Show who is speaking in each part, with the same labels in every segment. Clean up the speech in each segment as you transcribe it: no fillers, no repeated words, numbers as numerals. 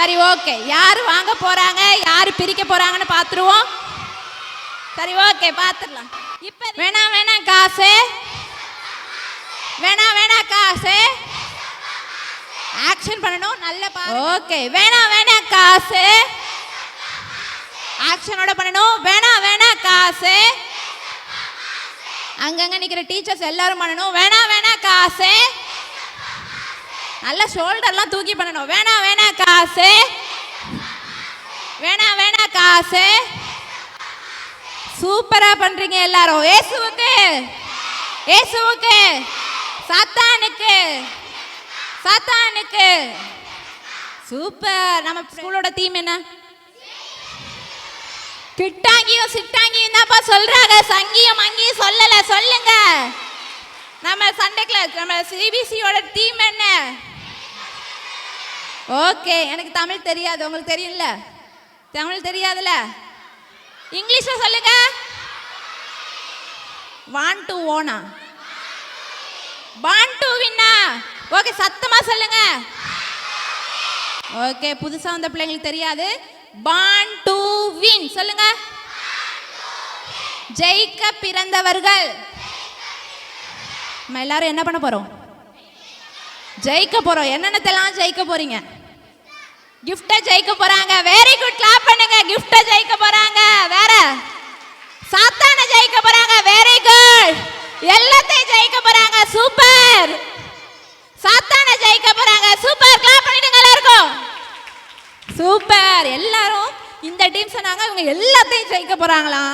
Speaker 1: சரி ஓகே, யார் வாங்க போறாங்க யார் பிரிக்க போறாங்கன்னு பார்த்துருவோம். சரி ஓகே, பார்த்துடலாம். இப்போ வேணாம் காசு, வேணாம் காசு, ஆக்ஷன் பண்ணணும். நல்ல ஓகே, வேணாம் காசு, ஆக்ஷனோட பண்ணணும். வேணாம் காசு, அங்கங்க நிக்கிற டீச்சர்ஸ் எல்லாரும் பண்ணணும். வேணாம் காசு, நல்ல ஷோல்டர்லாம் தூக்கி பண்ணணும். வேணாம் காசு, வேணாம் காசு. சூப்பரா பண்றீங்க எல்லாரும். இயேசுவுக்கு, இயேசுவுக்கு, சாத்தானுக்கு, சாத்தானுக்கு. சூப்பர். நம்ம ஸ்கூலோட தீம் என்ன? கிட்டாங்கியும் சிட்டாங்கியும் தான்ப்பா சொல்றாங்க, சங்கியும் அங்கேயும் சொல்லல. சொல்லுங்க. நம்ம சண்டே கிளாஸ், நம்ம சிபிசியோட தீம் என்ன? ஓகே, எனக்கு தமிழ் தெரியாது, உங்களுக்கு தெரியும்ல? தமிழ் தெரியாதுல்ல? இங்கிலீஷ்ல சொல்லுங்க. வாண்ட் டு ஓனா, வாண்ட் டு வின்னா. ஓகே, சத்தமா சொல்லுங்க. ஓகே, புதுசா வந்த பிள்ளைங்களுக்கு தெரியாது. born to win சொல்லுங்க. ஜெயிக்க பிறந்தவர்கள். நம்ம எல்லாரும் என்ன பண்ண போறோம்? ஜெயிக்க போறோம். என்னென்னதெல்லாம் ஜெயிக்க போறீங்க? gift ஜெயிக்க போறாங்க. வெரி குட், கிளாப் பண்ணுங்க. gift ஜெயிக்க போறாங்க. வேற சாத்தானை ஜெயிக்க போறாங்க. வெரி குட், எல்லாத்தையும் ஜெயிக்க போறாங்க. சூப்பர். சாத்தானை ஜெயிக்க போறாங்க. சூப்பர், கிளாப் பண்ணிடுங்க எல்லாருக்கும். சூப்பர். எல்லாரும் இந்த டீம் சொன்னாங்க இவங்க எல்லாத்தையும் ஜெயிக்க போறாங்களா,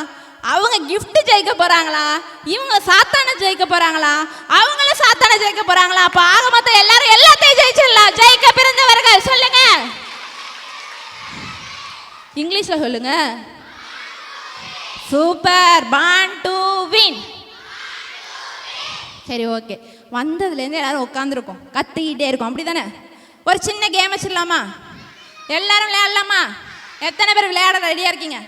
Speaker 1: அவங்க gift ஜெயிக்க போறாங்களா, இவங்க சாத்தானை ஜெயிக்க போறாங்களா, அவங்களும் சாத்தானை ஜெயிக்க போறாங்களா? அப்ப ஆக மொத்தம் எல்லாரும் எல்லாத்தையும் ஜெயிச்சிடலாம். ஜெயிக்க பிறந்தவர்கள் சொல்லுங்க. இங்கிலீஷ்ல சொல்லுங்க. சூப்பர். born to win. சரி ஓகே, வந்ததுலேருந்து எல்லாரும் உட்காந்துருக்கோம், கத்திக்கிட்டே இருக்கோம், அப்படிதானே? ஒரு சின்ன கேம் வச்சிடலாமா? எல்லாரும் விளையாடலாமா? எத்தனை பேர் விளையாட ரெடியா இருக்கீங்க?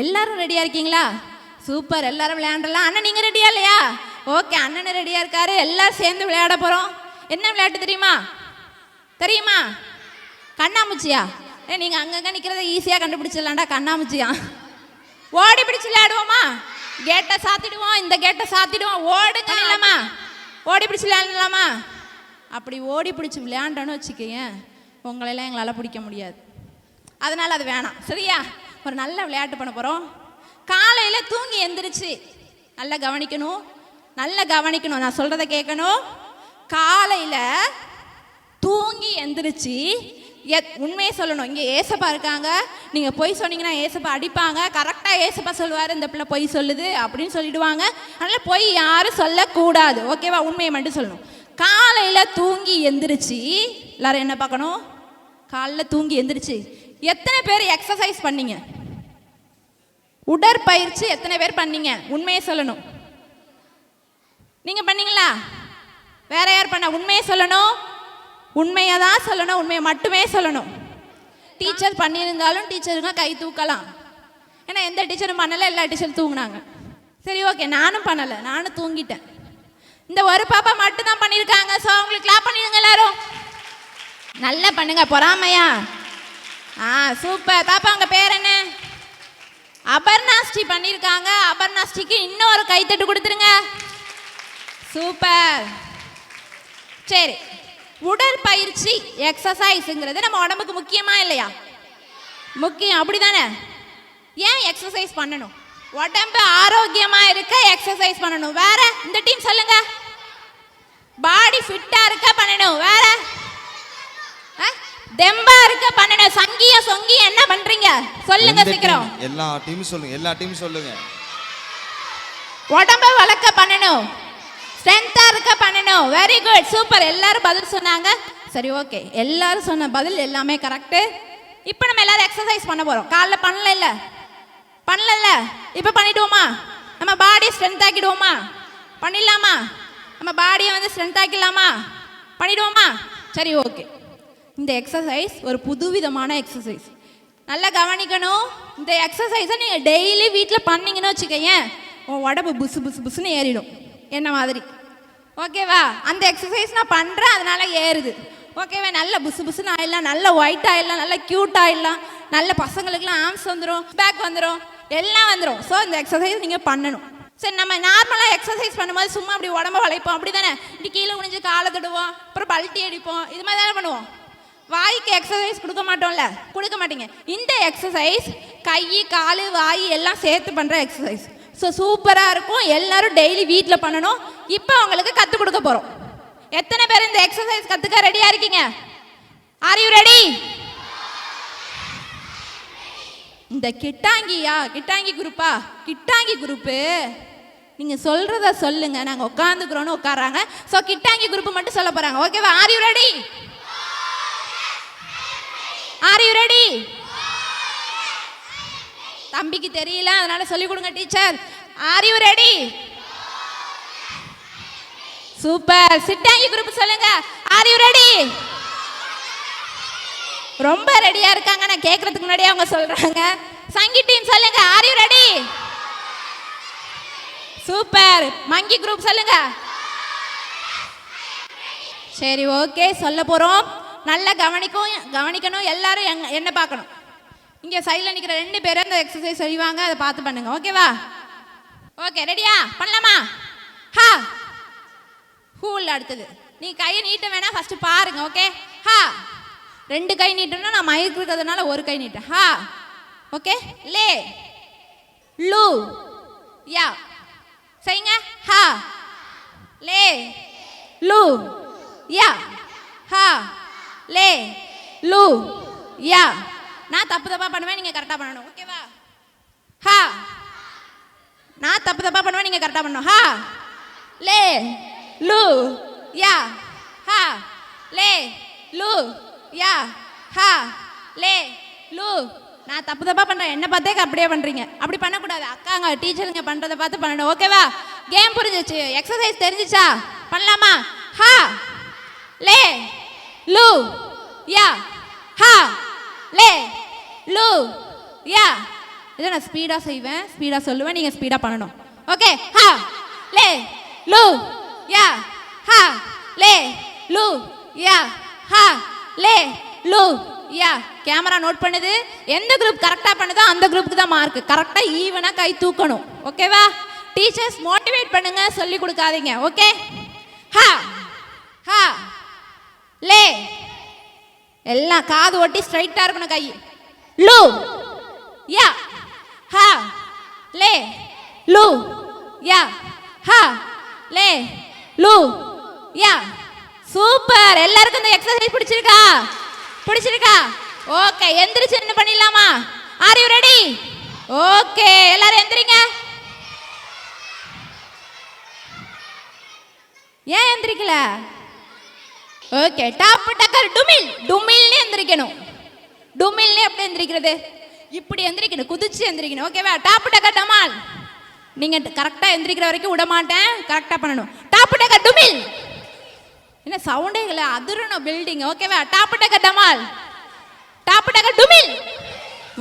Speaker 1: எல்லாரும் ரெடியா இருக்கீங்களா? சூப்பர், எல்லாரும் விளையாடலாம். அண்ணன் நீங்க ரெடியா இல்லையா? ஓகே, அண்ணன் ரெடியா இருக்காரு. எல்லாரும் சேர்ந்து விளையாட போறோம். என்ன விளையாட்டு தெரியுமா? தெரியுமா? கண்ணாமூச்சியா? நீங்க அங்கங்க நிக்கிறத ஈஸியா கண்டுபிடிச்சிடலாம்டா. கண்ணாமூச்சியா? ஓடி பிடிச்சு விளையாடுவோமா? கேட்டை சாத்திடுவோம், இந்த கேட்டை சாத்திடுவோம். ஓடுங்க இல்லம்மா, ஓடி பிடிச்சு விளையாடலாமா? அப்படி ஓடி பிடிச்சி விளையாண்டோன்னு வச்சுக்கேங்க, உங்களெல்லாம் எங்களால் பிடிக்க முடியாது. அதனால் அது வேணாம், சரியா? ஒரு நல்ல விளையாட்டு பண்ண போகிறோம். காலையில் தூங்கி எந்திரிச்சு நல்லா கவனிக்கணும், நல்லா கவனிக்கணும், நான் சொல்கிறத கேட்கணும். காலையில் தூங்கி எந்திரிச்சு உண்மையை சொல்லணும். இங்கே ஏசப்பா இருக்காங்க, நீங்கள் பொய் சொன்னீங்கன்னா ஏசப்பா அடிப்பாங்க. கரெக்டாக ஏசப்பா சொல்லுவார், இந்த பிள்ளை பொய் சொல்லுது அப்படின்னு சொல்லிடுவாங்க. அதனால் பொய் யாரும் சொல்லக்கூடாது, ஓகேவா? உண்மையை மட்டும் சொல்லணும். காலையில் தூங்கி எந்திரிச்சு எல்லாரும் என்ன பார்க்கணும்? காலையில் தூங்கி எந்திரிச்சு எத்தனை பேர் எக்ஸசைஸ் பண்ணீங்க? உடற்பயிற்சி எத்தனை பேர் பண்ணீங்க? உண்மையை சொல்லணும். நீங்கள் பண்ணீங்களா? வேற யார் பண்ண? உண்மையை சொல்லணும். உண்மையை தான் சொல்லணும், உண்மையை மட்டுமே சொல்லணும். டீச்சர் பண்ணியிருந்தாலும் டீச்சருங்க கை தூக்கலாம். ஏன்னா எந்த டீச்சரும் பண்ணலை, எல்லா டீச்சரும் தூங்கினாங்க. சரி ஓகே, நானும் பண்ணலை, நானும் தூங்கிட்டேன். இந்த ஒரு பாப்பா மட்டும் தான் பண்ணியிருக்காங்க. ஸோ அவங்களுக்கு கிளாப் பண்ணிடுங்க எல்லாரும். நல்லா பண்ணுங்க. பொறாமையா? சூப்பர். பாப்பா உங்க பேர் என்ன? அபர்ணாஸ்ரீ பண்ணியிருக்காங்க. அபர்ணாஸ்ரீக்கு இன்னொரு கைத்தட்டு கொடுத்துருங்க. சூப்பர். சரி, உடற்பயிற்சி எக்ஸசைஸுங்கிறது நம்ம உடம்புக்கு முக்கியமா இல்லையா? முக்கியம், அப்படிதானே? ஏன் எக்ஸசைஸ் பண்ணணும்? உடம்பு ஆரோக்கியமா இருக்க எக்ஸசைஸ் பண்ணணும். வேற இந்த டீம் சொல்லுங்க. பாடி ஃபிட்டா இருக்க பண்ணணும். வேற தெம்பா இருக்க பண்ணணும். சங்கிய சொங்கி என்ன பண்றீங்க சொல்லுங்க சீக்கிரம்.
Speaker 2: எல்லா டீம் சொல்லுங்க, எல்லா டீம் சொல்லுங்க.
Speaker 1: உடம்ப வளர்க்க பண்ணணும், ஸ்ட்ரென்த்தா இருக்க பண்ணணும். Very good, super. எல்லாரும் பதில் சொன்னாங்க. சரி ஓகே, எல்லாரும் சொன்ன பதில் எல்லாமே கரெக்ட். இப்போ நம்ம எல்லாரும் எக்ஸசைஸ் பண்ண போறோம். காலைல பண்ணல, இப்போ பண்ணிடுவோமா? நம்ம பாடி ஸ்ட்ரென்த் ஆக்கிடுவோமா? பண்ணிடலாமா? நம்ம பாடியை வந்து ஸ்ட்ரென்த் ஆக்கிடலாமா? பண்ணிடுவோமா? சரி ஓகே. இந்த எக்ஸசைஸ் ஒரு புதுவிதமான எக்ஸசைஸ். நல்லா கவனிக்கணும். இந்த எக்ஸசைஸை நீங்கள் டெய்லி வீட்டில் பண்ணிங்கன்னு வச்சுக்கோங்க, உன் உடம்பு புசு புசு புசுன்னு ஏறிடும், என்ன மாதிரி. ஓகேவா? அந்த எக்ஸசைஸ் நான் பண்ணுறேன், அதனால ஏறுது. ஓகேவா? நல்ல புசு புசுன்னு ஆயிடலாம், நல்ல ஒயிட் ஆயிடலாம், நல்ல க்யூட் ஆயிடலாம், நல்ல பசங்களுக்குலாம் ஆம்ஸ் வந்துடும், பேக் வந்துடும், எல்லாம் வந்துடும். ஸோ இந்த எக்ஸசைஸ் நீங்கள் பண்ணணும். சரி, நம்ம நார்மலாக எக்ஸசைஸ் பண்ணும்போது சும்மா அப்படி உடம்ப வளைப்போம், அப்படி தானே? இப்படி கீழே குனிஞ்சு காலை தடுவோம், அப்புறம் பல்ட்டி அடிப்போம், இது மாதிரி தானே பண்ணுவோம். வாய்க்கு எக்ஸசைஸ் கொடுக்க மாட்டோம்ல, கொடுக்க மாட்டீங்க. இந்த எக்ஸசைஸ் கை கால் வாய் எல்லாம் சேர்த்து பண்ணுற எக்ஸசைஸ். ஸோ சூப்பராக இருக்கும். எல்லாரும் டெய்லி வீட்டில் பண்ணணும். இப்போ உங்களுக்கு கற்றுக் கொடுக்க போகிறோம். எத்தனை பேர் இந்த எக்ஸசைஸ் கற்றுக்க ரெடியாக இருக்கீங்க? R you ready? இந்த கிட்டாங்கி குரூப்பா? கிட்டாங்கி குரூப்பு நீங்கள் சொல்கிறத சொல்லுங்க, நாங்கள் உட்காந்துக்கிறோன்னு உட்காராங்க. ஸோ கிட்டாங்கி குரூப் மட்டும் சொல்ல போகிறாங்க. ஓகேவா? Are you ready? Are you ready? தம்பிக்கு தெரியல, அதனால சொல்லிக் கொடுங்க teacher. Are you ready? Super. சிட்டாங்கி குரூப் சொல்லுங்க. Are you ready? ரொம்ப ரெடியா இருக்காங்க. நான் கேட்கறதுக்கு முன்னாடியே அவங்க சொல்றாங்க. சங்கி டீம் சொல்லுங்க. Are you ready? Super. Monkey group சொல்லுங்க. சரி, ஓகே, சொல்ல போறோம். நல்லா கவனிக்கணும். எல்லாரும் என்ன பார்க்கணும். இங்கே சைடில் நிற்கிற 2 பேரும் அந்த எக்ஸசைஸ் செய்வாங்க, அதை பார்த்து பண்ணுங்க. ஓகேவா? ஓகே, ரெடியா? பண்ணலாமா? ஹா ஹூல். அடுத்தது நீ கையை நீட்ட வேணா, ஃபர்ஸ்ட் பாருங்க. ஓகே? ஹா 2 கை நீட்டணும். நான் மயக்கு இருக்கிறதுனால 1 கை நீட்டேன். ஹா. ஓகே? லே லூ யா செய்யுங்க. ஹா லே லூ யா. ஹா லே லூ யா. நான் தப்பா பண்ணுவேன், நீங்க கரெக்டா பண்ணணும். ஓகேவா? ஹா. நான் தப்பா பண்ணுவேன், நீங்க கரெக்டா பண்ணணும். ஹா லே லூ யா. ஹா லே லூ யா. ஹா லே லூ. நான் தப்பா பண்றேன், என்ன பார்த்தே அப்படியே பண்றீங்க. அப்படி பண்ணக்கூடாது. அக்காங்க டீச்சருங்க பண்றதை பார்த்து பண்ணணும். ஓகேவா? கேம் புரிஞ்சிச்சு, எக்ஸசைஸ் தெரிஞ்சிச்சா? பண்ணலாமா? ஹா லே லூ யா. ஹா லே லூ யா. இதை நான் ஸ்பீடாக செய்வேன், ஸ்பீடாக சொல்லுவேன், நீங்கள் ஸ்பீடாக பண்ணணும். ஓகே? ஹா லே லூ யா. ஹா லே லூ யா. ஹா லே லூ யா. கேமரா நோட் பண்ணுது. எந்த குரூப் கரெக்டாக பண்ணுதோ அந்த குரூப்புக்கு தான் மார்க். கரெக்டாக ஈவனாக கை தூக்கணும். ஓகேவா? டீச்சர்ஸ் மோட்டிவேட் பண்ணுங்க, சொல்லி கொடுக்காதீங்க. ஓகே? ஹா ஹா லே. எல்லாம் காது ஒட்டி ஸ்ட்ரைட்டா இருக்கணும். கை லூ யா. ஹா லே லூ யா. ஹா லே லூ யா. சூப்பர். எல்லாருக்கும் இந்த எக்ஸசைஸ் பிடிச்சிருக்கா? பிடிச்சிருக்கா? ஓகே, எந்திரிச்சு என்ன பண்ணிடலாமா? R you ready? ஓகே, எல்லாரும் எந்திரிங்க. ஏன் எந்திரிக்கல? ஓகே, டாப் டக்கர் டுமில். டுமில்னு எந்திரிக்கணும். டுமில்னு எப்படி எந்திரிக்கிறது? இப்படி எந்திரிக்கணும், குதிச்சு எந்திரிக்கணும். ஓகேவா? டாப் டக்கர் டமால். நீங்க கரெக்டா எந்திரிக்கிற வரைக்கும் விட மாட்டேன், கரெக்டா பண்ணணும். டாப் டக்கர் டுமில். என்ன சவுண்டே இல்லை, அதிரணும் பில்டிங். ஓகேவா? டாப் டக்கர் டமால். டாப் டக்கர் டுமில்.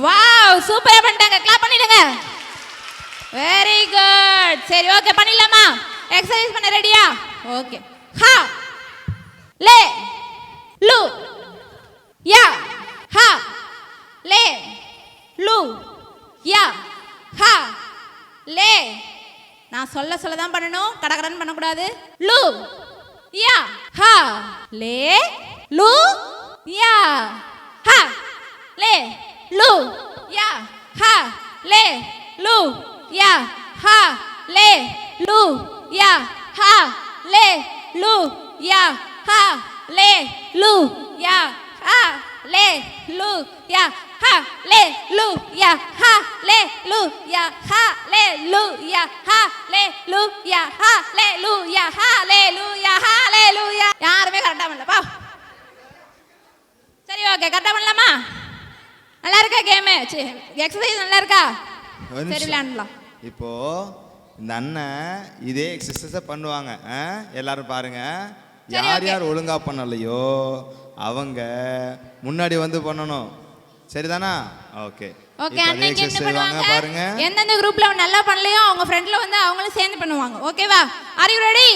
Speaker 1: வாவ், சூப்பரா பண்ணிட்டாங்க. கிளாப் பண்ணிடுங்க. Very good. சரி, ஓகே, பண்ணிடலாமா? எக்ஸசைஸ் பண்ண ரெடியா? ஓகே. ஹா லே லூ யா. ஹா லே லூ யா. ஹா லே. நான் சொல்ல தான் பண்ணணும், கடகடன்னு பண்ணக்கூடாது. லூ யா. ஹா லே லூ யா. ஹா லே லூ யா. ஹா லே லூ யா. ஹா லே லூ யா. ஹா லே லூ யா. ஹா லே லூ யா. ஹா லே லூ யா. ஹா லே லூ யா. ஹா லே லூ யா. ஹா லே லூ யா. ஹா லே லூ யா. ஹா லே லூ யா. ஹா லே லூ யா. ஹா லே லூ யா. யாருமே கரெக்டா பண்ணலப்பா. சரி, ஓகே, கரெக்டா பண்ணலாமா? நல்லா இருக்கா கேம்? எக்ஸசைஸ் நல்லா இருக்கா? சரி, விளையாடலாம்.
Speaker 2: இப்போ இந்த அண்ணன் இதே எக்ஸசைஸை பண்ணுவாங்க. எல்லாரும் பாருங்க. யார் யார் ஒழுங்கா பண்ணலையோ அவங்க முன்னாடி வந்து பண்ணணும். சரிதானா? ஓகே.
Speaker 1: ஓகே, அன்னைக்கு என்ன பண்ணுவாங்க பாருங்க. எந்தெந்த குரூப்ல நல்லா பண்ணலையோ அவங்க ஃப்ரெண்ட்ல வந்து அவங்களும் சேர்ந்து பண்ணுவாங்க. ஓகேவா? Are you ready?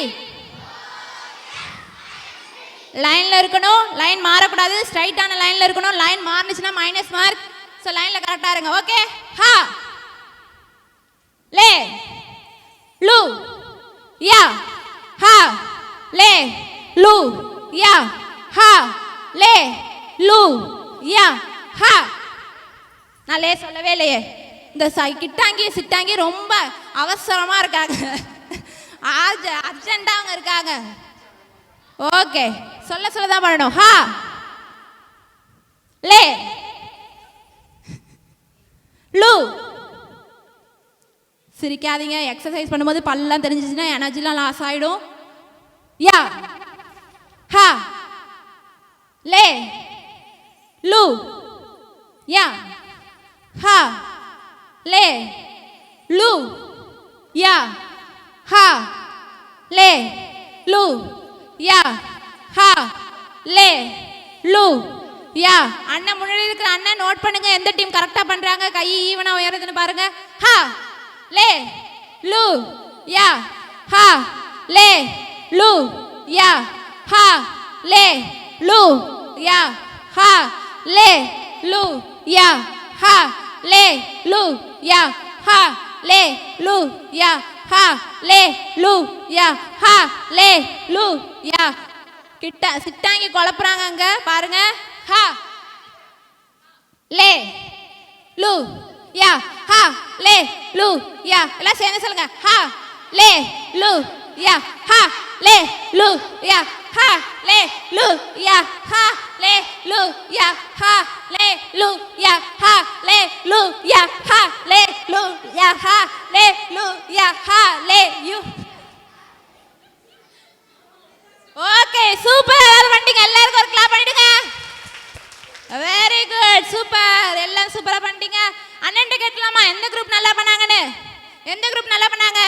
Speaker 1: லைனில் இருக்கணும், லைன் மாறக்கூடாது, ஸ்ட்ரைட்டான லைனில் இருக்கணும். லைன் மாறினுச்சுன்னா மைனஸ் மார்க். ஸோ லைனில் கரெக்டாக இருங்க. ஓகே. ஹா லே லு யா ஹா லே லு யா ஹா லே லு யா ஹா. நான் லே சொல்லவே இல்லையே. இந்த கிட்டாங்கி சிட்டாங்கி ரொம்ப அவசரமாக இருக்காங்க, அர்ஜென்ட்டாக அவங்க இருக்காங்க. ஓகே, சொல்ல தான் பண்ணணும். ஹா லே லு. சிரிக்காதீங்க, எக்ஸசைஸ் பண்ணும்போது பல்லாம் தெரிஞ்சிச்சுன்னா எனர்ஜிலாம் லாஸ் ஆகிடும். யா ஹா லே லு யா ஹா லே லு யா ஹா லே லு யா ஹா லே லு யா. அண்ணன் முன்னாடி இருக்கிற அண்ணன் நோட் பண்ணுங்க, எந்த டீம் கரெக்டா பண்றாங்க, கை ஈவனா உயருதுன்னு பாருங்க. ஹா லே லு யா ஹா லே லு யா ஹா லே லு யா ஹா லே லு யா ஹா லே லு யா ஹா லே லு யா ஹா லே லு யா ஹா லே லு யா. கிட்ட சிட்டாங்கி குழப்புறாங்க அங்க பாருங்க. ஹா லே லு யா ஹா லே லு யா. எல்லாம் சேர்ந்து சொல்லுங்க. ஹா லே லு யா ஹா லே லு யா ஹா லே லு யா ஹா லே லு யா ஹா லே லு யா ஹா லே லு யா ஹா லே லு யா ஹா லே லு யா ஹா லே யூ. Okay, super. பண்ணிட்டீங்க, எல்லாருக்கும் ஒரு கிளாப் பண்ணிடுங்க. Very good, super. எல்லாம் சூப்பரா பண்ணிட்டீங்க. அண்ணன்ட்ட கேட்கலாமா எந்த குரூப் நல்லா பண்ணாங்கன்னு? எந்த குரூப் நல்லா பண்ணாங்க?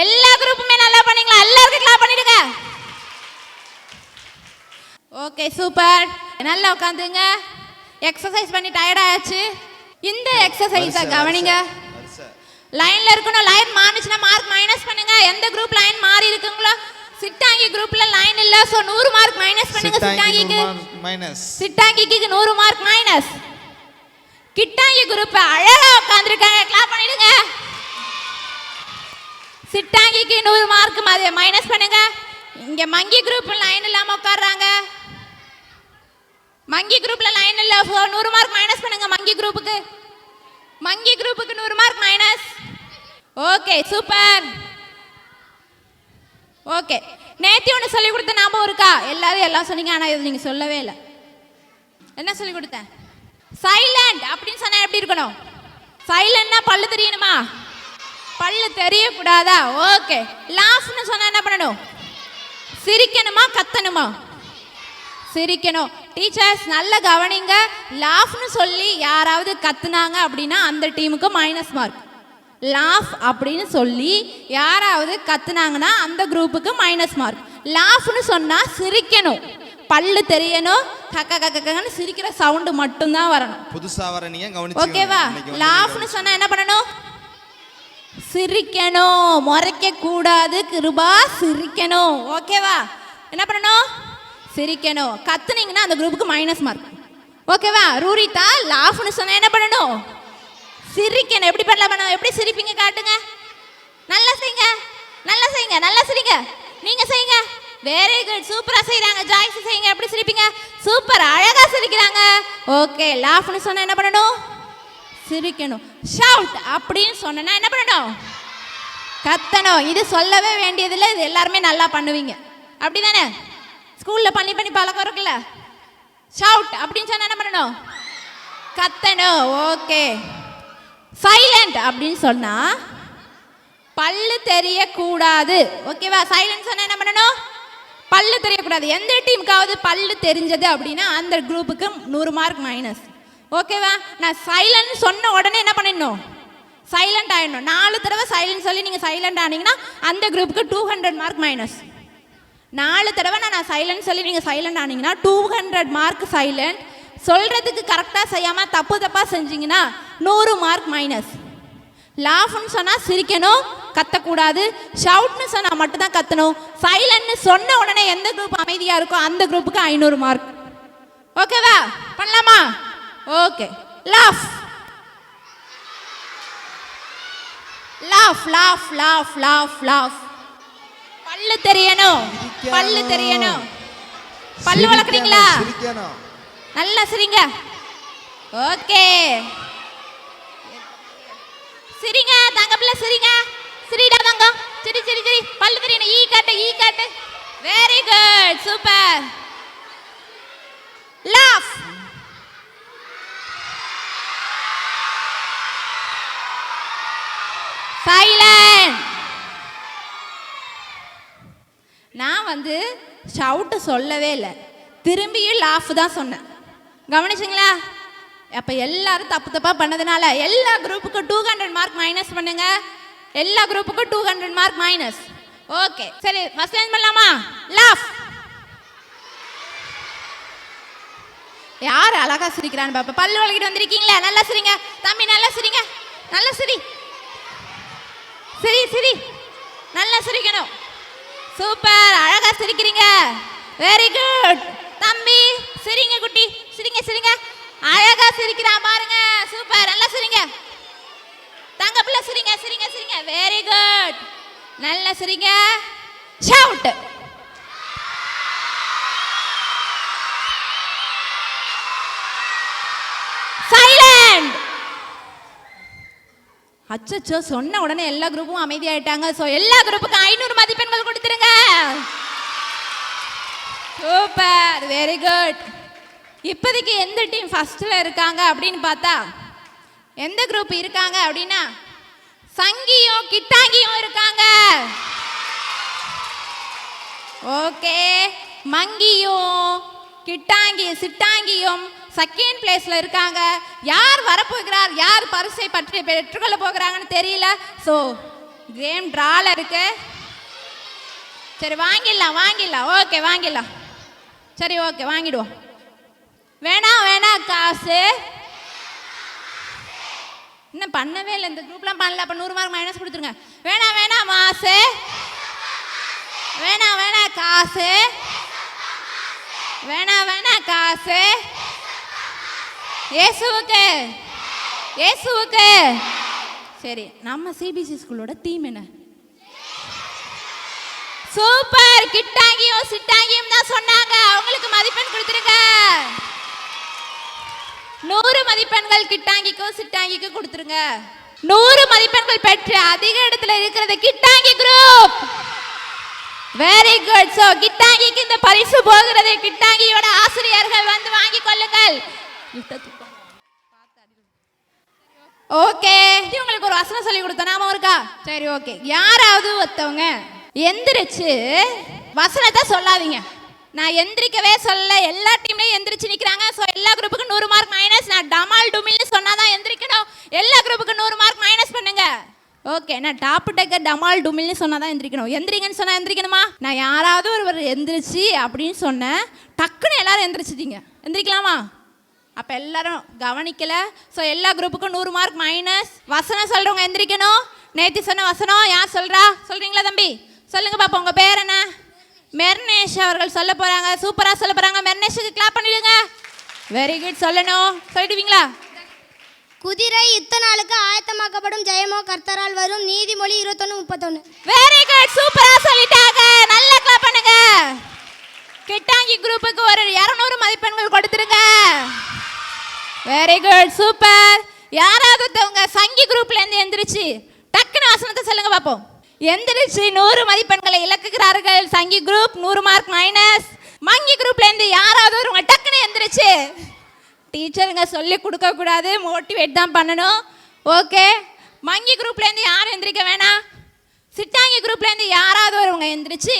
Speaker 1: எல்லா குரூப்புமே நல்லா பண்ணீங்களா? எல்லாருக்கும் கிளாப் பண்ணிடுங்க. Okay, super. நல்லா உட்காந்துங்க. எக்ஸசைஸ் பண்ணி டயர்ட் ஆயாச்சு. இந்த எக்ஸசைஸை கவனிங்க. லைன்ல இருக்கணும், லைன் மாறிச்சுன்னா மார்க் மைனஸ் பண்ணுங்க. எந்த குரூப் லைன் மாறி இருக்குங்களோ, சிட்டாங்கி குரூப்ல லைன் இல்ல, சோ 100 மார்க் மைனஸ் பண்ணுங்க. சிட்டாங்கிக்கு மைனஸ், சிட்டாங்கிக்கு 100 மார்க் மைனஸ். கிட்டாங்கி குரூப் அழகா உட்கார்ந்திருக்காங்க, கிளாப் பண்ணிடுங்க. சிட்டாங்கிக்கு 100 மார்க் மைனஸ் பண்ணுங்க. இங்க மங்கி குரூப் லைன் இல்லாம உட்கார்றாங்க. மங்கி குரூப்ல லைன் இல்ல, 100 மார்க் மைனஸ் பண்ணுங்க. மங்கி குரூப்புக்கு 100 mark minus. Okay, super. Okay, நேத்தி ஒன்று சொல்லி கொடுத்த ஞாபகம் இருக்கா? எல்லாரும் எல்லாம் சொன்னீங்க, ஆனால் இது நீங்கள் சொல்லவே இல்லை. என்ன சொல்லி கொடுத்தேன்? சைலண்ட் அப்படின்னு சொன்னா எப்படி இருக்கணும்? சைலண்ட்னா பல்லு தெரியணுமா? பல்லு தெரியக்கூடாதா? ஓகே. லாஃப்னு சொன்னா என்ன பண்ணணும்? சிரிக்கணுமா கத்தணுமா? சிரிக்கணும். டீச்சர்ஸ் நல்ல கவனிங்க. லாஃப்னு சொல்லி யாராவது கத்துனாங்க அப்படின்னா அந்த டீமுக்கு மைனஸ் மார்க். லாஃப் அப்படின்னு சொல்லி யாராவது கத்துனாங்கன்னா அந்த குரூப்புக்கு மைனஸ் மார்க். லாஃப்னு சொன்னா சிரிக்கணும், பல்லு தெரியணும், கக்க கக்கன்னு சிரிக்கிற சவுண்டு மட்டும்தான் வரணும்.
Speaker 2: புதுசா வர நீங்க கவனிச்சு
Speaker 1: ஓகேவா? லாஃப்னு சொன்னா என்ன பண்ணணும்? சிரிக்கணும், முறைக்க கூடாது. கிருபா சிரிக்கணும். ஓகேவா? என்ன பண்ணணும்? சிரிக்கணும். கத்துனீங்கன்னா அந்த குரூப்புக்கு மைனஸ் மார்க். ஓகேவா? ரூரிதா லாஃப்னு சொன்னா என்ன பண்ணணும்? சிரிக்கணும். எப்படி பண்ணலாம்? எப்படி சிரிப்பீங்க காட்டுங்க. நல்லா செய்யுங்க, நல்லா செய்யுங்க, நல்லா சிரிங்க. நீங்க செய்யுங்க. வெரி குட், சூப்பரா செய்றாங்க. ஜாய்ஸ் செய்யுங்க. எப்படி சிரிப்பீங்க? சூப்பர், அழகா சிரிக்கிறாங்க. ஓகே. லாஃப்னு சொன்னா என்ன பண்ணணும்? சிரிக்கணும். ஷவுட் அப்படின்னு சொன்னா என்ன பண்ணணும்? கத்தணும். இது சொல்லவே வேண்டியதில்லை, இது எல்லாருமே நல்லா பண்ணுவீங்க. அப்படிதானே? ஸ்கூல்ல பண்ணி பண்ணி பழக்கம் இருக்குல்ல. ஷவுட் அப்படின்னு சொன்னா என்ன பண்ணணும்? கத்தணும். ஓகே. சைலண்ட் அப்படின்னு சொன்னா பல்லு தெரியக்கூடாது. ஓகேவா? சைலண்ட் சொன்னா என்ன பண்ணணும்? பல்லு தெரியக்கூடாது. எந்த டீமுக்காவது பல்லு தெரிஞ்சது அப்படின்னா அந்த குரூப்புக்கு 100 மார்க் மைனஸ். ஓகேவா? நான் சைலண்ட் சொன்ன உடனே என்ன பண்ணிடணும்? சைலண்ட் ஆயிடணும். 4 தடவை சைலண்ட் சொல்லி நீங்கள் சைலண்ட் ஆனீங்கன்னா அந்த குரூப்புக்கு 200 மார்க் மைனஸ். 4 தடவை நான் சைலண்ட் சொல்லி நீங்கள் சைலண்ட் ஆனீங்கன்னா 200 மார்க் சைலண்ட். சொல்கிறதுக்கு கரெக்டாக செய்யாமல் தப்பு தப்பாக செஞ்சீங்கன்னா 100 மார்க் மைனஸ். லாஃப்னு சொன்னால் சிரிக்கணும், கத்தக்கூடாது. ஷவுட்னு சொன்னால் மட்டும்தான் கத்தணும். சைலண்ட்னு சொன்ன உடனே எந்த குரூப் அமைதியாக இருக்கோ அந்த குரூப்புக்கு 500 மார்க். ஓகேவா? பண்ணலாமா? Okay. Laugh laugh laugh laugh laugh laugh. பல்லு தெரியணும், பல்லு தெரியணும். பல்லு வளர்க்குறீங்களா? நல்லா சிரிங்க. ஓகே, சிரிங்க தங்க பிள்ளை, சிரிங்க. சிரிடா தங்கம், சிரி சிரி சிரி. பல்லு தெரியணும். ஈ காட்டு, ஈ காட்டு. Very good, super. Laugh. Silent. நான் வந்து ஷவுட்டு சொல்லவே இல்லை, திரும்பியும் லாஃப் தான் சொன்னேன். கவனிச்சிங்களா? அப்போ எல்லாரும் தப்பு தப்பாக பண்ணதுனால எல்லா குரூப்புக்கும் 200 மார்க் மைனஸ் பண்ணுங்க. எல்லா குரூப்புக்கும் 200 மார்க் மைனஸ். ஓகே, சரி, ஃபர்ஸ்ட் லைன் பண்ணலாமா? லாஃப். யார் அழகா சிரிக்கிறான்னு பாப்பா. பல்லு வளர்க்கிட்டு வந்திருக்கீங்களா? நல்லா சிரிங்க தம்பி, நல்லா சிரிங்க. நல்லா சிரி, சிரி சிரி. நல்லா சிரிக்கணும். சூப்பர், அழகா சிரிக்கிறீங்க. வெரி குட் தம்பி. சிரிங்க குட்டி, சிரிங்க சிரிங்க. அழகா சிரிக்கிறான் பாருங்க. சூப்பர், நல்லா சிரிங்க. தங்க பிள்ளை சிரிங்க சிரிங்க சிரிங்க. வெரி குட், நல்லா சிரிங்க. ஷவுட். சைலண்ட். அச்சச்சோ, சொன்ன உடனே எல்லா குரூப்பும் அமைதியாயிட்டாங்க. ஸோ எல்லா குரூப்புக்கும் 500 மதிப்பெண்கள் கொடுத்துருங்க. Super, very good. இப்போதைக்கு எந்த டீம் ஃபர்ஸ்ட்ல இருக்காங்க அப்படின்னு பார்த்தா, எந்த குரூப் இருக்காங்க அப்படின்னா சங்கியும் கிட்டாங்கியும் இருக்காங்க. ஓகே, மங்கியும் கிட்டாங்கி சிட்டாங்கியும் செகண்ட் பிளேஸ்ல இருக்காங்க. யார் வரப்போகிறார், யார் பரிசை பற்றி பெற்றுக்கொள்ள போகிறாங்கன்னு தெரியல. ஸோ கேம் டிரால இருக்கு. சரி, வாங்கிடலாம் வாங்கிடலாம். ஓகே, வாங்கிடலாம். சரி, ஓகே, வாங்கிடுவோம். வேணாம் வேணாம் காசு இன்னும் பண்ணவே இல்லை. இந்த குரூப்லாம் பண்ணல. அப்போ 100 மார்க் மைனஸ் கொடுத்துருங்க. வேணாம் வேணாம் மாசு, வேணாம் வேணாம் காசு, வேணாம் வேணாம் காசு. இயேசுவுக்கு, இயேசுவுக்கு. சரி, நம்ம சிபிசி ஸ்கூலோட தீம் என்ன? சூப்பர். கிட்டாங்கியும் சிட்டாங்கியும் தான் சொன்னாங்க. அவங்களுக்கு மதிப்பெண் கொடுத்துருங்க. 100 மதிப்பெண்கள் கிட்டாங்கிக்கும் சிட்டாங்கிக்கும் கொடுத்துருங்க. 100 மதிப்பெண்கள் பெற்று அதிக இடத்துல இருக்கிறது கிட்டாங்கி குரூப். Very good. சோ கிட்டாங்கிக்கு இந்த பரிசு போகிறது. கிட்டாங்கியோட ஆசிரியர்கள் வந்து வாங்கி கொள்ளுங்கள். ஓகே, உங்களுக்கு ஒரு வசனம் சொல்லி கொடுத்தோம், நாம இருக்கா? சரி, ஓகே. யாராவது ஒருத்தவங்க எந்திரிச்சு வசனத்தை சொல்லாதீங்க. நான் எந்திரிக்கவே சொல்லல, எல்லா டீம்லயும் எந்திரிச்சு நிக்கிறாங்க. ஸோ எல்லா குரூப்புக்கும் 100 மார்க் மைனஸ். நான் டமால் டுமில்னு சொன்னாதான் எந்திரிக்கணும். எல்லா குரூப்புக்கும் 100 மார்க் மைனஸ் பண்ணுங்க. ஓகே, நான் டாப் டேக்கர் டமால் டுமில்னு சொன்னாதான் எந்திரிக்கணும். எந்திரிங்கன்னு சொன்னா எந்திரிக்கணுமா? நான் யாராவது ஒருவர் எந்திரிச்சு அப்படின்னு சொன்னேன், டக்குன்னு எல்லாரும் எந்திரிச்சிட்டீங்க. எந்திரிக்கலாமா? அப்போ எல்லாரும் கவனிக்கல. ஸோ எல்லா குரூப்புக்கும் 100 மார்க் மைனஸ். வசனம் சொல்றவங்க எந்திரிக்கணும். நேற்று சொன்ன வசனம் யார் சொல்றா? சொல்றீங்களா தம்பி? சொல்லுங்க பாப்பா. உங்க பேர் என்ன? மெர்னேஷ் அவர்கள் சொல்ல போறாங்க. சூப்பரா சொல்ல போறாங்க. மெர்னேஷுக்கு கிளாப் பண்ணிடுங்க. Very good. சொல்லணும். சொல்லிடுவீங்களா?
Speaker 3: குதிரை யுத்த நாளுக்கு ஆயத்தமாக்கப்படும், ஜெயமோ கர்த்தரால் வரும். நீதிமொழி 21:31.
Speaker 1: Very good. சூப்பரா சொல்லிட்டாங்க. நல்லா கிளாப் பண்ணுங்க. கிட்டாங்கி குரூப்புக்கு ஒரு 200 மதிப்பெண்கள் கொடுத்துருங்க. Very good, super. யாராவது ஒருத்தவங்க சங்கி குரூப்ல இருந்து எந்திரிச்சு டக்குன்னு வசனத்தை சொல்லுங்க பாப்போம். எந்திரிச்சு 100 மதிப்பெண்களை இழக்குகிறார்கள் சங்கி குரூப். 100 mark minus. மங்கி குரூப்ல இருந்து யாராவது ஒருவங்க டக்குன்னு எந்திரிச்சு, டீச்சருங்க சொல்லி கொடுக்க கூடாது, மோட்டிவேட் தான் பண்ணணும். ஓகே, மங்கி குரூப்ல இருந்து யாரும் எந்திரிக்க வேணாம். சிட்டாங்கி குரூப்ல இருந்து யாராவது ஒருவங்க எந்திரிச்சு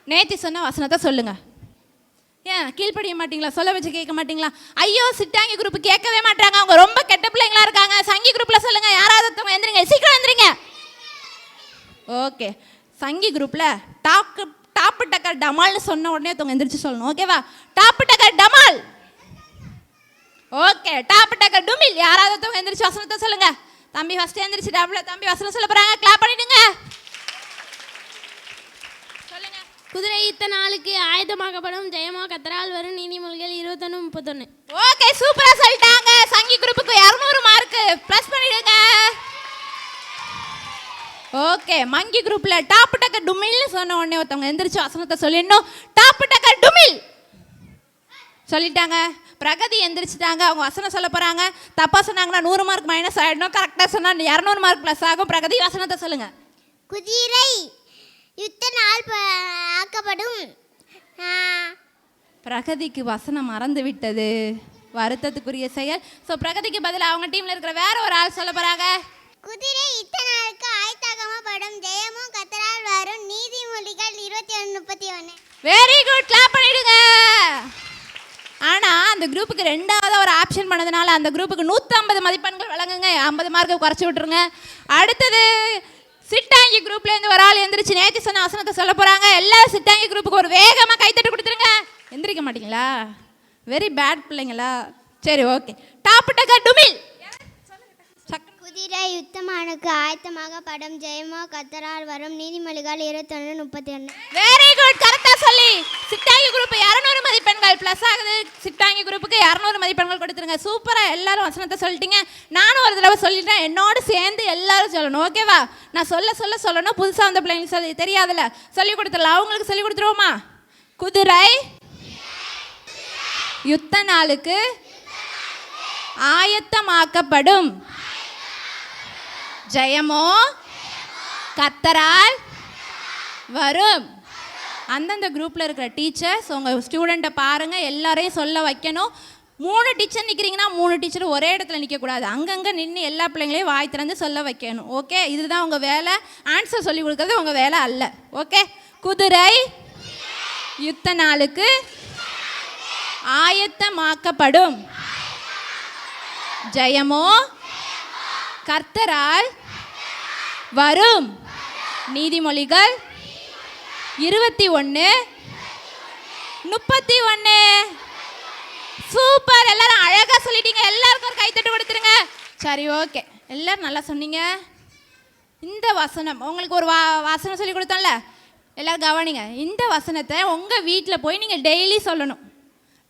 Speaker 1: நேத்தி சொன்ன வசனத்தை சொல்லுங்க. ஏன் கீழ்ப்படிய மாட்டீங்களா? சொல்ல வச்சு கேட்க மாட்டீங்களா? ஐயோ, சிட்டாங்கி குரூப் கேட்கவே மாட்டாங்க, அவங்க ரொம்ப கெட்ட பிள்ளைங்களா இருக்காங்க. சங்கி குரூப்ல சொல்லுங்க. யாராவது ஒருத்தவங்க எந்திரிங்க, சீக்கிரம் எந்திரிங்க. ஓகே, சங்கி குரூப்ல டாப் டக்கர் டமால்னு சொன்ன உடனே ஒருத்தவங்க எந்திரிச்சு சொல்லணும். ஓகேவா? டாப் டக்கர் டமால். ஓகே, டாப் டக்கர் டுமில். யாராவது ஒருத்தவங்க எந்திரிச்சு வசனத்தை சொல்லுங்க. தம்பி ஃபர்ஸ்ட் எந்திரிச்சிட்டாப்ல. தம்பி வசனம் சொல்ல போறாங்க. கிளாப் பண்ணிடுங்க. சொல்லுங்க.
Speaker 4: குதிரை இத்தனை நாளுக்கு ஆயத்தமாக்கப்படும் ஜெயமோ கத்தரால் வரும் நீதிமொழிகள் 21:31.
Speaker 1: ஓகே, சூப்பரா சொல்லிட்டாங்க. சங்கி குரூப்புக்கு 200 மார்க் ப்ளஸ் பண்ணிடுங்க. ஓகே, மங்கி குரூப்ல டாப் டக்க டுமில்னு சொன்ன உடனே ஒருத்தவங்க எந்திரிச்சு வசனத்தை சொல்லிடணும். டாப் டக்க டுமில் சொல்லிட்டாங்க. பிரகதி எந்திரிச்சிட்டாங்க. அவங்க வசனம் சொல்ல போறாங்க. தப்பா சொன்னாங்கன்னா 100 மார்க் மைனஸ் ஆயிடணும். கரெக்டா சொன்னா 200 மார்க் ப்ளஸ் ஆகும். பிரகதி வசனத்தை சொல்லுங்க.
Speaker 3: குதிரை யுத்த நாள் ஆக்கப்படும்.
Speaker 1: பிரகதிக்கு வசனம் மறந்து விட்டது, வருத்தத்துக்குரிய செயல். ஸோ பிரகதிக்கு பதிலாக அவங்க டீம்ல இருக்கிற வேற ஒரு ஆள் சொல்ல போறாங்க.
Speaker 3: குதிரை இத்தனை நாளுக்கு ஆயத்தமாக்கப்படும் ஜெயமோ கத்தரால் வரும் நீதிமொழிகள் 21:31.
Speaker 1: வெரி குட், கிளாப் பண்ணிடுங்க. ஆனா அந்த குரூப்புக்கு ரெண்டாவது ஒரு ஆப்ஷன் பண்ணதுனால அந்த குரூப்புக்கு 150 மதிப்பெண்கள் வழங்குங்க. 50 மார்க்கை குறைச்சி விட்டுருங்க. அடுத்தது சிட்டாங்கி குரூப்ல இருந்து ஒரு ஆள் எந்திரிச்சு நேத்தி சொன்ன வசனத்தை சொல்ல போறாங்க. எல்லா சிட்டாங்கி குரூப்புக்கு ஒரு வேகமா கைத்தட்டு கொடுத்துருங்க. எந்திரிக்க மாட்டீங்களா? வெரி பேட் பிள்ளைங்களா? சரி, ஓகே. டாப் டக்க டுமில்.
Speaker 3: குதிரை யுத்தமானுக்கு ஆயத்தமாக்கப்படும் ஜெயமோ கத்தரால் வரும் நீதிமொழிகள் 21:31.
Speaker 1: வெரி குட், கரெக்டா சொல்லி சிட்டாங்கி குரூப் 200 மதிப்பெண்கள் ப்ளஸ் ஆகுது. சிட்டாங்கி குரூப்புக்கு 200 மதிப்பெண்கள் கொடுத்துருங்க. சூப்பரா எல்லாரும் வசனத்தை சொல்லிட்டீங்க. நானும் ஒரு தடவை சொல்லிட்டேன். என்னோட சேர்ந்து எல்லாரும் சொல்லணும். ஓகேவா? நான் சொல்லணும். புதுசா வந்த பிள்ளைங்களுக்கு சொல்லி தெரியாதுல்ல, சொல்லி கொடுத்துடலாம். அவங்களுக்கு சொல்லி கொடுத்துருவோமா? குதிரை யுத்த நாளுக்கு ஆயத்தமாக்கப்படும் ஜெயமோ கர்த்தரால் வரும். அந்தந்த குரூப்பில் இருக்கிற டீச்சர்ஸ் உங்கள் ஸ்டூடெண்ட்டை பாருங்கள், எல்லாரையும் சொல்ல வைக்கணும். 3 டீச்சர் நிற்கிறீங்கன்னா 3 டீச்சர் ஒரே இடத்துல நிற்கக்கூடாது. அங்கங்கே நின்று எல்லா பிள்ளைங்களையும் வாய் திறந்து சொல்ல வைக்கணும். ஓகே, இதுதான் உங்கள் வேலை. ஆன்சர் சொல்லி கொடுக்கறது உங்கள் வேலை அல்ல. ஓகே, குதிரை யுத்த நாளுக்கு ஆயத்தமாக்கப்படும் ஜெயமோ கர்த்தரால் வரும் நீதிமொழிகள் 21:31. சூப்பர், எல்லாரும் அழகா சொல்லிட்டீங்க. எல்லாருக்கும் ஒரு கைத்தட்டு கொடுத்துருங்க. சரி, ஓகே, எல்லாரும் நல்லா சொன்னீங்க. இந்த வசனம் உங்களுக்கு ஒரு வசனம் சொல்லி கொடுத்தோம்ல, எல்லாரும் கவனிங்க. இந்த வசனத்தை உங்கள் வீட்டில் போய் நீங்கள் டெய்லி சொல்லணும்.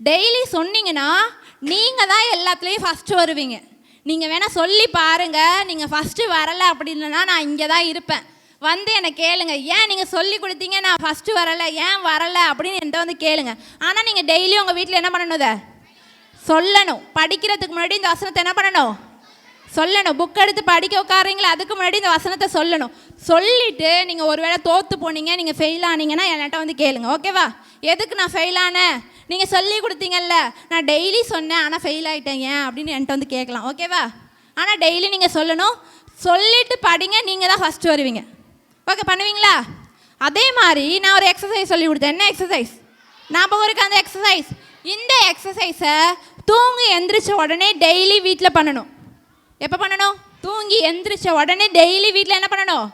Speaker 1: டெய்லி சொன்னீங்கன்னா நீங்கள் தான் எல்லாத்துலேயும் ஃபஸ்ட்டு வருவீங்க. நீங்கள் வேணால் சொல்லி பாருங்கள். நீங்கள் ஃபஸ்ட்டு வரலை அப்படின்னா நான் இங்கே தான் இருப்பேன். வந்து என்னை கேளுங்க, ஏன் நீங்கள் சொல்லி கொடுத்தீங்க நான் ஃபஸ்ட்டு வரலை, ஏன் வரலை அப்படின்னு என்கிட்ட வந்து கேளுங்க. ஆனால் நீங்கள் டெய்லி உங்கள் வீட்டில் என்ன பண்ணணும்? இதை சொல்லணும். படிக்கிறதுக்கு முன்னாடி இந்த வசனத்தை என்ன பண்ணணும்? சொல்லணும். புக் எடுத்து படிக்க உட்காரீங்களா, அதுக்கு முன்னாடி இந்த வசனத்தை சொல்லணும். சொல்லிவிட்டு நீங்கள் ஒரு வேளை தோற்று போனீங்க, நீங்கள் ஃபெயில் ஆனீங்கன்னா என்கிட்ட வந்து கேளுங்க. ஓகேவா? எதுக்கு நான் ஃபெயில் ஆனேன்? நீங்கள் சொல்லி கொடுத்தீங்கல்ல, நான் டெய்லி சொன்னேன் ஆனால் ஃபெயில் ஆகிட்டேன் ஏன் அப்படின்னு என்கிட்ட வந்து கேட்கலாம். ஓகேவா? ஆனால் டெய்லி நீங்கள் சொல்லணும். சொல்லிவிட்டு படிங்க, நீங்கள் தான் ஃபஸ்ட்டு வருவீங்க. ஓகே, பண்ணுவீங்களா? அதே மாதிரி நான் ஒரு எக்ஸசைஸ் சொல்லி கொடுத்தேன். என்ன எக்ஸசைஸ் ஞாபகம் இருக்கு? அந்த எக்ஸசைஸ், இந்த எக்ஸசைஸை தூங்கி எந்திரிச்ச உடனே டெய்லி வீட்டில் பண்ணணும். எப்போ பண்ணணும்? தூங்கி எந்திரிச்ச உடனே டெய்லி வீட்டில் என்ன பண்ணணும்?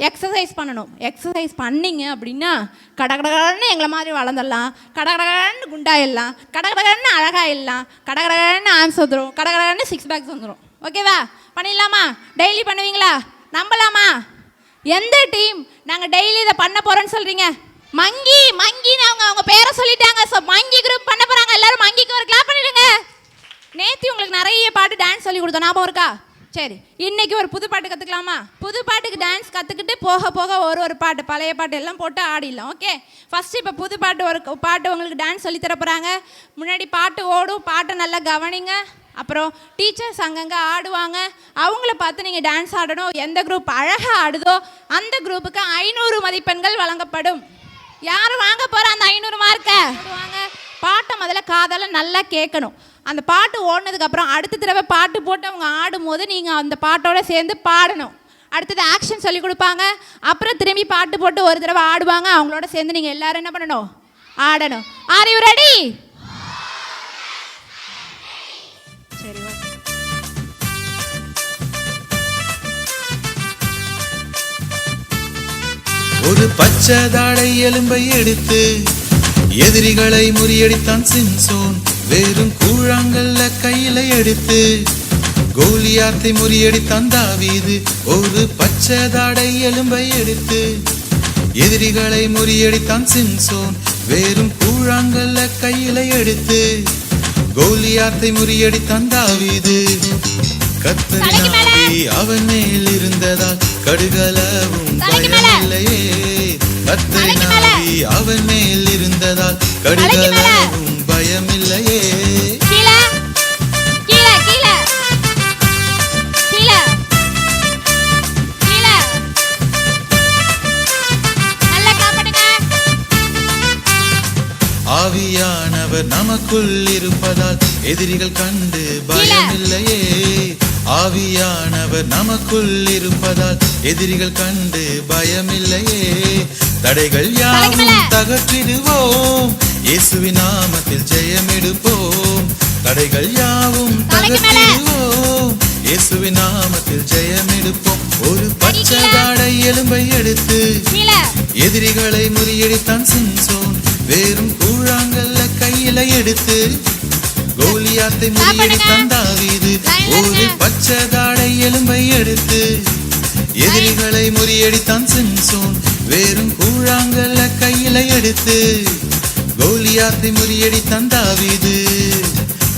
Speaker 1: எக்ஸசைஸ் பண்ணணும். எக்ஸசைஸ் பண்ணிங்க அப்படின்னா கடகடகடன்னு எங்களை மாதிரி வளர்ந்துடலாம், கடகடகடன்னு குண்டாயிடலாம், கடகடகடன்னு அழகாயிடலாம், கடகடகடன்னு ஆம்ஸ் வந்துடும், கடகடகடன்னு 6 பேக்ஸ் வந்துடும். ஓகேவா? பண்ணிடலாமா? டெய்லி பண்ணுவீங்களா? நம்பலாமா? எந்த டீம் நாங்கள் டெய்லி இதை பண்ண போகிறோன்னு சொல்கிறீங்க? மங்கின்னு அவங்க பேரை சொல்லிட்டாங்க. ஸோ மங்கி குரூப் பண்ண போகிறாங்க. எல்லாரும் மங்கிக்கு ஒரு கிளாப் பண்ணிடுங்க. நேற்று உங்களுக்கு நிறைய பாட்டு டான்ஸ் சொல்லி கொடுத்தோம், ஞாபகம் இருக்கா? சரி, இன்னைக்கு ஒரு புது பாட்டு கற்றுக்கலாமா? புது பாட்டுக்கு டான்ஸ் கற்றுக்கிட்டு போக போக ஒரு பாட்டு, பழைய பாட்டு எல்லாம் போட்டு ஆடிடலாம். ஓகே, ஃபஸ்ட்டு இப்போ புது பாட்டு ஒரு பாட்டு உங்களுக்கு டான்ஸ் சொல்லி தர போகிறாங்க. முன்னாடி பாட்டு ஓடும், பாட்டை நல்லா கவனிங்க. அப்புறம் டீச்சர்ஸ் அங்கங்கே ஆடுவாங்க, அவங்கள பார்த்து நீங்கள் டான்ஸ் ஆடணும். எந்த குரூப் அழகாக ஆடுதோ அந்த குரூப்புக்கு 500 மதிப்பெண்கள் வழங்கப்படும். யாரும் வாங்க போகிற அந்த 500 மார்க்கை வாங்க. பாட்டை முதல்ல காதால நல்லா கேட்கணும். அந்த பாட்டு ஓடினதுக்கப்புறம் அடுத்த தடவை பாட்டு போட்டு அவங்க ஆடும்போது நீங்கள் அந்த பாட்டோட சேர்ந்து பாடணும். அடுத்தது ஆக்ஷன் சொல்லி கொடுப்பாங்க. அப்புறம் திரும்பி பாட்டு போட்டு ஒரு தடவை ஆடுவாங்க. அவங்களோட சேர்ந்து நீங்கள் எல்லாரும் என்ன பண்ணணும்? ஆடணும். R you ready? சரி,
Speaker 5: ஒரு பச்சை தாடை எலும்பை எடுத்து எதிரிகளை முறியடித்தான் சிம்சோன். வெறும் கூழாங்கல்ல கையில எடுத்து கோலியாத்தை முறியடித்தான் தாவீது ஒரு பச்சதாடை எலும்பை எடுத்து எதிரிகளை முறியடித்தான் சிம்சோன் வெறும் கூழாங்கல்ல கையில எடுத்து கோலியாத்தை முறியடித்தான் தாவீது கர்த்தரின் ஆவி அவன் மேல் இருந்ததால் கடுகளவும் பயமில்லையே கர்த்தரின் ஆவி அவன் மேல் இருந்ததால் கடுகளவும் பயமில்லையே ஆவியானவர் நமக்குள் இருப்பதால் எதிரிகள் கண்டு பயமில்லையே ஆவியானவர் நமக்குள் இருப்பதால் எதிரிகள் கண்டு பயமில்லையே தடைகள் யாவும் தகற்றிடுவோம் இயேசுவின் நாமத்தில் ஜெயமெடுப்போம் தடைகள் யாவும் தகற்றிடுவோம் இயேசுவின் நாமத்தில் ஜெயமெடுப்போம் ஒரு பச்சதாடை எலும்பை எடுத்து எதிரிகளை முறியடித்தான் சிம்சோன் வெறும் கூழாங்கல்ல கையில எடுத்து கோலியாத்தை முறியடித்தான் தாவீது ஒரு பச்சதாடை எலும்பை எடுத்து எதிரிகளை முறியடித்தான் சிம்சோன் வெறும் கூழாங்கல்ல கையில எடுத்து கோலியாத்தை முறியடித்தான் தாவீது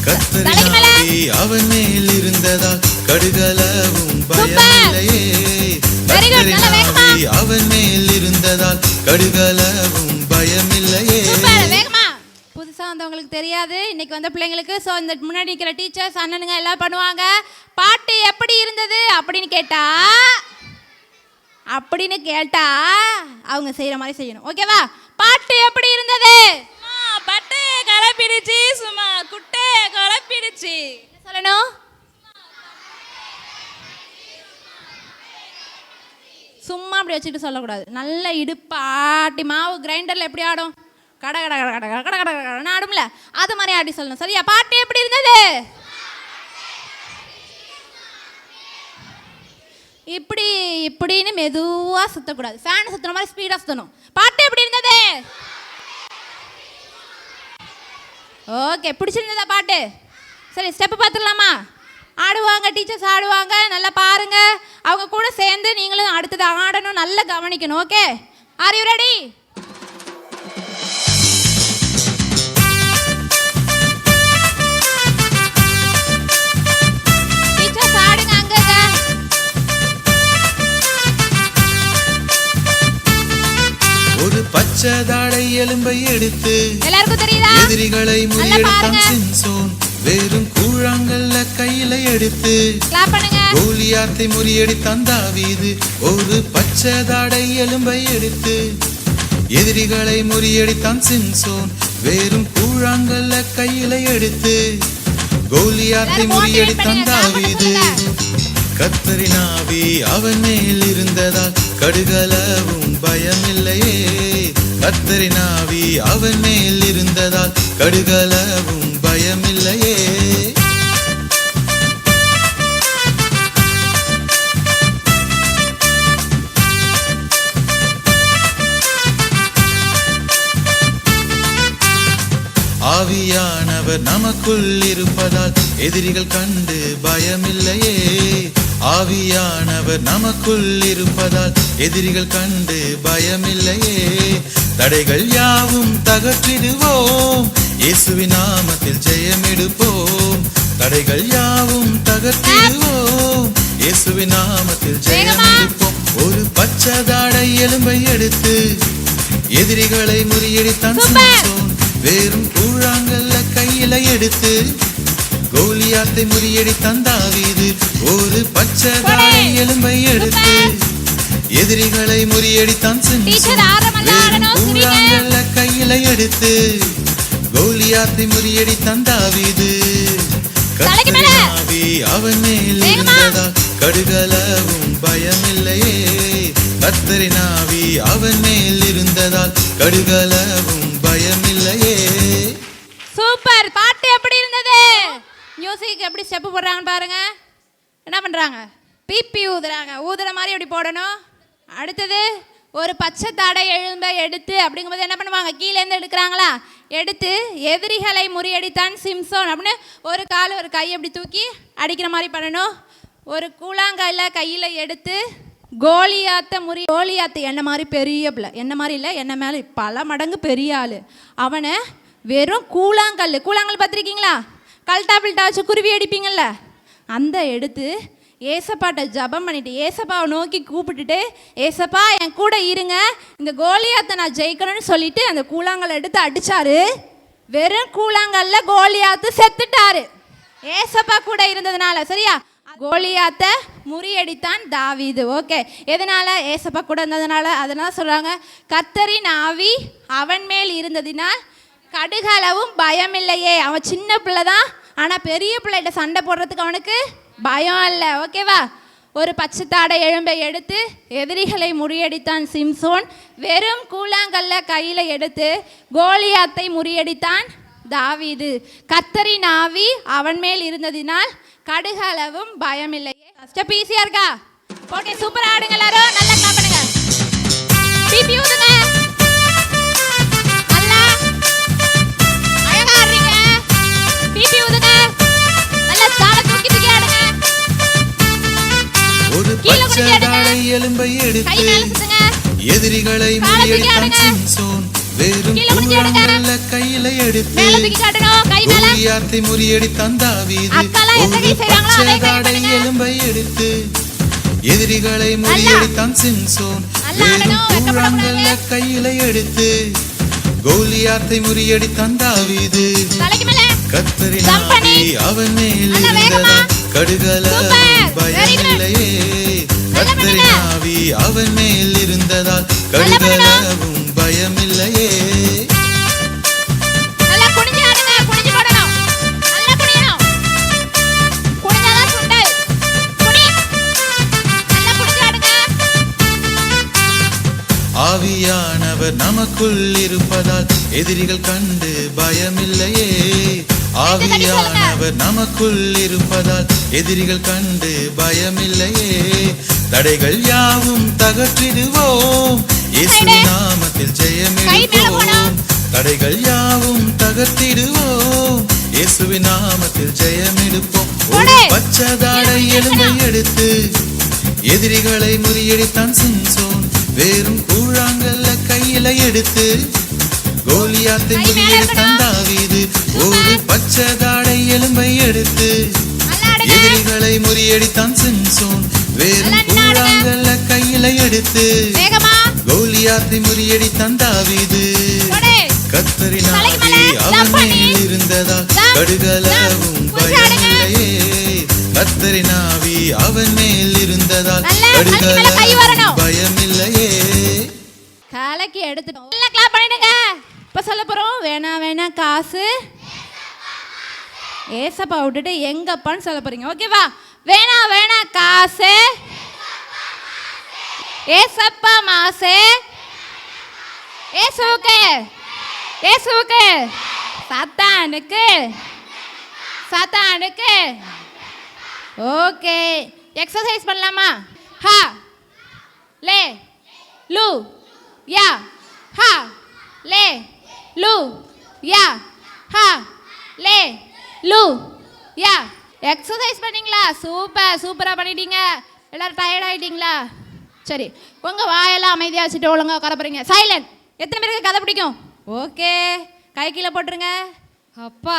Speaker 5: கர்த்தரின் ஆவி அவன் மேல் இருந்ததால் கடுகளவும் பயமில்லையே கர்த்தரின் ஆவி அவன் மேல் இருந்ததால் கடுகளவும் பயமில்லையே.
Speaker 1: புதுசா வந்தவங்களுக்கு தெரியாது, இன்னைக்கு வந்த பிள்ளைங்களுக்கு. ஸோ இந்த முன்னாடி நிற்கிற டீச்சர்ஸ் அண்ணனுங்க எல்லாம் பண்ணுவாங்க. பாட்டு எப்படி இருந்தது அப்படின்னு கேட்டா அவங்க செய்யற மாதிரி செய்யணும். ஓகேவா? பாட்டு எப்படி இருந்தது?
Speaker 6: பட்டு கலப்பிடுச்சு, சும்மா குட்டை கலப்பிடுச்சு
Speaker 1: சொல்லணும். சும்மா அப்படி வச்சுட்டு சொல்லக்கூடாது. நல்ல இடுப்பாட்டி மாவு கிரைண்டர்ல எப்படி ஆடும், கட கட கட கட கட கட கடன்னு ஆடும்ல, அது மாதிரி ஆடி சொல்லணும். சரியா? பாட்டு எப்படி இருந்தது? இப்படி இப்படின்னு மெதுவா சுத்தக்கூடாது, ஃபேன் சுத்துற மாதிரி ஸ்பீடா சுத்தணும். பாட்டு எப்படி இருந்தது? ஓகே, பிடிச்சிருந்ததா பாட்டு? சரி, ஸ்டெப்பு பார்த்துடலாமா? ஆடுவாங்க, டீச்சர்ஸ் ஆடுவாங்க, நல்லா பாருங்க. அவங்க கூட சேர்ந்து நீங்களும் அடுத்தது ஆடணும், நல்லா கவனிக்கணும். Okay, R you ready? Teachers ஆடுங்க அங்க.
Speaker 5: ஒரு பச்சதாடை எலும்பை எடுத்து
Speaker 1: எல்லாருக்கும் தெரியுதா?
Speaker 5: எதிரிகளை முறியடித்தான் சிம்சோன் வெறும் கூழாங்கல்ல கையில எடுத்து கோலியாத்தை முறியடித்தான் தாவீது ஒரு பச்சதாடை எலும்பை எடுத்து எதிரிகளை முறியடித்தான் சிம்சோன் வெறும் கூழாங்கல்ல கையில எடுத்து கோலியாத்தை முறியடித்தான் தாவீது கர்த்தரின் ஆவி அவன் மேல் இருந்ததால் கடுகளவும் பயமில்லையே கர்த்தரின் ஆவி அவன் மேல் இருந்ததால் கடுகளவும் பயமில்லையே. ஆவியானவர் நமக்குள் இருப்பதால் எதிரிகள் கண்டு பயமில்லையே ஆவியானவர் நமக்குள் இருப்பதால் எதிரிகள் கண்டு பயமில்லையே தடைகள் யாவும் தகற்றிடுவோம் இயேசுவின் நாமத்தில் ஜெயமெடுப்போம் தடைகள் யாவும் தகற்றிடுவோம் இயேசுவின் நாமத்தில் ஜெயமெடுப்போம் ஒரு பச்சதாடை எலும்பை எடுத்து எதிரிகளை முறியடித்தான் சிம்சோன் வெறும் கூழாங்கல்ல கையில எடுத்து கோலியாத்தை முறியடித்தான் தாவீது ஒரு பச்சதாடை எலும்பை எடுத்து எதிரிகளை முறியடித்தான் சிம்சோன் வெறும் கூழாங்கல்ல கையில எடுத்து கோலியாத்தை முறியடித்தான் தாவீது கர்த்தரின் ஆவி அவன் மேல் இருந்ததால் கடுகளவும் பயமில்லையே கர்த்தரின் ஆவி அவன் மேல் இருந்ததால் கடுகளவும் பயமில்லையே.
Speaker 1: சூப்பர். பாட்டு எப்படி இருந்தது? மியூசிக் எப்படி ஸ்டெப் போடுறாங்கன்னு பாருங்க. என்ன பண்றாங்க? பிபி ஊதுறாங்க. ஊதுற மாதிரி எப்படி போடணும். அடுத்தது ஒரு பச்சை தாடை எலும்பை எடுத்து அப்படிங்கும்போது என்ன பண்ணுவாங்க, கீழேருந்து எடுக்கிறாங்களா, எடுத்து எதிரிகளை முறியடித்தான் சிம்சோன் அப்படின்னு ஒரு கால் ஒரு கை அப்படி தூக்கி அடிக்கிற மாதிரி பண்ணணும். ஒரு கூழாங்கல்ல கையில் எடுத்து கோலியாத்து என்ன மாதிரி பெரிய பிள்ளை, என்ன மாதிரி இல்லை, என்ன மேலே பல மடங்கு பெரிய ஆள், அவனை வெறும் கூழாங்கல் பார்த்துருக்கீங்களா, கல்டாபிள்டா வச்சு குருவி அடிப்பீங்கள்ல, அந்த எடுத்து ஏசப்பாட்ட ஜபம் பண்ணிட்டு ஏசப்பாவை நோக்கி கூப்பிட்டுட்டு, ஏசப்பா என் கூட இருங்க, இந்த கோலியாத்தை நான் ஜெயிக்கணும்னு சொல்லிட்டு அந்த கூழாங்கல் எடுத்து அடிச்சாரு. வெறும் கூழாங்கல்ல கோலியாத்து செத்துட்டாரு, ஏசப்பா கூட இருந்ததுனால. சரியா, கோலியாத்தை முறியடித்தான் தாவீது. ஓகே, எதனால? ஏசப்பா கூட இருந்ததுனால. அதனால சொல்றாங்க, கர்த்தரின் ஆவி அவன் மேல் இருந்ததினால் கடுகளவும் பயம் இல்லையே. அவன் சின்ன பிள்ளை தான், ஆனால் பெரிய பிள்ளைகிட்ட சண்டை போடுறதுக்கு அவனுக்கு பயம் இல்லை. ஓகேவா, ஒரு பச்சை தாடை எலும்பை எடுத்து எதிரிகளை முறியடித்தான் சிம்சோன். வெறும் கூழாங்கல்ல கையில் எடுத்து கோலியாத்தை முறியடித்தான் தாவீது. கர்த்தரின் ஆவி அவன் மேல் இருந்ததினால் கடுகளவும் பயம் இல்லையே. ஸ்டெப் ஈஸியா இருக்கா? ஓகே, சூப்பரா ஆடுங்க எல்லாரும், நல்லா கிளாப் பண்ணுங்க. பிபி ஊதுங்க, நல்லா அழகா ஆடுறீங்க. பிபி ஊதுங்க, நல்லா காலை தூக்கி தூக்கி ஆடுங்க.
Speaker 5: ஒரு பச்சை தாடை எலும்பை எடுத்து எதிரிகளை முறியடித்தான் சிம்சோன். வெறும் கூழாங்கல்ல கையில எடுத்து கோலியாத்தை முறியடித்தான் தாவீது. ஒரு பச்சை தாடை எலும்பை எடுத்து எதிரிகளை முறியடித்தான் சிம்சோன். வெறும் கூழாங்கல்ல கையில எடுத்து கோலியாத்தை முறியடித்தான் தாவீது. கர்த்தரின் ஆவி அவன் மேல் இருந்ததால் கடுகளவும் பயமில்லையே. கர்த்தரின் ஆவி அவன் மேல் இருந்ததால் கடுகளவும் பயமில்லையே.
Speaker 1: நல்லா குனிஞ்சு ஆடுங்க, குனிஞ்சு போடணும், நல்லா குனியணும், குனிஞ்சாதான் சுண்டல், குனி, நல்லா குனிஞ்சு ஆடுங்க.
Speaker 5: ஆவியானவர் நமக்குள் இருப்பதால் எதிரிகள் கண்டு பயமில்லையே. ஆவியானவர் நமக்குள் இருப்பதால் எதிரிகள் கண்டு பயமில்லையே. தடைகள் யாவும் தகற்றிடுவோம், இயேசுவின் நாமத்தில் ஜெயமெடுப்போம். தடைகள் யாவும் தகர்த்திடுவோம், இயேசுவின் நாமத்தில் ஜெயமெடுப்போம். ஒரு பச்சை தாடை எலும்பை எடுத்து எதிரிகளை முறியடித்தான் சிம்சோன். வெறும் கூழாங்கல்ல கையில எடுத்து கோலியாத்தை முறியடித்தான் தாவீது. ஒரு பச்சை தாடை எலும்பை எடுத்து எதிரிகளை முறியடித்தான் சிம்சோன். வெறும் கூழாங்கல்ல கையில எடுத்து கோலியாத்தை முறியடித்தான் தாவீது. கர்த்தரின் ஆவி அவன் மேல் இருந்ததால் கடுகளவும் பயமில்லையே. கர்த்தரின் ஆவி அவன் மேல் இருந்ததால் கடுகளவும் பயமில்லையே.
Speaker 1: கலக்கி எடுத்துட்டோம், நல்லா கிளாப் பண்ணிடுங்க. இப்போ சொல்ல போறோம், வேணா வேணா காசு ஏசப்பா விட்டுட்டு எங்கப்பான்னு சொல்ல போறீங்க. ஓகேவா, வேணா வேணா காசு ஏசப்பா மாசே ஏசுவுக்கு ஏசுவுக்கு சாத்தானுக்கு சாத்தானுக்கு. ஓகே, எக்ஸசைஸ் பண்ணலாமா? ஹா லே லூ யா, ஹா லே லூ யா, ஹா லே லூ யா. எக்ஸசைஸ் பண்ணீங்களா? சூப்பர், சூப்பராக பண்ணிட்டீங்க. எல்லாரும் டயர்ட் ஆகிட்டீங்களா? சரி, உங்கள் வாயெல்லாம் அமைதியாக வச்சுட்டு ஒழுங்காக உட்கார போகிறீங்க. சைலண்ட். எத்தனை பேருக்கு கதை பிடிக்கும்? ஓகே, கை கீழே போட்டுருங்க.
Speaker 7: அப்பா,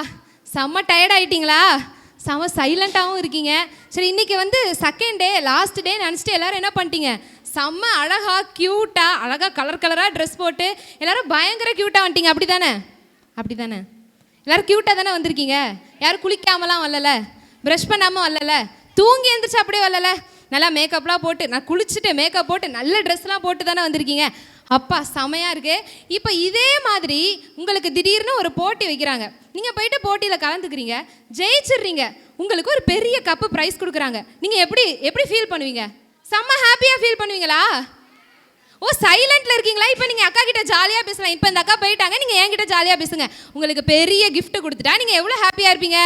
Speaker 7: செம்ம டயர்ட் ஆகிட்டீங்களா? செம்ம சைலண்ட்டாகவும் இருக்கீங்க. சரி, இன்றைக்கி வந்து செகண்ட் டே, லாஸ்ட் டே நினச்சிட்டு எல்லோரும் என்ன பண்ணிட்டீங்க? செம்ம அழகாக க்யூட்டாக அழகாக கலராக ட்ரெஸ் போட்டு எல்லோரும் பயங்கர க்யூட்டாக வந்துட்டீங்க. அப்படி தானே? அப்படி தானே? எல்லோரும் க்யூட்டாக தானே வந்திருக்கீங்க? யாரும் குளிக்காமலாம் வரல, ப்ரஷ் பண்ணாமல் வரல, தூங்கி எழுந்திரிச்சு அப்படியே வரல, நல்லா மேக்கப்லாம் போட்டு, நான் குளிச்சுட்டு மேக்கப் போட்டு நல்ல ட்ரெஸ்லாம் போட்டு தானே வந்திருக்கீங்க. அப்பா, செமையாக இருக்கு. இப்போ இதே மாதிரி உங்களுக்கு திடீர்னு ஒரு போட்டி வைக்கிறாங்க, நீங்கள் போயிட்டு போட்டியில் கலந்துக்கிறீங்க, ஜெயிச்சிடுறீங்க, உங்களுக்கு ஒரு பெரிய கப்பு ப்ரைஸ் கொடுக்குறாங்க. நீங்கள் எப்படி ஃபீல் பண்ணுவீங்க? செம்ம ஹாப்பியாக ஃபீல் பண்ணுவீங்களா? ஓ, சைலண்ட்ல இருக்கீங்களா? இப்போ நீங்கள் அக்கா கிட்ட ஜாலியாக பேசலாம். இப்போ இந்த அக்கா போயிட்டாங்க, நீங்கள் என்கிட்ட ஜாலியாக பேசுங்க. உங்களுக்கு பெரிய கிஃப்ட் கொடுத்துட்டா நீங்கள் எவ்வளோ ஹாப்பியாக இருப்பீங்க?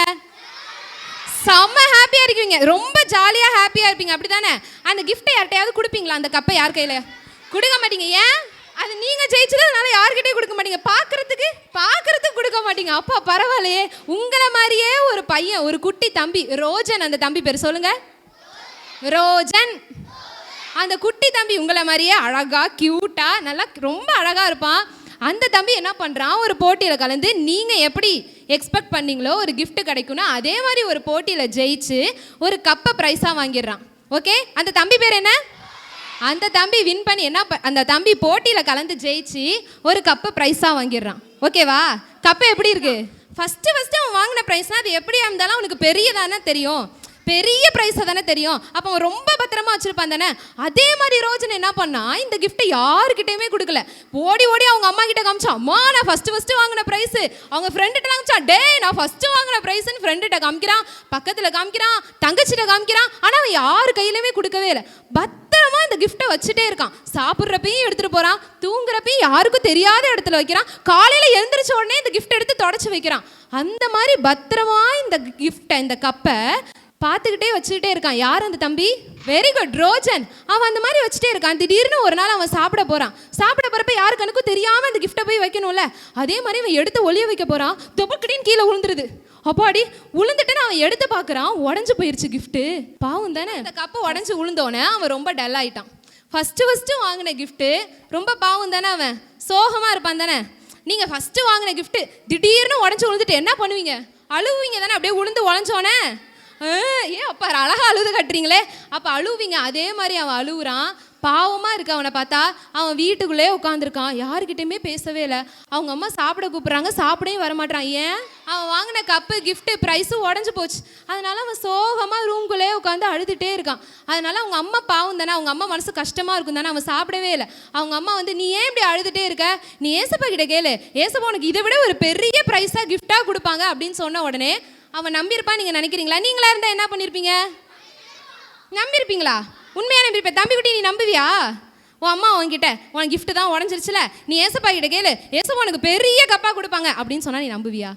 Speaker 7: செம்ம ஹாப்பியாக இருக்கீங்க, ரொம்ப ஜாலியாக ஹாப்பியாக இருப்பீங்க. அப்படி தானே? அந்த கிஃப்ட்டை யார்கிட்டையாவது கொடுப்பீங்களா? அந்த கப்பை யார் கையில்? கொடுக்க மாட்டீங்க. ஏன்? அது நீங்க ஜெயிச்சதுனால யார்கிட்டயும் கொடுக்க மாட்டீங்க. பார்க்கறதுக்கு கொடுக்க மாட்டீங்க. அப்பா பரவாயில்லையே. உங்களை மாதிரியே ஒரு பையன், ஒரு குட்டி தம்பி ரோஜன், அந்த தம்பி பேர் சொல்லுங்க. ரோஜன். அந்த குட்டி தம்பி உங்களை மாதிரியே அழகா கியூட்டா நல்லா ரொம்ப அழகா இருப்பான். அந்த தம்பி என்ன பண்ணுறான், ஒரு போட்டியில் கலந்து நீங்கள் எப்படி எக்ஸ்பெக்ட் பண்ணீங்களோ ஒரு gift கிடைக்கும்னா அதே மாதிரி ஒரு போட்டியில் ஜெயிச்சு ஒரு கப்பை ப்ரைஸாக வாங்கிடுறான். ஓகே, அந்த தம்பி பேர் என்ன? அந்த தம்பி வின் பண்ணி அந்த தம்பி போட்டியில் கலந்து ஜெயிச்சு ஒரு கப்பை ப்ரைஸாக வாங்கிடுறான். ஓகேவா? கப்பு எப்படி இருக்கு? ஃபஸ்ட்டு அவன் வாங்கின ப்ரைஸ்னால் அது எப்படியா இருந்தாலும் அவனுக்கு பெரியதானே தெரியும், பெரிய ப்ரைஸாக தானே தெரியும். அப்போ அவன் ரொம்ப பத்திரமா வச்சுருப்பான் தானே. அதே மாதிரி ரோஜன் என்ன பண்ணா, இந்த கிஃப்ட்டை யாருக்கிட்டையுமே கொடுக்கல. ஓடி அவங்க அம்மா கிட்ட காமிச்சா, அம்மா நான் ஃபஸ்ட்டு வாங்கின ப்ரைஸு. அவங்க ஃப்ரெண்டுகிட்ட காமிச்சா, நான் ஃபஸ்ட்டு வாங்கின ப்ரைஸுன்னு ஃப்ரெண்டுகிட்ட காமிக்கிறான், பக்கத்தில் காமிக்கிறான், தங்கச்சிட்ட காமிக்கிறான். ஆனால் அவன் யார் கையிலுமே கொடுக்கவே இல்லை. பத்திரமா இந்த கிஃப்ட்டை வச்சுட்டே இருக்கான். சாப்பிட்றப்பையும் எடுத்துகிட்டு போகிறான், தூங்குறப்பையும் யாருக்கும் தெரியாத இடத்துல வைக்கிறான், காலையில் எழுந்திரிச்ச உடனே இந்த கிஃப்ட் எடுத்து தொடச்சி வைக்கிறான். அந்த மாதிரி பத்திரமா இந்த கிஃப்ட்டை, இந்த கப்பை பார்த்துக்கிட்டே வச்சுக்கிட்டே இருக்கான். யார் அந்த தம்பி? Very good, Rojan. அவன் அந்த மாதிரி வச்சுட்டே இருக்கான். திடீர்னு ஒரு நாள் அவன் சாப்பிட போகிறப்ப யாரு கணக்கும் தெரியாமல் அந்த கிஃப்ட்டை போய் வைக்கணும்ல. அதே மாதிரி அவன் எடுத்து ஒளிய வைக்க போகிறான். தொப்புக்கடின்னு கீழே விழுந்துருது. அப்பாடி விழுந்துட்டுன்னு அவன் எடுத்து பார்க்குறான், உடஞ்சி போயிடுச்சு கிஃப்ட்டு. பாவம் தானே. அந்த கப்பு உடஞ்சி விழுந்தோன்னே அவன் ரொம்ப டல் ஆகிட்டான். ஃபஸ்ட்டு வாங்கின கிஃப்ட்டு ரொம்ப பாவம் தானே, அவன் சோகமாக இருப்பான் தானே. நீங்கள் ஃபஸ்ட்டு வாங்கின கிஃப்ட்டு திடீர்னு உடஞ்சி விழுந்துட்டு என்ன பண்ணுவீங்க? அழுவீங்க தானே. அப்படியே விழுந்து உடஞ்சோன்னே ஏன் அப்பா அழகா அழுது கட்டுறீங்களே, அப்போ அழுவீங்க. அதே மாதிரி அவன் அழுகுறான். பாவமாக இருக்கு அவனை பார்த்தா. அவன் வீட்டுக்குள்ளே உட்காந்துருக்கான், யாருக்கிட்டையுமே பேசவே இல்லை. அவங்க அம்மா சாப்பிட கூப்பிட்றாங்க, சாப்பிடையும் வரமாட்டான். ஏன்? அவன் வாங்கின கப்பு கிஃப்ட்டு ப்ரைஸும் உடஞ்சி போச்சு. அதனால அவன் சோகமாக ரூம்குள்ளே உட்காந்து அழுதுகிட்டே இருக்கான். அதனால அவங்க அம்மா பாவம் தானே, அவங்க அம்மா மனசு கஷ்டமாக இருக்கும் தானே. அவன் சாப்பிடவே இல்லை. அவங்க அம்மா வந்து, நீ ஏன் இப்படி அழுதுகிட்டே இருக்க, நீ ஏசப்பா கிட்ட கேளு, ஏசப்பா உனக்கு இதை விட ஒரு பெரிய ப்ரைஸாக கிஃப்டாக கொடுப்பாங்க அப்படின்னு சொன்ன உடனே அவன் நம்பியிருப்பான். நீங்கள் நினைக்கிறீங்களா? நீங்களா இருந்தால் என்ன பண்ணியிருப்பீங்க? நம்பியிருப்பீங்களா? உண்மையாக நம்பியிருப்பேன். தம்பி குட்டி நீ நம்புவியா? உன் அம்மா உன்கிட்ட உன் கிஃப்ட்டு தான் உடஞ்சிருச்சுல, நீ ஏசப்பா கிட்ட கேளு, ஏசப்பா உனக்கு பெரிய கப்பாக கொடுப்பாங்க அப்படின்னு சொன்னால் நீ நம்புவியா?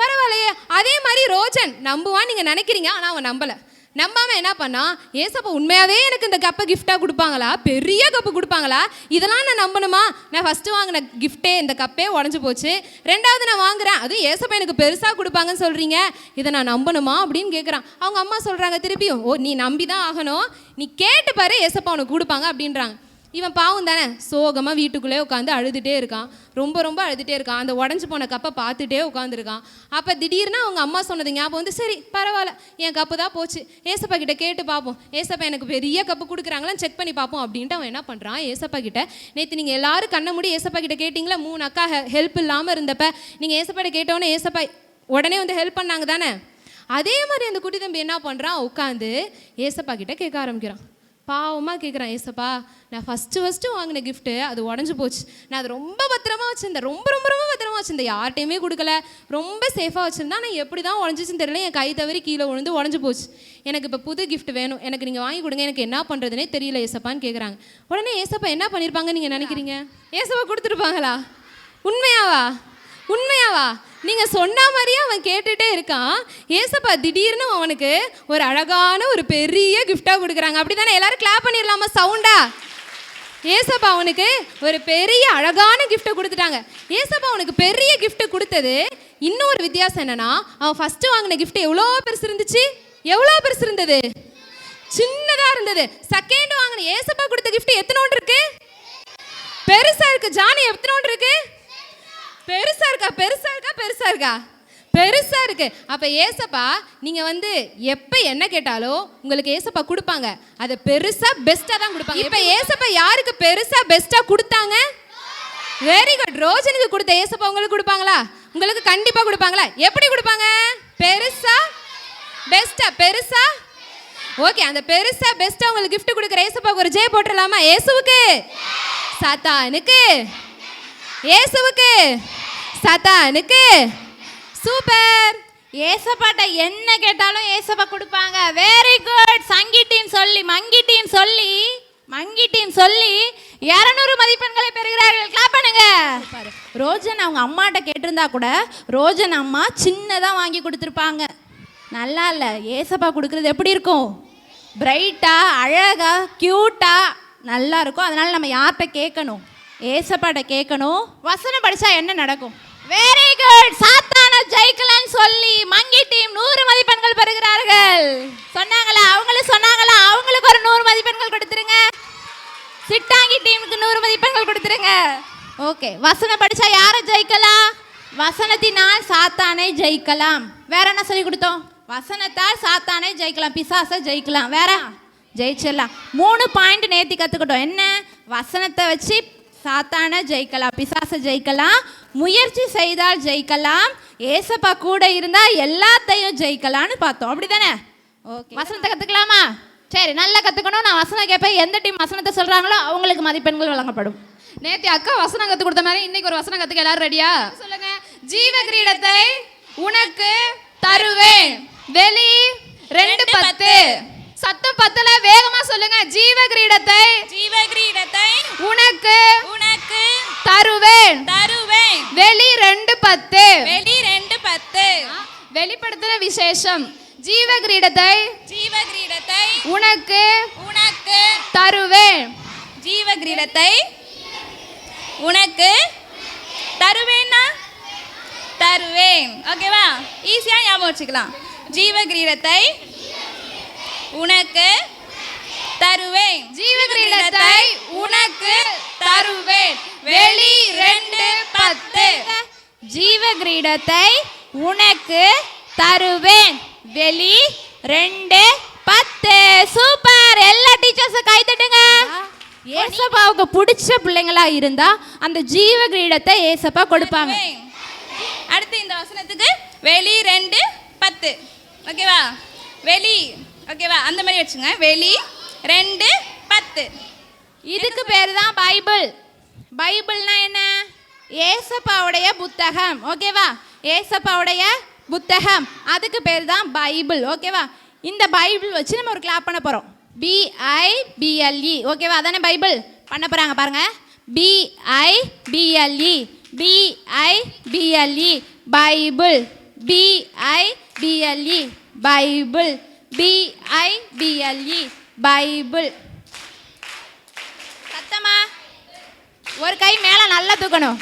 Speaker 7: பரவாயில்லையே. அதே மாதிரி ரோஜன் நம்புவான் நீங்கள் நினைக்கிறீங்க, ஆனால் அவன் நம்பாமல் என்ன பண்ணா, ஏசப்பா உண்மையாகவே எனக்கு இந்த கப்பை கிஃப்டாக கொடுப்பாங்களா, பெரிய கப்பு கொடுப்பாங்களா, இதெல்லாம் நான் நம்பணுமா? நான் ஃபஸ்ட்டு வாங்கின கிஃப்ட்டே இந்த கப்பே உடஞ்சி போச்சு, ரெண்டாவது நான் வாங்குறேன், அதுவும் ஏசப்பா எனக்கு பெருசாக கொடுப்பாங்கன்னு சொல்கிறீங்க, இதை நான் நம்பணுமா அப்படின்னு கேட்குறான். அவங்க அம்மா சொல்கிறாங்க திருப்பியும், நீ நம்பி தான் ஆகணும், நீ கேட்டு பாரு ஏசப்பா உனக்கு கொடுப்பாங்க அப்படின்றாங்க. இவன் பாவம் தானே, சோகமாக வீட்டுக்குள்ளே உட்காந்து அழுதுகிட்டே இருக்கான். ரொம்ப அழுதுகிட்டே இருக்கான். அந்த உடஞ்சி போன கப்பை பார்த்துட்டே உட்காந்துருக்கான். அப்போ திடீர்னு அவங்க அம்மா சொன்னது ஞாபகம் வந்து, சரி பரவாயில்ல, என் கப்பு தான் போச்சு, ஏசப்பா கிட்ட கேட்டு பார்ப்போம், ஏசப்பா எனக்கு பெரிய கப்பு கொடுக்குறாங்களான்னு செக் பண்ணி பார்ப்போம் அப்படின்ட்டு அவன் என்ன பண்ணுறான், ஏசப்பா கிட்ட, நேற்று நீங்கள் எல்லாரும் கண்ண மூடி ஏசப்பா கிட்ட கேட்டிங்களா, 3 அக்கா ஹெல்ப் இல்லாமல் இருந்தப்ப நீங்கள் ஏசப்பாட்ட கேட்டோன்னே ஏசப்பா உடனே வந்து ஹெல்ப் பண்ணாங்க தானே. அதே மாதிரி அந்த குட்டி தம்பி என்ன பண்ணுறான், உட்காந்து ஏசப்பா கிட்ட கேட்க ஆரம்பிக்கிறான். பாவமாக கேட்குறான், ஏசப்பா நான் ஃபஸ்ட்டு வாங்கின கிஃப்ட்டு அது உடஞ்சி போச்சு, நான் அது ரொம்ப பத்திரமா வச்சுருந்தேன், ரொம்ப பத்திரமா வச்சுருந்தேன், யார்ட்டையுமே கொடுக்கல, ரொம்ப சேஃபாக வச்சுருந்தா, நான் எப்படி தான் உடஞ்சிச்சுன்னு தெரியல, என் கை தவறி கீழே விழுந்து உடஞ்சி போச்சு, எனக்கு இப்போ புது கிஃப்ட் வேணும், எனக்கு நீங்கள் வாங்கி கொடுங்க, எனக்கு என்ன பண்ணுறதுனே தெரியல ஏசப்பான்னு கேட்குறாங்க. உடனே ஏசப்பா என்ன பண்ணியிருப்பாங்கன்னு நீங்கள் நினைக்கிறீங்க? ஏசப்பா கொடுத்துருப்பாங்களா? உண்மையாவா? நீங்கள் சொன்ன மாதிரியே அவன் கேட்டுகிட்டே இருக்கான். ஏசப்பா திடீர்னு அவனுக்கு ஒரு அழகான ஒரு பெரிய கிஃப்டாக கொடுக்குறாங்க. அப்படி தானே? எல்லாரும் கிளாப் பண்ணிடலாமா சவுண்டா? ஏசப்பா அவனுக்கு ஒரு பெரிய அழகான கிஃப்ட்டை கொடுத்துட்டாங்க. ஏசப்பா அவனுக்கு பெரிய கிஃப்ட் கொடுத்தது இன்னொரு வித்தியாசம் என்னன்னா, அவன் ஃபஸ்ட்டு வாங்கின கிஃப்ட் எவ்வளோ பெருசு இருந்தது? சின்னதாக இருந்தது. செகண்ட் வாங்கின ஏசப்பா கொடுத்த கிஃப்ட் எத்தனோண்டு இருக்கு? பெருசாக இருக்கு. ஜானி எத்தனோண்டு இருக்கு? பெருசா இருக்கு. அப்ப ஏசப்பா நீங்க வந்து எப்ப என்ன கேட்டாலும் உங்களுக்கு ஏசப்பா கொடுப்பாங்க, அதை பெருசா பெஸ்டா தான் கொடுப்பாங்க. இப்ப ஏசப்பா யாருக்கு பெருசா பெஸ்டா கொடுத்தாங்க? Very good. ரோஜனுக்கு கொடுத்த ஏசப்பா உங்களுக்கு கொடுப்பாங்களா? உங்களுக்கு கண்டிப்பா கொடுப்பாங்களா? எப்படி கொடுப்பாங்க? பெருசா. ஓகே, அந்த பெருசா பெஸ்டா உங்களுக்கு கிஃப்ட் கொடுக்குற ஏசப்பாக்கு ஒரு ஜெய் போட்டுடலாமா? ஏசுவுக்கு, சாத்தானுக்கு, ஏசுவுக்கு, சாத்தானுக்கு. சூப்பர்.
Speaker 1: ஏசப்பாட்ட என்ன கேட்டாலும் ஏசப்பா கொடுப்பாங்க. Very good. சங்கிட்டின்னு சொல்லி 200 மதிப்பெண்களை பெறுகிறார்கள். கிளாப் பண்ணுங்க. ரோஜன் அவங்க அம்மாட்ட கேட்டிருந்தா கூட ரோஜன் அம்மா சின்னதாக வாங்கி கொடுத்துருப்பாங்க. நல்லா இல்லை. ஏசப்பா கொடுக்குறது எப்படி இருக்கும்? பிரைட்டா, அழகா, க்யூட்டா, நல்லா இருக்கும். அதனால நம்ம யார்கிட்ட கேட்கணும்? ஏசப்பாட்ட கேட்கணும். வசனம் படிச்சா என்ன நடக்கும்? Very good. சாத்தான ஜெயிக்கலான்னு சொல்லி மங்கி டீம் 100 மதிப்பெண்கள் பெறுகிறார்கள். சொன்னாங்களா? அவங்களும் சொன்னாங்களா? அவங்களுக்கு ஒரு 100 மதிப்பெண்கள் கொடுத்துருங்க. சிட்டாங்கி டீமுக்கு 100 மதிப்பெண்கள் கொடுத்துருங்க. ஓகே, வசனம் படிச்சா யாரை ஜெயிக்கலாம்? வசனத்தினால் சாத்தானை ஜெயிக்கலாம். வேற என்ன சொல்லி கொடுத்தோம்? வசனத்தால் சாத்தானை ஜெயிக்கலாம், பிசாசை ஜெயிக்கலாம். வேற ஜெயிச்சிடலாம். 3 பாயிண்ட் நேத்தி கற்றுக்கிட்டோம். என்ன? வசனத்தை வச்சு சாத்தானை ஜெயிக்கலாம், பிசாசை ஜெயிக்கலாம், முயற்சி செய்தால் ஜெயிக்கலாம், ஏசப்பா கூட இருந்தால் எல்லாத்தையும் ஜெயிக்கலாம்னு பார்த்தோம். அப்படி தானே? ஓகே, வசனத்தை கற்றுக்கலாமா? சரி, நல்லா கற்றுக்கணும். நான் வசனம் கேட்பேன். எந்த டீம் வசனத்தை சொல்கிறாங்களோ அவங்களுக்கு மதிப்பெண்கள் வழங்கப்படும்.
Speaker 7: நேத்தி அக்கா வசனம் கத்து கொடுத்த மாதிரி இன்னைக்கு ஒரு வசனம் கத்துக்க எல்லாரும் ரெடியா? சொல்லுங்க. ஜீவ கிரீடத்தை உனக்கு தருவேன். வெளி 2:10. சத்தம் பத்தல, வேகமா சொல்லுங்க. ஜீவ கிரீடத்தை உனக்கு தருவேன். வெளி 2:10. வெளிப்படுத்தின விசேஷம். ஜீவ கிரீடத்தை உனக்கு தருவேன்.
Speaker 6: ஜீவ கிரீடத்தை உனக்கு தருவேன்னா தருவேன். ஓகேவா? ஈஸியாக ஞாபகம் வச்சுக்கலாம். ஜீவ கிரீடத்தை உனக்கு தருவேன்.
Speaker 7: ஜீவ கிரீடத்தை உனக்கு தருவேன். வெளி 2:10.
Speaker 1: ஜீவ கிரீடத்தை உனக்கு தருவேன். வெளி 2:10. சூப்பர். எல்லா டீச்சர்ஸும் கை தட்டுங்க. ஏசப்பாவுக்கு பிடிச்ச பிள்ளைங்களா இருந்தா அந்த ஜீவ கிரீடத்தை ஏசப்பா கொடுப்பாங்க.
Speaker 6: அடுத்து இந்த வசனத்துக்கு வெளி 2:10. ஓகேவா? வெளி. ஓகேவா? அந்த மாதிரி வச்சுங்க. வெளி 2:10.
Speaker 1: இதுக்கு பேர் தான் பைபிள். பைபிள்னா என்ன? ஏசப்பாவுடைய புத்தகம். ஓகேவா? ஏசப்பாவுடைய புத்தகம், அதுக்கு பேர் தான் பைபிள். ஓகேவா? இந்த பைபிள் வச்சு நம்ம ஒரு கிளாப் பண்ண போகிறோம். BIBLE. ஓகேவா? அதானே பைபிள் பண்ண போகிறாங்க. பாருங்க. BIBLE. BIBLE. Bible. BIBLE. Bible. BIBLE. Bible. சத்தமா ஒரு கை மேலே நல்லா தூக்கணும்.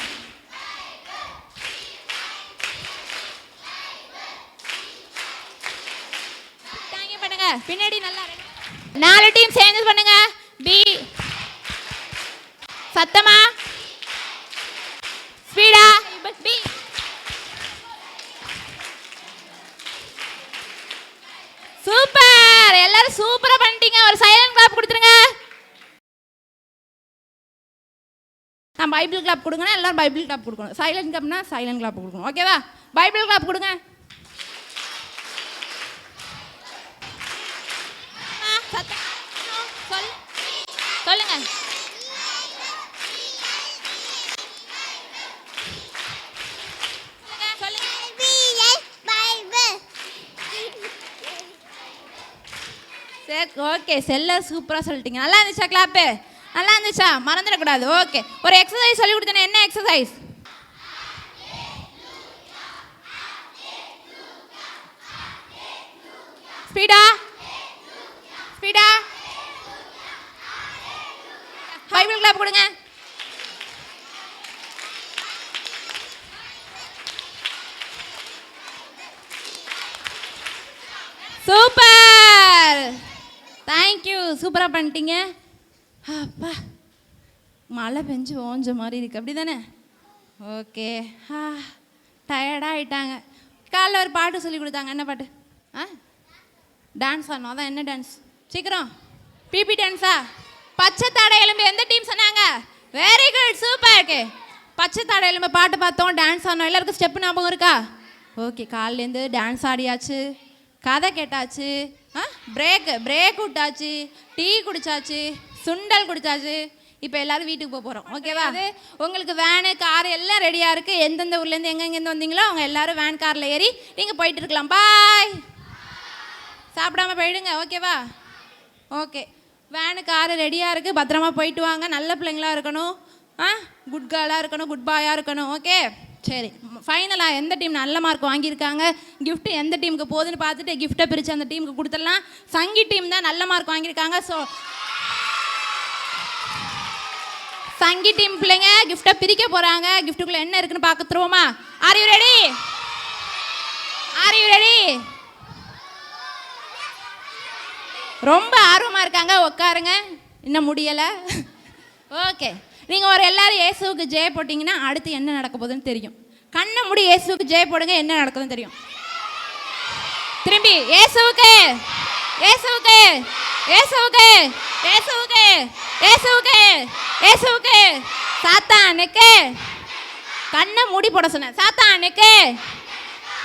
Speaker 1: பண்ணுங்க. பின்னாடி நல்லா 4 டீம் சேர்ந்து பண்ணுங்க. பி. சத்தமா ஸ்பீடா. பி. சூப்பர். எல்லாரும் சூப்பரா பண்ணிட்டீங்க. ஒரு சைலண்ட் கிளாப் கொடுத்துருங்க. நான் பைபிள் கிளாப் கொடுங்க. எல்லாரும் பைபிள் கிளாப் கொடுக்கணும். சைலண்ட் கிளாப்னா சைலண்ட் கிளாப் கொடுக்கணும். ஓகேவா? பைபிள் கிளாப் கொடுங்க. சொல்லுங்க. சரி, ஓகே. செல்லர் சூப்பராக சொல்லிட்டீங்க. நல்லா இருந்துச்சா கிளாப்பு? நல்லா இருந்துச்சா? மறந்துடக்கூடாது. ஓகே, ஒரு எக்ஸசைஸ் சொல்லி கொடுத்தேன். என்ன எக்ஸசைஸ்? ஸ்பீடா ஸ்பீடா. பைபிள் கிளாப் கொடுங்க. சூப்பர். தேங்க்யூ. சூப்பராக பண்ணிட்டீங்க. அப்பா, மழை பெஞ்சு ஓஞ்ச மாதிரி இருக்கு. அப்படி தானே? ஓகே. டயர்டாக ஆகிட்டாங்க. காலைல ஒரு பாட்டு சொல்லி கொடுத்தாங்க. என்ன பாட்டு? டான்ஸ் ஆடணும். அதான் என்ன டான்ஸ்? சீக்கிரம். பிபி டான்ஸா? பச்சை தாடை எலும்பு. எந்த டீம் சொன்னாங்க? Very good. சூப்பர். ஓகே, பச்சை தாடை எலும்பு பாட்டு பார்த்தோம், டான்ஸ் ஆடணும். எல்லாருக்கும் ஸ்டெப் ஞாபகம் இருக்கா? ஓகே, காலையிலேருந்து டான்ஸ் ஆடியாச்சு, கதை கேட்டாச்சு, பிரேக் விட்டாச்சு, டீ குடிச்சாச்சு, சுண்டல் குடிச்சாச்சு. இப்போ எல்லாரும் வீட்டுக்கு போகிறோம். ஓகேவா? அது உங்களுக்கு வேனு கார் எல்லாம் ரெடியாக இருக்குது. எந்தெந்த ஊர்லேருந்து எங்கெங்கேருந்து வந்தீங்களோ அவங்க எல்லாரும் வேன் காரில் ஏறி நீங்கள் போயிட்டு இருக்கலாம். பாய். சாப்பிடாம போயிடுங்க. ஓகேவா? ஓகே, வேனு காரு ரெடியாக இருக்குது. பத்திரமா போயிட்டு வாங்க. நல்ல பிள்ளைங்களா இருக்கணும். குட் கேர்ளாக இருக்கணும், குட் பாயாக இருக்கணும். ஓகே, சரி. ஃபைனலாக எந்த டீம் நல்ல மார்க் வாங்கியிருக்காங்க, கிஃப்ட் எந்த டீமுக்கு போகுதுன்னு பார்த்துட்டு கிஃப்ட்டை பிரித்து அந்த டீமுக்கு கொடுத்துடலாம். சங்கி டீம் தான் நல்ல மார்க் வாங்கியிருக்காங்க. ஸோ சங்கி டீம் பிள்ளைங்க கிஃப்ட்டை பிரிக்க போறாங்க. கிஃப்ட்டுக்குள்ள என்ன இருக்குன்னு பார்த்துருவோமா? Are you ready? Are you ready? ரொம்ப ஆர்வமா இருக்காங்க. உட்காருங்க, இன்னும் முடியல. ஓகே, நீங்க ஒரு எல்லாரும் இயேசுவுக்கு ஜெய போட்டீங்கன்னா அடுத்து என்ன நடக்க போகுதுன்னு தெரியும். கண்ணை மூடி இயேசுவுக்கு ஜெய போடுங்க, என்ன நடக்குதுன்னு தெரியும். திரும்பி இயேசுவுக்கு, இயேசுவுக்கு, இயேசுவுக்கு, இயேசுவுக்கு, இயேசுவுக்கு, இயேசுவுக்கு. சாத்தானுக்கு. கண்ணை மூடி போட சொன்னேன். சாத்தானுக்கு,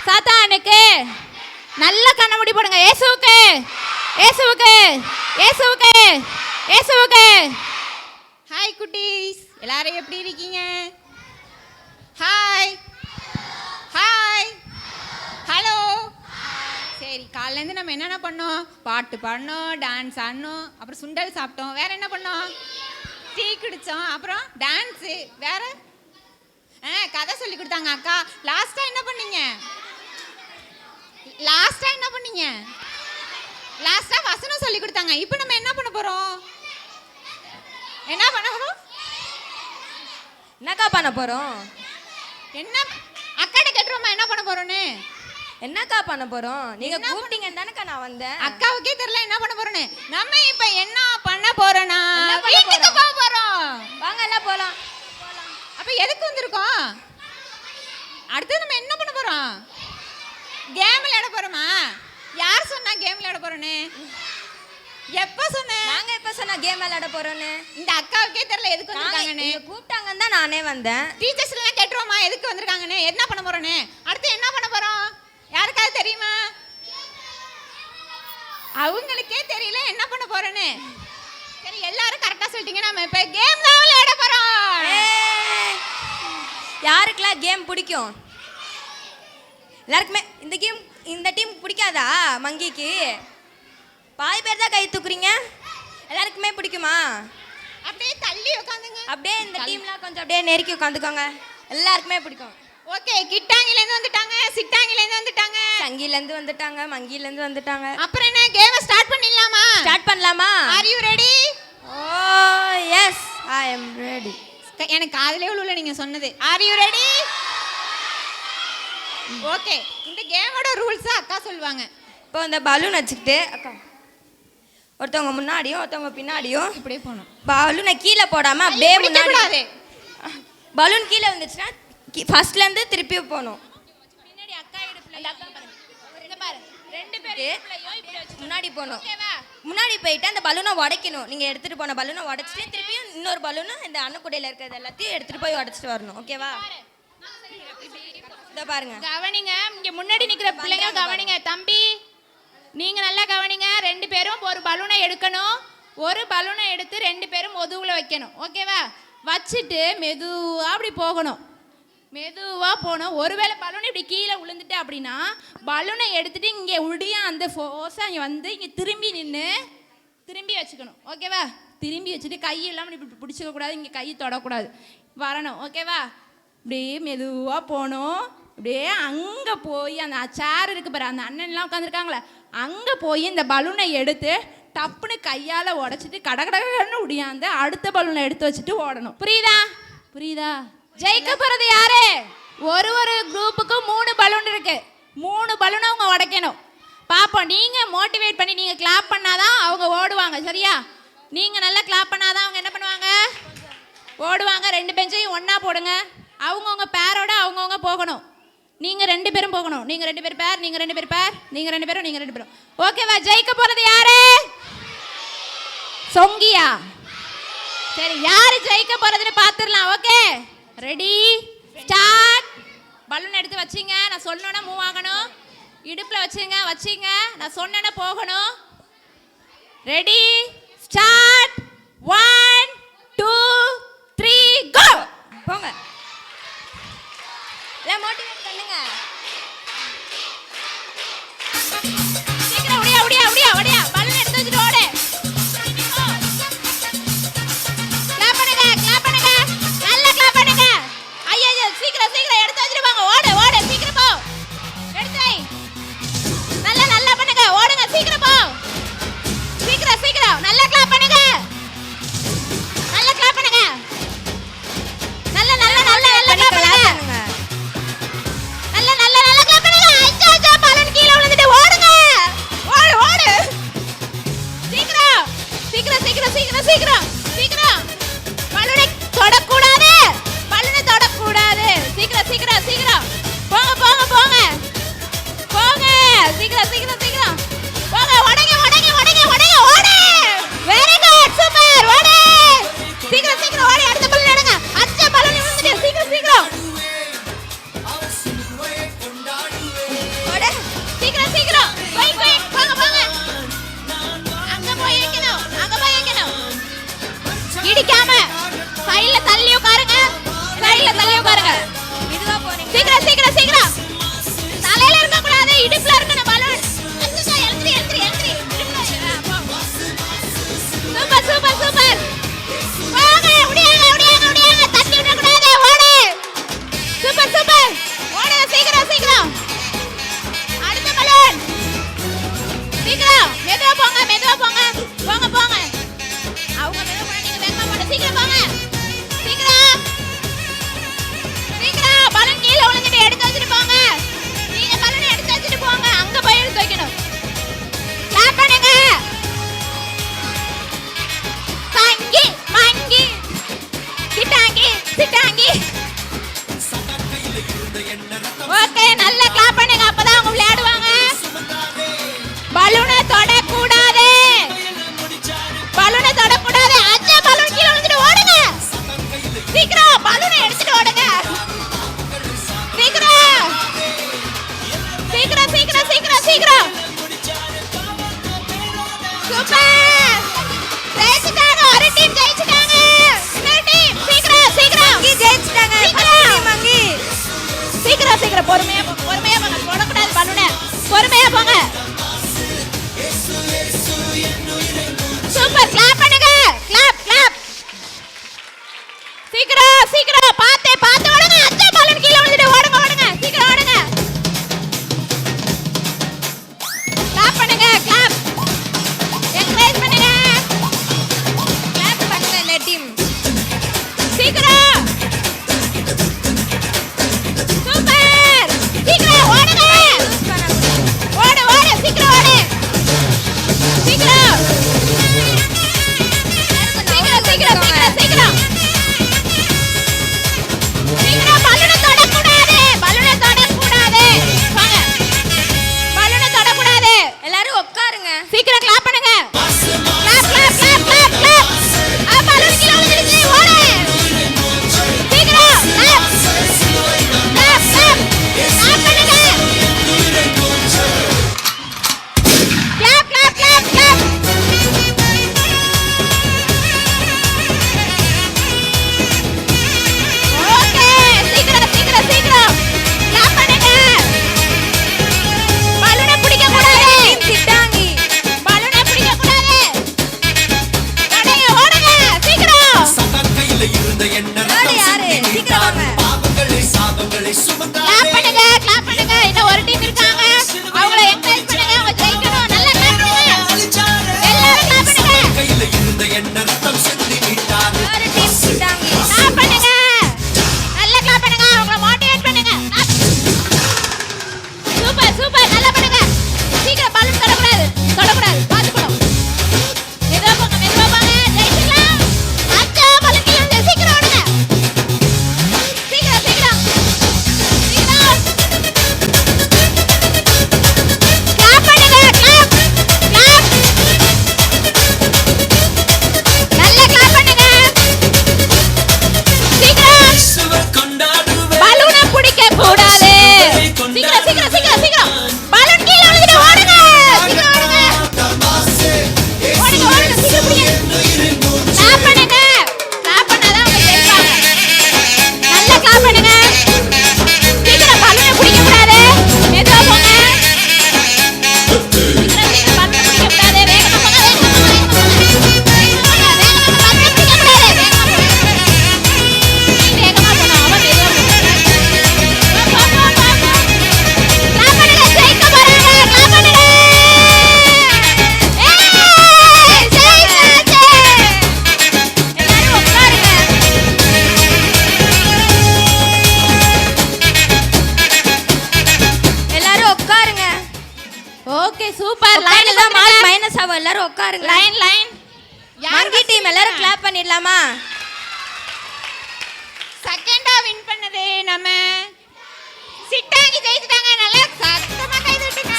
Speaker 1: சாத்தானுக்கு. நல்ல கண்ணை மூடி போடுங்க. இயேசுவுக்கு, இயேசுவுக்கு, இயேசுவுக்கு, இயேசுவுக்கு.
Speaker 8: ஹாய் குட்டீஸ், எல்லாரும் எப்படி இருக்கீங்க? Hi hi hello. சரி, காலையிலேருந்து நம்ம என்னென்ன பண்ணோம்? பாட்டு பாடினோம், டான்ஸ் ஆடினோம், அப்புறம் சுண்டல் சாப்பிட்டோம். வேற என்ன பண்ணோம்? டீ குடித்தோம், அப்புறம் டான்ஸு. வேற கதை சொல்லி கொடுத்தாங்க அக்கா. லாஸ்ட்டாக என்ன பண்ணீங்க? லாஸ்ட்டாக என்ன பண்ணீங்க? லாஸ்ட்டாக வசனம் சொல்லி கொடுத்தாங்க. இப்போ நம்ம என்ன பண்ண போகிறோம்? என்ன பண்ண போகிறோம்?
Speaker 7: என்னக்கா பண்ண போகிறோம்?
Speaker 8: என்ன அக்காட்ட கேட்டுருவோமா என்ன பண்ண போறோன்னு?
Speaker 7: என்னக்கா பண்ண போகிறோம்? நீங்கள் கூப்பிட்டீங்கன்னு தானேக்கா நான் வந்தேன்.
Speaker 8: அக்காவுக்கே தெரியல என்ன பண்ண போறோன்னு. நம்ம இப்போ என்ன பண்ண போறோம்னா வீட்டுக்கு போக போறோம்.
Speaker 7: வாங்க எல்லாம் போகலாம்.
Speaker 8: அப்ப எதுக்கு வந்திருக்கோம்? அடுத்து நம்ம என்ன பண்ண போறோம்? கேம் விளையாட போறோமா? யார் சொன்னா கேம் விளையாட போறோன்னு? எப்ப சொன்ன?
Speaker 7: நாங்கள் எப்போ சொன்னா கேம் விளையாட போகிறோன்னு?
Speaker 8: இந்த அக்காவுக்கே தெரியல எதுக்கு வந்திருக்காங்கன்னு.
Speaker 7: கூப்பிட்டாங்கன்னு தான் நானே வந்தேன்.
Speaker 8: டீச்சர்ஸ் எல்லாம் கேட்டுருவோமா எதுக்கு வந்திருக்காங்கன்னு, என்ன பண்ண போறோன்னு? அடுத்து என்ன பண்ண போறோம்? யாருக்காவது தெரியுமா? அவங்களுக்கே தெரியல என்ன பண்ண போறோன்னு. சரி, எல்லாரும் கரெக்டா சொல்லிட்டீங்க. நம்ம இப்ப கேம் தான் விளையாட போறோம்.
Speaker 7: யாருக்கெல்லாம் கேம் பிடிக்கும்? எல்லாருக்குமே இந்த டீம் பிடிக்காதா? மங்கிக்கு பாதி பேர் தான் கை தூக்குறீங்க. எல்லாருக்குமே பிடிக்குமா?
Speaker 8: அப்படியே தள்ளி உட்காந்துங்க.
Speaker 7: அப்படியே இந்த டீம்லாம் கொஞ்சம் அப்படியே நெருக்கி உட்காந்துக்கோங்க. எல்லாருக்குமே பிடிக்கும்.
Speaker 8: ஓகே, கிட்டாங்கிலேருந்து வந்துட்டாங்க, சிட்டாங்கிலேருந்து வந்துட்டாங்க,
Speaker 7: சங்கிலேருந்து வந்துட்டாங்க, மங்கிலேருந்து வந்துட்டாங்க.
Speaker 8: அப்புறம் என்ன, கேமை ஸ்டார்ட் பண்ணிடலாமா?
Speaker 7: ஸ்டார்ட் பண்ணலாமா?
Speaker 8: Are you ready?
Speaker 7: Oh yes, I am ready.
Speaker 8: எனக்கு காதுலே உள்ள நீங்க சொன்னது. R you ready? ஓகே, இந்த கேமோட ரூல்ஸ் அக்கா சொல்லுவாங்க.
Speaker 7: இப்போ இந்த பலூன் வச்சுக்கிட்டு அக்கா ஒருத்தவங்க முன்னாடியும் ஒருத்தவங்க பின்னாடியும்
Speaker 8: இப்படியே போகணும்.
Speaker 7: பலூனை கீழே போடாம அப்படியே முன்னாடி.
Speaker 8: கூடாது.
Speaker 7: பலூன் கீழே வந்துச்சுன்னா ஃபர்ஸ்ட்ல இருந்து திருப்பி போகணும்.
Speaker 1: பின்னாடி அக்கா இடுப்புல அக்கா பாருங்க. இங்க பாரு, ரெண்டு பேரும்
Speaker 7: முன்னாடி போகணும். முன்னாடி போயிட்டு அந்த பலூனை உடைக்கணும். நீங்க எடுத்துட்டு போன பலூனை உடைச்சிட்டு திருப்பியும் இன்னொரு பலூனை இந்த அன்னக்குடையில இருக்கிறது எல்லாத்தையும் எடுத்துட்டு போய் உடைச்சிட்டு வரணும். ஓகேவா? இதை பாருங்க,
Speaker 1: கவனிங்க. இங்க முன்னாடி நிக்கிற பிள்ளைங்க கவனிங்க. தம்பி, நீங்க நல்லா கவனிங்க. ரெண்டு பேரும் ஒரு பலூனை எடுக்கணும். ஒரு பலூனை எடுத்து ரெண்டு பேரும் முதுகுல வைக்கணும். ஓகேவா? வச்சுட்டு மெதுவா அப்படி போகணும். மெதுவாக போகணும். ஒருவேளை பலூன் இப்படி கீழே விழுந்துட்டு அப்படின்னா பலூனை எடுத்துட்டு இங்கே உடைய அந்த ஃபோர்ஸாக இங்கே வந்து இங்கே திரும்பி நின்று திரும்பி வச்சுக்கணும். ஓகேவா? திரும்பி வச்சுட்டு கை இல்லாமல் இப்படி பிடிச்சிக்க கூடாது. இங்கே கை தொடக்கூடாது, வரணும். ஓகேவா? இப்படியே மெதுவாக போகணும். இப்படியே அங்கே போய் அந்த சேர் இருக்கு பாரு, அந்த அண்ணன்லாம் உட்காந்துருக்காங்களே, அங்கே போய் இந்த பலூனை எடுத்து டப்புன்னு கையால் உடச்சிட்டு கடகடன்னு உடையாந்து அடுத்த பலூனை எடுத்து வச்சுட்டு ஓடணும். புரியுதா? புரியுதா? ஜெயிக்க போறது யாரு? ஒரு குரூப்புக்கு 3 பலூன் இருக்கு. 3 பலூனை அவங்க உடைக்கணும். பாப்போம். நீங்க மோட்டிவேட் பண்ணி நீங்க கிளாப் பண்ணாதான் அவங்க ஓடுவாங்க. சரியா? நீங்க நல்லா கிளாப் பண்ணாதான் அவங்க என்ன பண்ணுவாங்க? ஓடுவாங்க. 2 பெஞ்சையும் ஒண்ணா போடுங்க. அவங்கவுங்க பேரோட அவங்கவுங்க போகணும். நீங்க 2 பேரும் போகணும். நீங்க 2 பேர் பேர், நீங்க 2 பேர் பேர், நீங்க 2 பேரும், நீங்க 2 பேரும். ஓகேவா? ஜெயிக்க போறது யாரு? சொங்கியா? சரி, யாரு ஜெயிக்க போறதுன்னு பாத்துடலாம். Okay, ready, start. பலூன் எடுத்து வச்சிங்க. நான் சொன்னேன்னா மூவ் ஆகணும். இடுப்பில் வச்சுங்க, வச்சிங்க. நான் சொன்னேன்னா போகணும். Ready, start. 1 2 3 கோ.
Speaker 7: போங்க. எல்லாம் மோட்டிவேட் பண்ணுங்க.
Speaker 1: சீக்கிரம் ஓடியா ஓடியா ஓடியா ஓடியா. பலூன் எடுத்து வச்சுட்டு ஓடு. கிளாப் பண்ணுங்க, கிளாப் பண்ணுங்க. நல்லா கிளாப் பண்ணுங்க. ஐயா, சீக்கிரம் சீக்கிரம் எடுத்து வச்சிட்டு வாங்க. ஓடு ஓடு, சீக்கிரம் போ. எடுத்து வை. நல்லா நல்லா பண்ணுங்க. ஓடுங்க, சீக்கிரம் போ. சீக்கிரம் சீக்கிரம் நல்லா கிளாப் பண்ணுங்க. கிளாப் பண்ணுங்க கிளாப் பண்ணுங்க. இன்னும் ஒரு டீம் இருக்காங்க, அவங்கள என்கரேஜ் பண்ணுங்க, அவங்க ஜெயிக்கணும். நல்லா கிளாப் பண்ணுங்க, எல்லாரும் கிளாப் பண்ணுங்க. ஒரு டீம் கிட்டாங்க, கிளாப் பண்ணுங்க, நல்லா கிளாப் பண்ணுங்க, அவங்கள மோட்டிவேட் பண்ணுங்க. சூப்பர் சூப்பர், நல்லா பண்ணுங்க. சீக்கிரம் பலூன் தொடக்கூடாது, தொடக்கூடாது, பார்த்துக்கணும். மெதுவா போங்க, மெதுவா போங்க, ஜெயிச்சிடலாம். அச்சா பலூன் கீழே விழுந்து, சீக்கிரம் ஓடுங்க, சீக்கிரம் சீக்கிரம் சீக்கிரம். கிளாப் பண்ணுங்க, கிளாப் கிளாப், நல்லா கிளாப் பண்ணுங்க. சீக்கிரம், பலூனை பிடிக்க கூடாது. சீக்கிரம் சீக்கிரம் சீக்கிரம் சீக்கிரம், பலூன் கீழே விழுந்துட்டு ஓடுங்க, சீக்கிரம் ஓடுங்க, ஓடுங்க ஓடுங்க, சீக்கிரம் பிடிங்க. கிளாப் பண்ணுங்க, கிளாப் பண்ணாதான் அவங்க ஜெயிப்பாங்க. நல்லா கிளாப் பண்ணுங்க. சீக்கிரம் பலூனை பிடிக்க கூடாது, மெதுவா போங்க. சீக்கிரம் சீக்கிரம் பலூனை பிடிக்க கூடாது, வேகமா போங்க, வேகமா போங்க, வேகமா போங்க. வேகமா போங்க, வேகமா பலூனை பிடிக்க கூடாது, வேகமா போங்க. நீ வேகமா போங்க, அவன் மெதுவா போங்க. போ போ போ போ. கிளாப் பண்ணுங்க, ஜெயிக்க போறாங்க, கிளாப் பண்ணுங்க. ஏய் ஜெயிச்சாச்சு. எல்லாரும் உட்காருங்க. எல்லாரும் உட்காருங்க. Okay super. லைன்ல தான் மார்க் மைனஸ் ஆகும். எல்லாரும் உட்காருங்க. Line line. மங்கி டீம் எல்லாரும் கிளாப் பண்ணிடலாமா?
Speaker 8: செகண்டா வின் பண்ணது நம்ம சிட்டாங்கி ஜெயிச்சிட்டாங்க. நல்லா சத்தமா கை தட்டுங்க.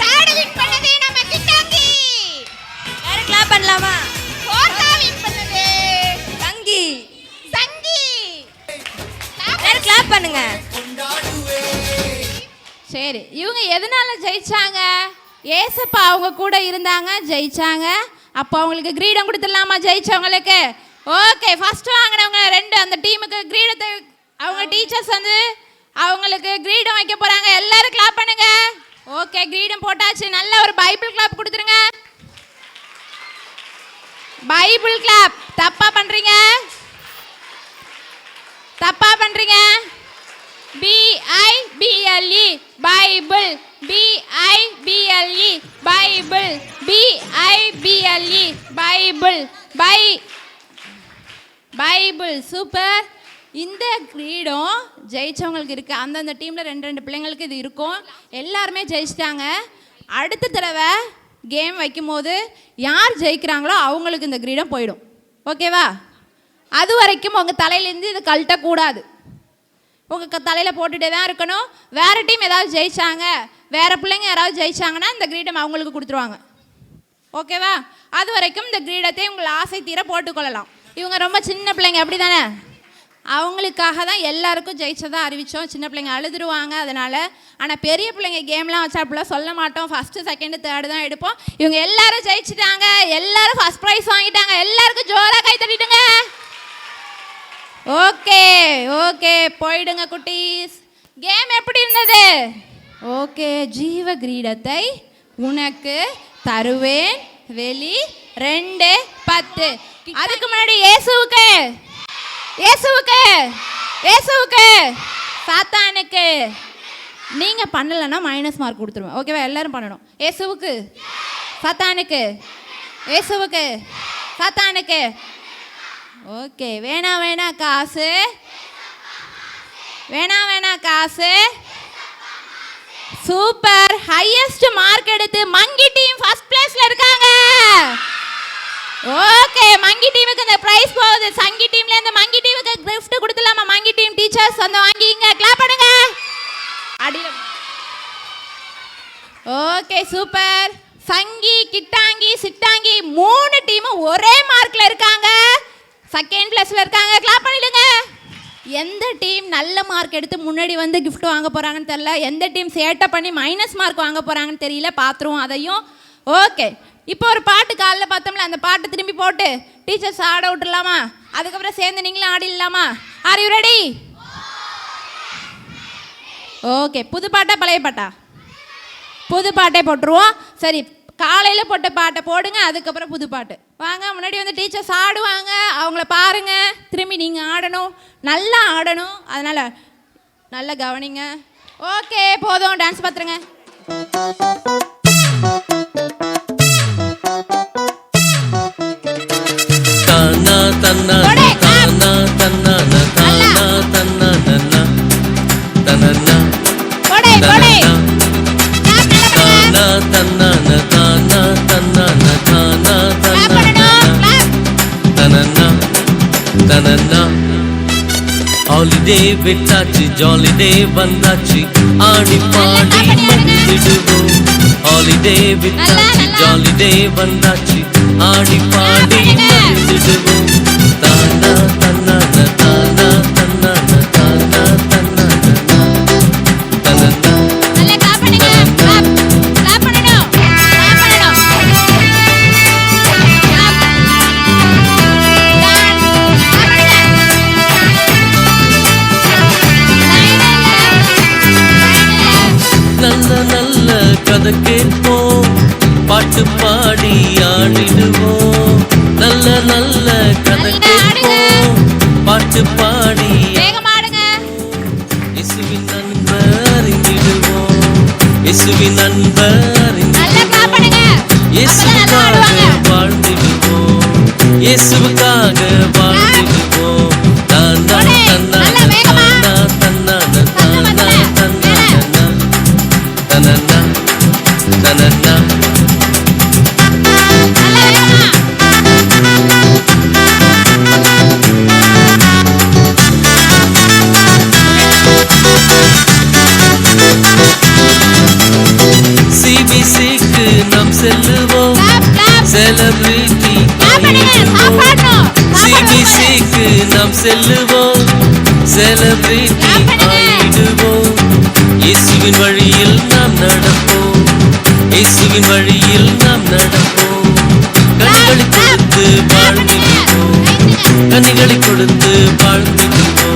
Speaker 8: தேர்ட் வின் பண்ணது நம்ம கிட்டாங்கி.
Speaker 1: எல்லாரும் கிளாப் பண்ணலாமா?
Speaker 8: ஃபோர்த்தா வின் பண்ணது
Speaker 1: சங்கி.
Speaker 8: சங்கி.
Speaker 1: எல்லாரும் கிளாப் பண்ணுங்க. சரி, இவங்க எதனால ஜெயிச்சாங்க? ஏசப்பா அவங்க கூட இருந்தாங்க, ஜெயிச்சாங்க. அப்போ அவங்களுக்கு கிரீடம் கொடுத்துடலாமா ஜெயிச்சவங்களுக்கு? ஓகே, ஃபர்ஸ்ட் வாங்கினவங்க ரெண்டு அந்த டீமுக்கு கிரீடத்தை அவங்க டீச்சர்ஸ் வந்து அவங்களுக்கு கிரீடம் வைக்க போறாங்க. எல்லாரும் கிளாப் பண்ணுங்க. ஓகே, கிரீடம் போட்டாச்சு. நல்ல ஒரு பைபிள் கிளாப் கொடுத்துருங்க. Bible clap. தப்பா பண்றீங்க, தப்பா பண்றீங்க. BIBLE Bible, BIBLE Bible, BIBLE Bible, Bible. Super. இந்த கிரீடம் ஜெயிச்சவங்களுக்கு இருக்கு. அந்தந்த டீம்ல ரெண்டு ரெண்டு பிள்ளைங்களுக்கு இது இருக்கும். எல்லாருமே ஜெயிச்சிட்டாங்க. அடுத்த தடவை கேம் வைக்கும்போது யார் ஜெயிக்கிறாங்களோ அவங்களுக்கு இந்த கிரீடம் போயிடும். ஓகேவா? அது வரைக்கும் உங்கள் தலையிலேருந்து இது கழட்டக்கூடாது. உங்கள் தலையில் போட்டுகிட்டே தான் இருக்கணும். வேறு டீம் ஏதாவது ஜெயிச்சாங்க, வேறு பிள்ளைங்க யாராவது ஜெயிச்சாங்கன்னா இந்த கிரீடம் அவங்களுக்கு கொடுத்துருவாங்க. ஓகேவா? அது வரைக்கும் இந்த கிரீடத்தை உங்கள் ஆசை தீர போட்டுக்கொள்ளலாம். இவங்க ரொம்ப சின்ன பிள்ளைங்க, அப்படி தானே? அவங்களுக்காக தான் எல்லாருக்கும் ஜெயிச்சதாக அறிவித்தோம். சின்ன பிள்ளைங்க அழுதுருவாங்க அதனால். ஆனால் பெரிய பிள்ளைங்க கேம்லாம் வச்சா அப்படிலாம் சொல்ல மாட்டோம். ஃபஸ்ட்டு செகண்டு தேர்டு தான் எடுப்போம். இவங்க எல்லாரும் ஜெயிச்சிட்டாங்க, எல்லாரும் ஃபஸ்ட் ப்ரைஸ் வாங்கிட்டாங்க. எல்லாருக்கும் ஜோராக கை தட்டிட்டுங்க. ஓகே ஓகே, போயிடுங்க குட்டீஸ். கேம் எப்படி இருந்தது? ஓகே, ஜீவ கிரீடத்தை உனக்கு தருவேன், வெளி 2:10. அதுக்கு முன்னாடி இயேசுவுக்கு, இயேசுவுக்கு, இயேசுவுக்கு, சாத்தானுக்கு. நீங்கள் பண்ணலைன்னா மைனஸ் மார்க் கொடுத்துருவேன். ஓகேவா? எல்லாரும் பண்ணணும். இயேசுவுக்கு, சாத்தானுக்கு, இயேசுவுக்கு, சாத்தானுக்கு. ஓகே, வேணா வேணா காசு, வேணா வேணா காசு. சூப்பர். ஹையஸ்ட் மார்க் எடுத்து மங்கி டீம் ஃபர்ஸ்ட் பிளேஸ்ல இருக்காங்க. ஓகே, மங்கி டீமுக்கு இந்த பிரைஸ் போகுது. சங்கி டீம்ல இருந்து மங்கி டீமுக்கு gift கொடுத்துலாமா? மங்கி டீம் டீச்சர்ஸ் வந்து வாங்கிங்க. கிளாப் பண்ணுங்க. அடியில. Okay, super. சங்கி, கிட்டாங்கி, சிட்டாங்கி 3 டீமும் ஒரே மார்க்ல இருக்காங்க. செகண்ட் பிளேஸ்ல இருக்காங்க. கிளாப் பண்ணிடுங்க. எந்த டீம் நல்ல மார்க் எடுத்து முன்னாடி வந்து gift வாங்க போறாங்கன்னு தெரியல. எந்த டீம் சேட்டை பண்ணி மைனஸ் மார்க் வாங்க போறாங்கன்னு தெரியல. பார்த்துருவோம் அதையும். ஓகே, இப்போ ஒரு பாட்டு காலைல பார்த்தோம்ல, அந்த பாட்டு திரும்பி போட்டு டீச்சர்ஸ் ஆட விட்டுலாமா? அதுக்கப்புறம் சேர்ந்து நீங்களும் ஆடிடலாமா? Are you ready? ஓகே, புது பாட்டா பழைய பாட்டா? புது பாட்டே போட்டுருவோம். சரி, காலையில் போட்ட பாட்டை போடுங்க, அதுக்கப்புறம் புது பாட்டு. வாங்க முன்னாடி வந்து டீச்சர்ஸ் ஆடுவாங்க, அவங்கள பாருங்க. திரும்பி நீங்கள் ஆடணும், நல்லா ஆடணும். அதனால் நல்லா கவனிங்க. ஓகே, போதும், டான்ஸ் பார்த்துருங்க.
Speaker 9: தன்னா தன்னா தன்னா தன்னா தன்னா தன்னா தன்னா தன்னா
Speaker 1: போடே போடே
Speaker 9: தன்னா தன்னா தன்னா தன்னா தன்னா தன்னா தன்னா ஹாலிடே விட்டாச்சு, ஜாலிடே வந்தாச்சு, ஆடி பாடி மகிழ்ந்திடுவோம். ஹாலிடே விட்டாச்சு, ஜாலிடே வந்தாச்சு, ஆடி பாடி மகிழ்ந்திடுவோம். தானா தன்னா தானா தன்னா தானா தன்னா தன்னா
Speaker 1: நல்லா கிளாப் பண்ணுங்க. கிளாப் கிளாப் பண்ணணும். கிளாப் பண்ணணும்.
Speaker 9: நல்ல நல்ல கதை கேட்போம், பாட்டு பாடி ஆடிடுவோம். நல்ல நல்ல கதை கேட்போம், பாட்டு பாடி
Speaker 1: வேகமாடுங்க.
Speaker 9: இயேசுவின் அன்பை அறிந்திடுவோம். இயேசுவின் அன்பை
Speaker 1: நல்லா கிளாப் பண்ணுங்க.
Speaker 9: இயேசுவுக்காக வாழ்ந்திடுவோம். இயேசுவுக்காக வாழ்ந்திடுவோம். தானா தன்னா தானா தன்னா தானா தன்னா தன்னா தன்னா சிபிசிக்கு நாம் செல்லுவோம், செலிபிரிட்டி ஆயிடுவோம். சிபிசிக்கு நாம் செல்லுவோம், செலிபிரிட்டி ஆயிடுவோம். இயேசுவின் வழியில் நாம் நடப்போம், இயேசுவின் வழியில் நாம் நடப்போம். கனிகளை கொடுத்து வாழ்ந்திடுவோம், கனிகளை கொடுத்து வாழ்ந்திடுவோம்.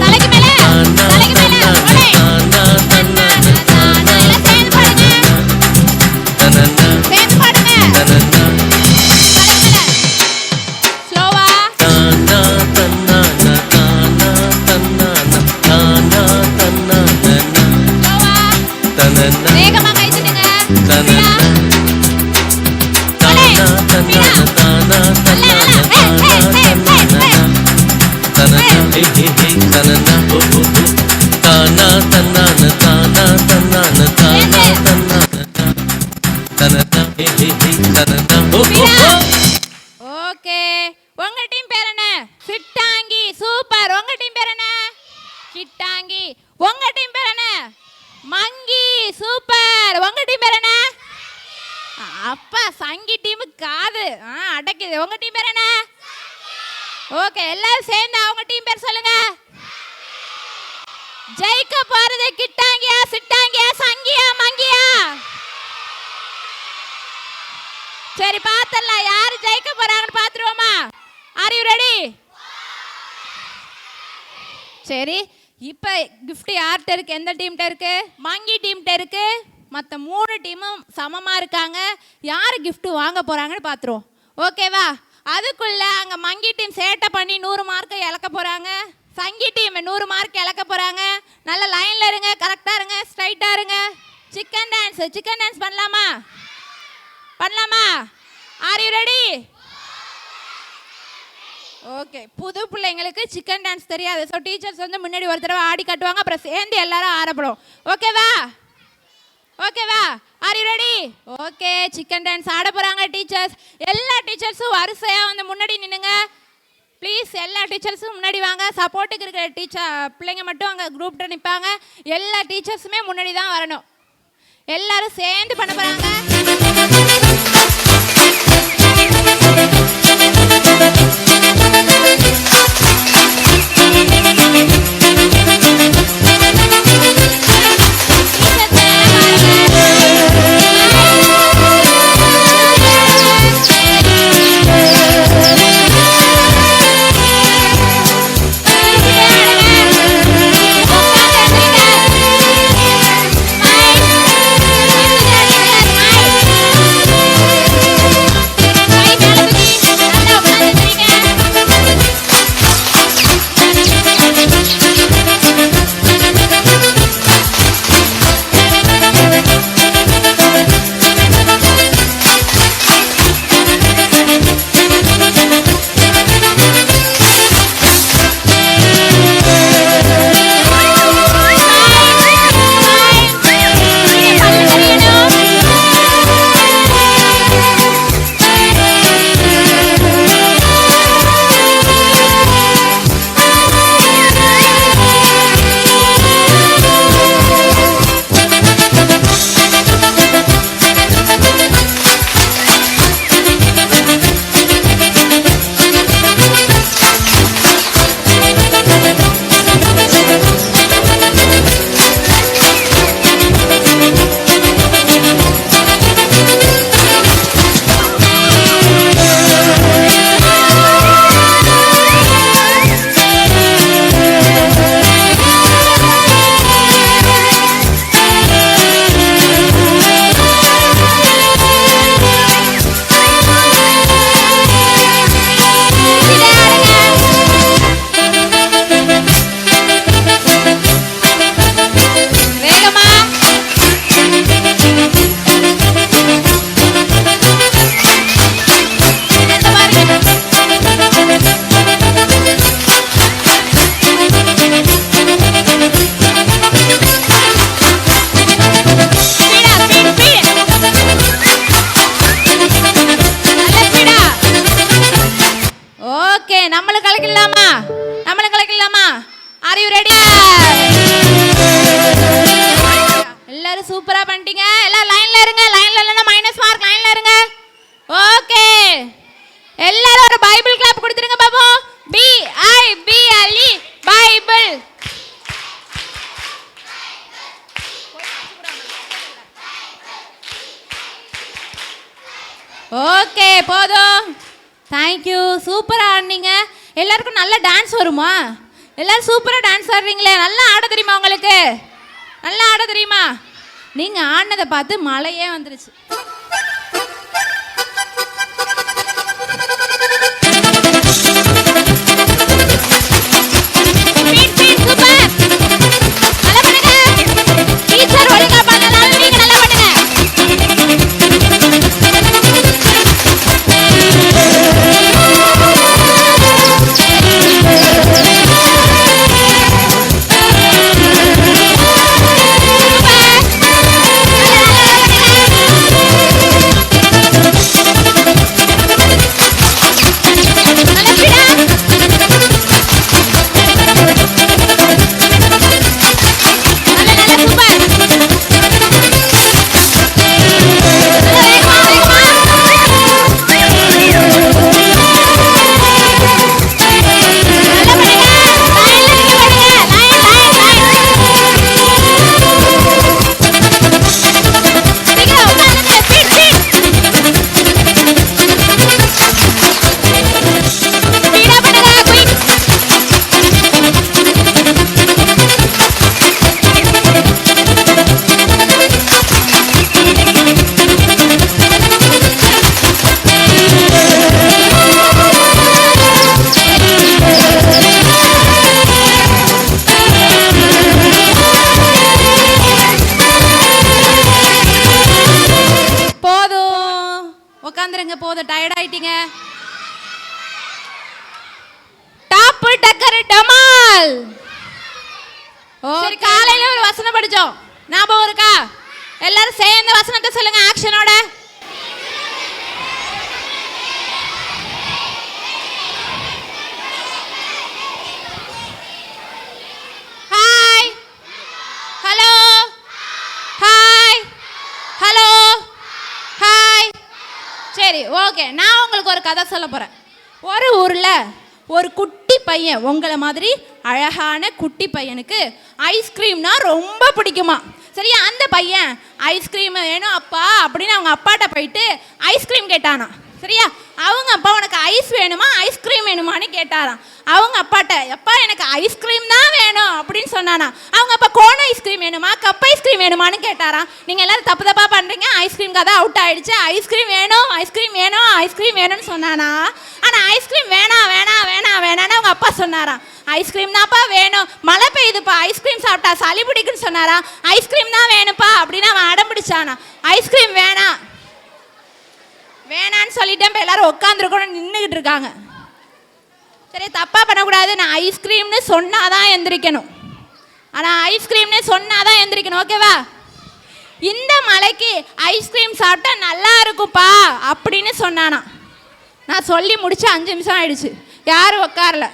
Speaker 9: தானா தன்னா தானா தன்னா தானா தன்னா தன்னா
Speaker 1: ஸ்லோவா.
Speaker 9: தானா தன்னா தானா தன்னா தானா தன்னா
Speaker 1: ஸ்லோவா.
Speaker 9: தன்னா
Speaker 1: வேகமா கை தட்டுங்க.
Speaker 9: தன்னா தானா தன்னா தானா தன்னா தானா ஹே ஹே ஹே தன்னா ஓ ஓ ஓ தானா தன்னா தானா தன்னா தானா தன்னா தன்னா ஹே ஹே ஹே தன்னா ஓ ஓ ஓ.
Speaker 1: ஓகே, உங்க டீம் பேர் என்ன? சிட்டாங்கி. சூப்பர். உங்க டீம் பேர் என்ன? சிட்டாங்கி. உங்க டீம் பேர் என்ன? மங்கி. சூப்பர். உங்க டீம் பேர் என்ன? அப்பா, சங்கி டீம் காது அடைக்குது. உங்க டீம் பேர் என்ன? ஓகே, எல்லாரும் சேர்ந்து அவங்க டீம் பேர் சொல்லுங்க. ஜெயிக்க போறது கிட்டாங்கியா, சிட்டாங்கியா, சங்கியா, மங்கியா? சரி, பாத்துடலாம் யாரு ஜெயிக்க போறாங்கன்னு பாத்துருவோமா? R you ready? சரி, இப்போ கிஃப்ட் யார்கிட்ட இருக்கு? எந்த டீம்கிட்ட இருக்கு? மங்கி டீம்கிட்ட இருக்கு. மற்ற 3 டீமும் சமமாக இருக்காங்க. யார் கிஃப்ட் வாங்க போறாங்கன்னு பார்த்துருவோம். ஓகேவா? அதுக்குள்ள அங்கே மங்கி டீம் சேட்டை பண்ணி 100 மார்க்கை இழக்க போறாங்க. சங்கி டீம் 100 மார்க் இழக்க போறாங்க. நல்ல லைன்ல இருங்க, கரெக்டாக இருங்க, ஸ்ட்ரைட்டாக இருங்க. சிக்கன் டான்ஸ் பண்ணலாமா? பண்ணலாமா? Are you ready? ஓகே, புது பிள்ளைங்களுக்கு சிக்கன் டான்ஸ் தெரியாது. ஸோ டீச்சர்ஸ் வந்து முன்னாடி ஒரு தடவை ஆடி காட்டுவாங்க, அப்புறம் சேர்ந்து எல்லாரும் ஆடப்படும். ஓகேவா? ஓகேவா? Are you ready? Okay, chicken dance ஆட போகிறாங்க டீச்சர்ஸ். எல்லா டீச்சர்ஸும் வரிசையாக வந்து முன்னாடி நின்னுங்க ப்ளீஸ். எல்லா டீச்சர்ஸும் முன்னாடி வாங்க. சப்போர்ட்டுக்கு இருக்கிற பிள்ளைங்க மட்டும் அங்கே குரூப்கிட்ட நிற்பாங்க. எல்லா டீச்சர்ஸுமே முன்னாடி தான் வரணும். எல்லாரும் சேர்ந்து பண்ண போகிறாங்க. நம்மளும் கலக்கலாமா? R you ready? எல்லாரும் சூப்பரா பண்ணிட்டீங்க. எல்லாரும் லைன்ல இருங்க. லைன்ல இல்லைன்னா மைனஸ் மார்க். லைன்ல இருங்க. ஓகே, எல்லாரும் ஒரு பைபிள் கிளாப் கொடுத்துருங்க பாப்போம். BIBLE Bible. ஓகே, போதும். தேங்க்யூ. சூப்பராக ஆடினீங்க. எல்லாருக்கும் நல்ல டான்ஸ் வருமா? எல்லாரும் சூப்பராக டான்ஸ் ஆடுறீங்களே. நல்லா ஆட தெரியுமா உங்களுக்கு? நல்லா ஆட தெரியுமா? நீங்கள் ஆடினதை பார்த்து மழையே வந்துருச்சு. உட்காந்துருங்க. போதும், டயர்ட் ஆயிட்டீங்க. டாப் டக்கர் டமால். சரி, காலையில ஒரு வசனம் படிச்சோம், ஞாபகம் இருக்கா? எல்லாரும் சேர்ந்து வசனத்தை சொல்லுங்க ஆக்ஷனோட. Hi, hello, hi, hello, hi. சரி, ஓகே. நான் உங்களுக்கு ஒரு கதை சொல்ல போகிறேன். ஒரு ஊரில் ஒரு குட்டி பையன், உங்களை மாதிரி அழகான குட்டி பையனுக்கு ஐஸ்கிரீம்னா ரொம்ப பிடிக்குமா. சரியா, அந்த பையன் ஐஸ்கிரீம் வேணும் அப்பா அப்படின்னு அவங்க அப்பாட்ட போயிட்டு ஐஸ்கிரீம் கேட்டானா. சரியா, அவங்க அப்பா உனக்கு ஐஸ் வேணுமா ஐஸ்கிரீம் வேணுமான்னு கேட்டாராம். அவங்க அப்பாட்ட, எப்பா எனக்கு ஐஸ்கிரீம் தான் வேணும் அப்படின்னு சொன்னானா. அவங்க அப்பா கோன் ஐஸ்கிரீம் வேணுமா கப் ஐஸ்கிரீம் வேணுமான்னு கேட்டாராம். நீங்கள் எல்லாரும் தப்பு தப்பாக பண்ணுறீங்க, ஐஸ்கிரீம் கதை அவுட் ஆகிடுச்சு. ஐஸ்கிரீம் வேணும் ஐஸ்கிரீம் வேணும் ஐஸ்கிரீம் வேணும்னு சொன்னானா. ஆனால் ஐஸ்கிரீம் வேணாம் வேணாம் வேணாம் வேணான்னு அவங்க அப்பா சொன்னாராம். ஐஸ்கிரீம் தான்ப்பா வேணும், மழை பெய்யுதுப்பா, ஐஸ்கிரீம் சாப்பிட்டா சளி பிடிக்குன்னு சொன்னாரா. ஐஸ்கிரீம் தான் வேணுப்பா அப்படின்னு அவன் அடம் பிடிச்சானா. ஐஸ்கிரீம் வேணாம் வேணான்னு சொல்லிட்டேன். இப்போ எல்லாரும் உட்காந்துருக்கணும், நின்றுக்கிட்டு இருக்காங்க. சரி, தப்பாக பண்ணக்கூடாது. நான் ஐஸ்கிரீம்னு சொன்னாதான் எந்திரிக்கணும். ஆனால் ஐஸ்கிரீம்னு சொன்னாதான் எந்திரிக்கணும், ஓகேவா? இந்த மலைக்கு ஐஸ்கிரீம் சாப்பிட்டா நல்லா இருக்குப்பா அப்படின்னு சொன்னானா. நான் சொல்லி முடிச்சு 5 நிமிஷம் ஆயிடுச்சு, யாரும் உட்காரல.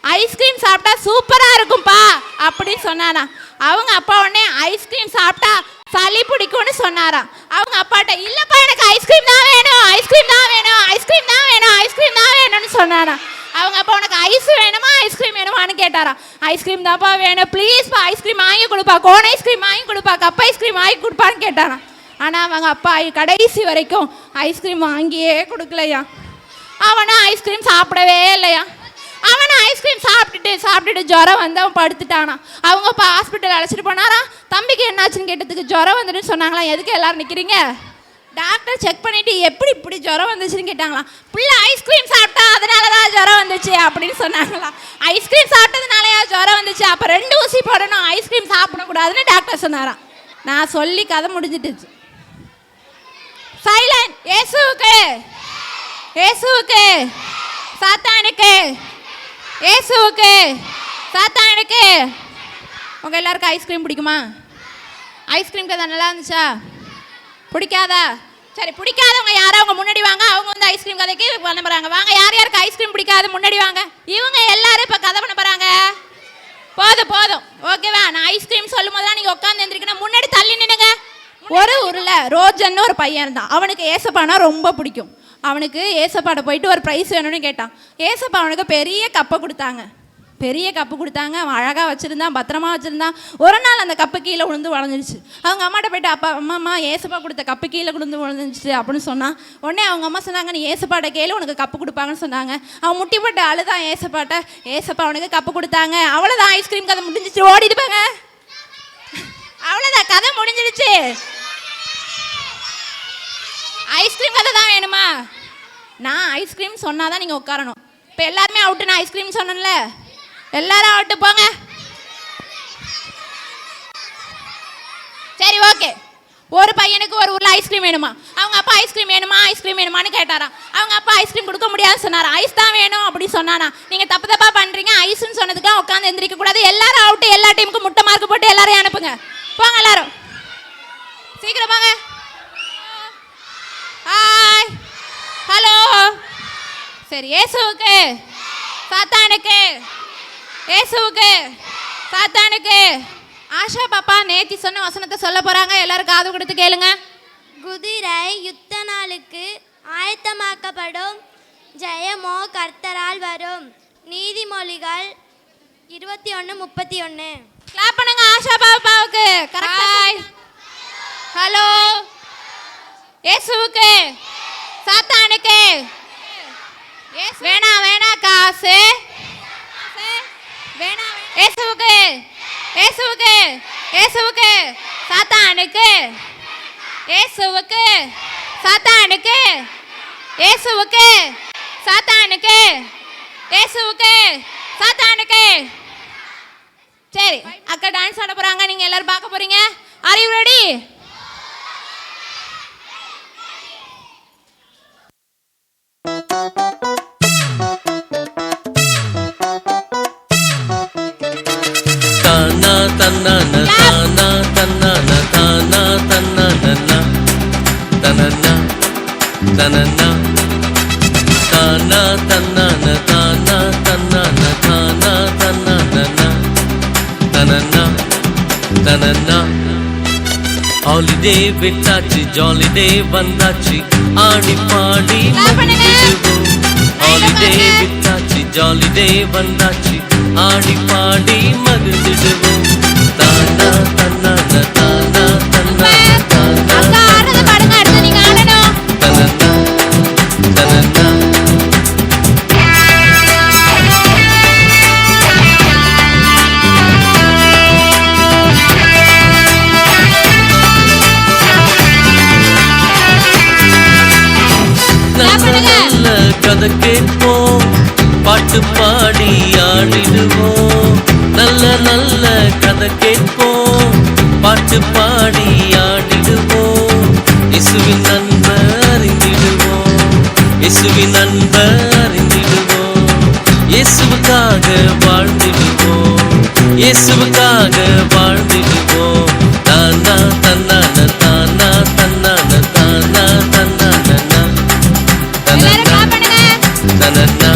Speaker 1: ஐஸ்கிரீம் சாப்பிட்டா சூப்பராக இருக்கும்ப்பா அப்படின்னு சொன்னானா. அவங்க அப்பா உடனே ஐஸ்கிரீம் சாப்பிட்டா சளி பிடிக்கும்னு சொன்னாராம். அவங்க அப்பாட்ட, இல்லைப்பா எனக்கு ஐஸ்கிரீம் தான் வேணும் ஐஸ்கிரீம் தான் வேணும் ஐஸ்கிரீம் தான் வேணும் ஐஸ்கிரீம் தான் வேணும்னு சொன்னாரா. அவங்க அப்பா உனக்கு ஐஸ் வேணுமா ஐஸ்கிரீம் வேணுமான்னு கேட்டாராம். ஐஸ்கிரீம் தான்ப்பா வேணும், ப்ளீஸ்ப்பா ஐஸ்கிரீம் வாங்கி கொடுப்பா, கோன் ஐஸ்கிரீம் வாங்கி கொடுப்பா, கப் ஐஸ்கிரீம் வாங்கி கொடுப்பான்னு கேட்டாராம். ஆனால் அவங்க அப்பா கடைசி வரைக்கும் ஐஸ்கிரீம் வாங்கியே கொடுக்கலையா. அவனும் ஐஸ்கிரீம் சாப்பிடவே இல்லையா. அவனை ஐஸ்கிரீம் சாப்பிட்டுட்டு ஜுரம் வந்து அவன் படுத்துட்டானா. அவங்க இப்போ ஹாஸ்பிட்டல் அழைச்சிட்டு போனாரா. தம்பிக்கு என்னாச்சுன்னு கேட்டதுக்கு ஜுரம் வந்துடுன்னு சொன்னாங்களாம். எதுக்கு எல்லாரும் நிற்கிறீங்க? டாக்டர் செக் பண்ணிட்டு எப்படி இப்படி ஜுரம் வந்துச்சுன்னு கேட்டாங்களாம். பிள்ளை ஐஸ்கிரீம் சாப்பிட்டா அதனால தான் ஜுரம் வந்துச்சு அப்படின்னு சொன்னாங்களாம். ஐஸ்கிரீம் சாப்பிட்டதுனாலயா ஜுரம் வந்துச்சு, அப்போ 2 ஊசி போடணும், ஐஸ்கிரீம் சாப்பிடக்கூடாதுன்னு டாக்டர் சொன்னாராம். நான் சொல்லி கதை முடிஞ்சிட்டுச்சு. சைலண்ட். இயேசுவுக்கு இயேசுவுக்கு சாத்தானுக்கு இயேசுவுக்கு சாத்தானுக்கு. உங்கள் எல்லாருக்கும் ஐஸ்கிரீம் பிடிக்குமா? ஐஸ்கிரீம் கதை நல்லா இருந்துச்சா? பிடிக்காதா? சரி, பிடிக்காதவங்க யாரோ அவங்க முன்னாடி வாங்க. அவங்க வந்து ஐஸ்கிரீம் கதைக்கு பண்ண போறாங்க. வாங்க, யார் யாருக்கு ஐஸ்கிரீம் பிடிக்காது முன்னாடி வாங்க. இவங்க எல்லாரும் இப்ப கதை பண்ண போறாங்க. போதும் போதும், ஓகேவா? நான் ஐஸ்கிரீம் சொல்லும் போதெல்லாம் நீங்க உட்காந்து எந்திரிக்கணும். முன்னாடி தள்ளி நின்னுங்க. ஒரு ஊர்ல ரோஜன்னு ஒரு பையன் இருந்தான். அவனுக்கு ஏசப்பானா ரொம்ப பிடிக்கும். அவனுக்கு ஏசப்பாட போயிட்டு ஒரு ப்ரைஸ் வேணும்னு கேட்டான். ஏசப்பா அவனுக்கு பெரிய கப்பை கொடுத்தாங்க. அவன் அழகாக வச்சுருந்தான், பத்திரமா வச்சுருந்தான். ஒரு நாள் அந்த கப்பு கீழே விழுந்து வளைஞ்சிருச்சு. அவங்க அம்மாட்ட போயிட்டு, அம்மா ஏசப்பா கொடுத்த கப்பு கீழே விழுந்து வளைஞ்சிருச்சு அப்படின்னு சொன்னான். உடனே அவங்க அம்மா சொன்னாங்க, நீ ஏசப்பாட்ட கேளு, உனக்கு கப்பு கொடுப்பாங்கன்னு சொன்னாங்க. அவன் முட்டி போட்டு அழுதான் ஏசப்பாட்ட. ஏசப்பா அவனுக்கு கப்பு கொடுத்தாங்க. அவ்வளோதான், ஐஸ்கிரீம் கதை முடிஞ்சிச்சு. ஓடிடுப்பாங்க. அவ்வளோதான், கதை முடிஞ்சிடுச்சு. ஐஸ்கிரீம் கதை தான் வேணுமா? நான் ஐஸ்கிரீம் சொன்னாதான் நீங்கள் உட்காரணும். இப்போ எல்லாருமே அவுட்டு. நான் ஐஸ்கிரீம் சொன்னேன்ல, எல்லாரும் அவுட்டு போங்க. சரி, ஓகே. ஒரு பையனுக்கு ஒரு ஊரில் ஐஸ்கிரீம் வேணுமா? அவங்க அப்பா ஐஸ்கிரீம் வேணுமான்னு கேட்டாராம். அவங்க அப்பா ஐஸ்கிரீம் கொடுக்க முடியாதுன்னு சொன்னாரா. ஐஸ் தான் வேணும் அப்படி சொன்னானா. நீங்கள் தப்பு பண்ணுறீங்க. ஐஸ்ன்னு சொன்னதுக்குலாம் உட்காந்து எந்திரிக்க கூடாது. எல்லாரும் அவுட்டு. எல்லா டீமுக்கும் முட்டை மார்க் போட்டு எல்லாரையும் அனுப்புங்க. போங்க எல்லாரும், சீக்கிரம் போங்க. Hi, hello. சரி, இயேசுவுக்கு சாத்தானுக்கு, இயேசுவுக்கு சாத்தானுக்கு. ஆஷா பாப்பா நேத்தி சொன்ன வசனத்தை சொல்ல போறாங்க. எல்லாரும் காது கொடுத்து கேளுங்க.
Speaker 3: குதிரை யுத்த நாளுக்கு ஆயத்தமாக்கப்படும், ஜெயமோ கர்த்தரால் வரும். நீதிமொழிகள் 21:31.
Speaker 1: கிளாப் பண்ணுங்க ஆஷா பாப்பாவுக்கு. Hi, hello. இயேசுவுக்கு சாத்தானுக்கு. வேணா காசு வேணா. இயேசுவுக்கு இயேசுவுக்கு இயேசுவுக்கு சாத்தானுக்கு. இயேசுவுக்கு சாத்தானுக்கு. இயேசுவுக்கு சாத்தானுக்கு. இயேசுவுக்கு சாத்தானுக்கு. சரி, அக்கா டான்ஸ் ஆட போறாங்க. நீங்க எல்லாரும் பார்க்க போறீங்க. R you ready?
Speaker 9: தானா தன்னான தானா தன்னான தானா தன்னான தனனா தனனா தானா தன்னான தானா தன்னான தானா தன்னான தனனா தனனா. ஹாலிடே விட்டாச்சு, ஜாலிடே வந்தாச்சு, ஆடி பாடி மகிழ்ந்திடுவோம். ஹாலிடே விட்டாச்சு, ஜாலிடே வந்தாச்சு, ஆடி பாடி மகிழ்ந்திடுவோம். தானா தன்னான தானா தன்னான தானா தனனா தனனா. நல்ல கதை கேட்போம், பாட்டு பாடி ஆடிடுவோம். நல்ல கதை கேட்போம், பாட்டு பாடி ஆடிடுவோம். இயேசுவின் அன்பை அறிந்திடுவோம், இயேசுவின் அன்பை அறிந்திடுவோம். இயேசுவுக்காக வாழ்ந்திடுவோம், இயேசுவுக்காக வாழ்ந்திடுவோம். தானா தன்னான தானா தன்னான தானா தன்னான தனனா தனனா.